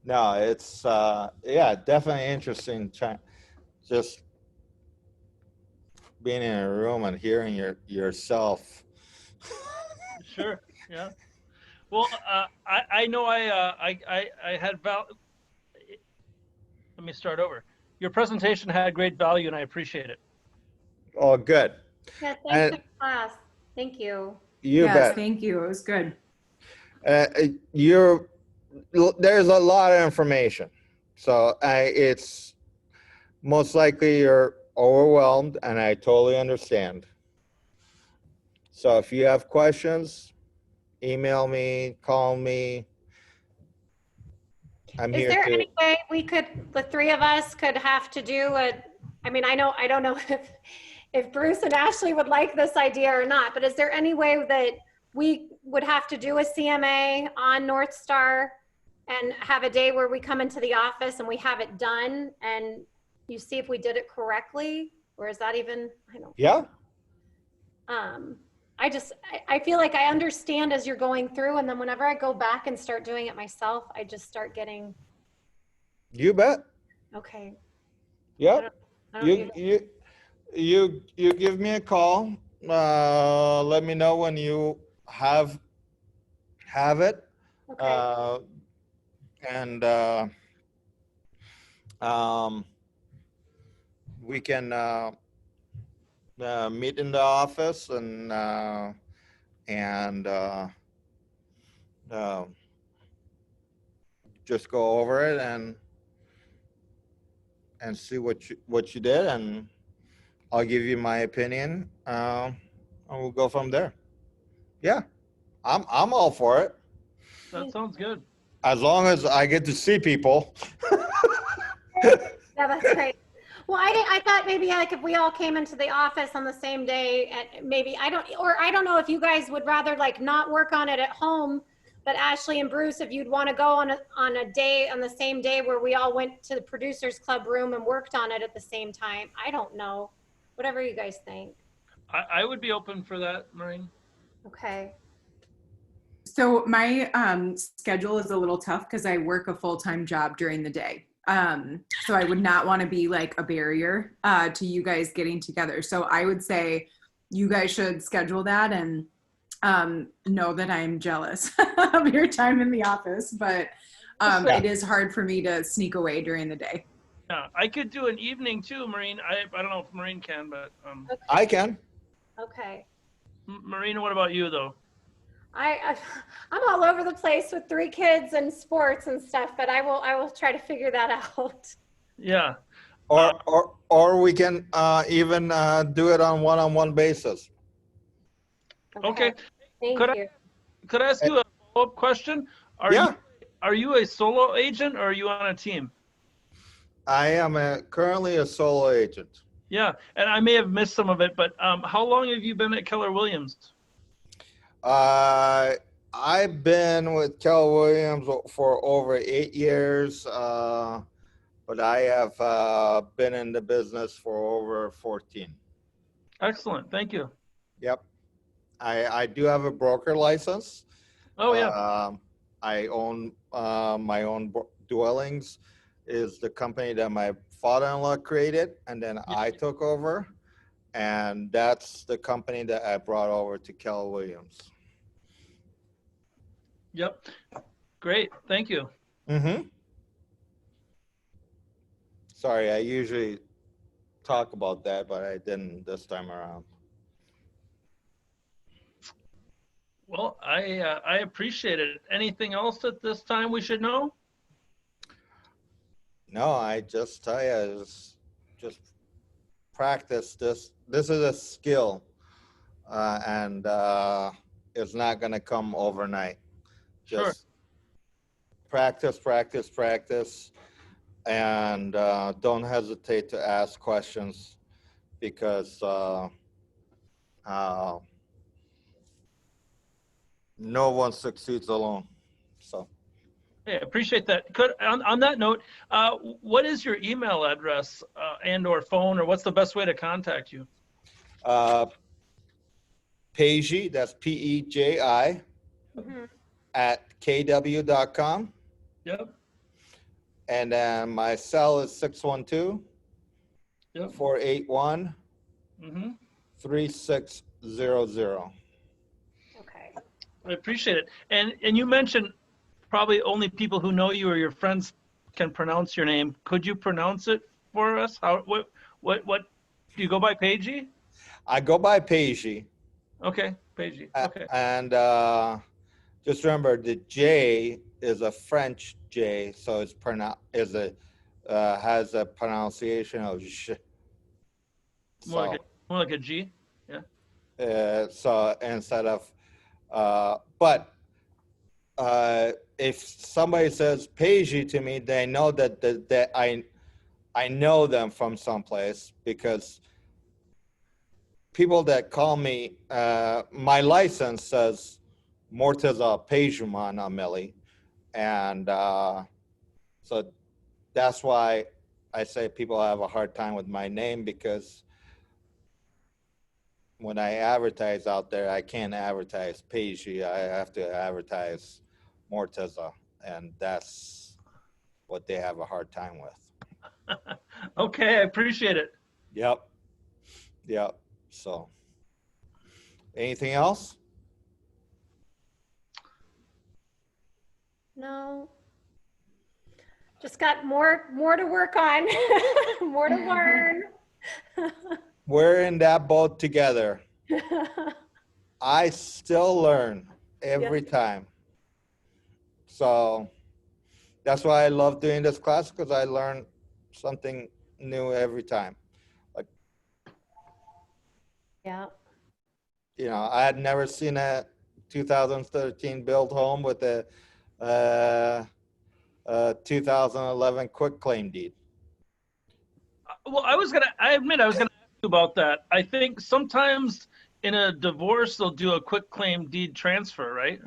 no, it's yeah, definitely interesting. Just being in a room and hearing yourself. Sure. Yeah. Well, I know I had let me start over. Your presentation had great value, and I appreciate it. Oh, good. Yeah, thanks for the class. Thank you. You Yes, bet. thank you. It was good. There's a lot of information, so it's most likely you're overwhelmed, and I totally understand. So if you have questions, email me, call me. I'm Is here there to. any way we could, the three of us could have to do I mean, I don't know if Bruce and Ashley would like this idea or not, but is there any way that we would have to do a CMA on North Star and have a day where we come into the office and we have it done and you see if we did it correctly? Or is that even, I don't. Yeah. I feel like I understand as you're going through, and then whenever I go back and start doing it myself, I just start getting. You bet. Okay. Yep. I don't You give me a call. Let me know when you have it. Okay. And we can meet in the office and just go over it and see what you did, and I'll give you my opinion, and we'll go from there. Yeah, I'm all for it. That sounds good. As long as I get to see people. Yeah, that's right. Well, I thought maybe like if we all came into the office on the same day, maybe I don't know if you guys would rather like not work on it at home, but Ashley and Bruce, if you'd want to go on a day on the same day where we all went to the producers club room and worked on it at the same time. I don't know, whatever you guys think. I would be open for that, Maureen. Okay. So my schedule is a little tough because I work a full-time job during the day. So I would not want to be like a barrier to you guys getting together. So I would say you guys should schedule that and know that I'm jealous of your time in the office, but it is hard for me to sneak away during the day. Yeah, I could do an evening too, Maureen. I don't know if Maureen can, but Okay. I can. Okay. Maureen, what about you though? I'm all over the place with 3 kids and sports and stuff, but I will try to figure that out. Yeah. Or we can even do it on one-on-one basis. Okay. Thank Could you. Could I ask you a follow-up question? Are you a solo agent or are you on a team? I am currently a solo agent. Yeah, and I may have missed some of it, but how long have you been at Keller Williams? I've been with Keller Williams for over 8 years, but I have been in the business for over 14. Excellent, thank you. Yep. I do have a broker license. Oh, yeah. I own my own dwellings. Is the company that my father-in-law created, and then I took over, and that's the company that I brought over to Keller Williams. Yep. Great, thank you. Mm-hmm. Sorry, I usually talk about that, but I didn't this time around. Well, I appreciate it. Anything else at this time we should know? No, I just tell you, just practice this. This is a skill, and it's not going to come overnight. Just practice, practice, practice, and don't hesitate to ask questions, because no one succeeds alone. So. Yeah, appreciate that. On that note, what is your email address and or phone, or what's the best way to contact you? Peji, that's P-E-J-I, at kw.com. Yep. And then my cell is 612 481 3600. Okay. I appreciate it. And you mentioned probably only people who know you or your friends can pronounce your name. Could you pronounce it for us? What do you go by, Peji? I go by Peji. Okay, Peji. Okay. And just remember, the J is a French J, so it's has a pronunciation of sh. More like a G. Yeah. So instead of, but if somebody says Peji to me, they know that I know them from someplace, because people that call me, my license says Morteza Peji Ameli, and so that's why I say people have a hard time with my name, because when I advertise out there, I can't advertise Peji. I have to advertise Morteza, and that's what they have a hard time with. Okay, I appreciate it. Yep. So, anything else? No. Just got more to work on, more to learn. We're in that boat together. I still learn every time. So that's why I love doing this class, because I learn something new every time. Like, yeah. You know, I had never seen a 2013 build home with a 2011 quick claim deed. Well, I admit I was gonna ask you about that. I think sometimes in a divorce, they'll do a quick claim deed transfer, right?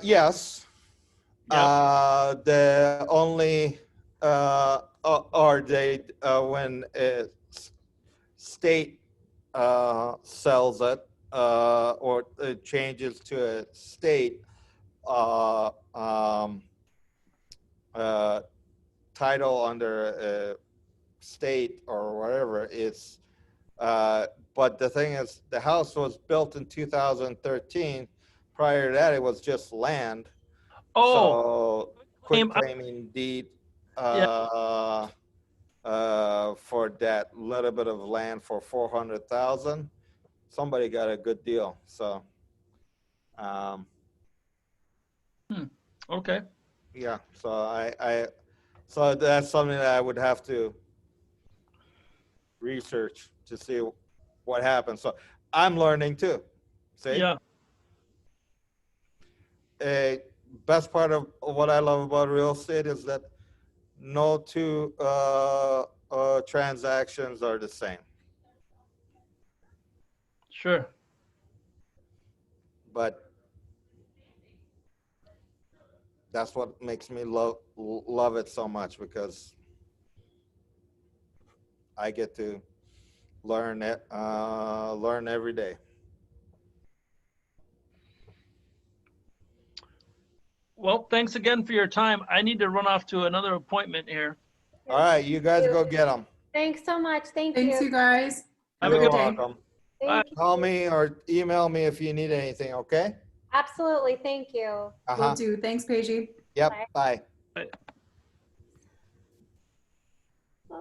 Yes. Yep. The only, or they, when it's state sells it, or it changes to a state um, uh, title under a state or whatever, it's, but the thing is, the house was built in 2013. Prior to that, it was just land. Oh, So quit claim. claiming deed Yeah. for that little bit of land for 400,000. Somebody got a good deal. So, um, Okay. yeah. So so that's something that I would have to research to see what happens. So I'm learning too. See, Yeah. a best part of what I love about real estate is that no two transactions are the same. Sure. But that's what makes me love it so much, because I get to learn it, learn every day. Well, thanks again for your time. I need to run off to another appointment here. All right, you guys go get them. Thanks so much. Thank Thanks, you guys. Have a You're good day. welcome. Bye. Call me or email me if you need anything. Okay. Absolutely. Thank you. Will do. Thanks, Peji. Yep. Bye. Bye. Bye.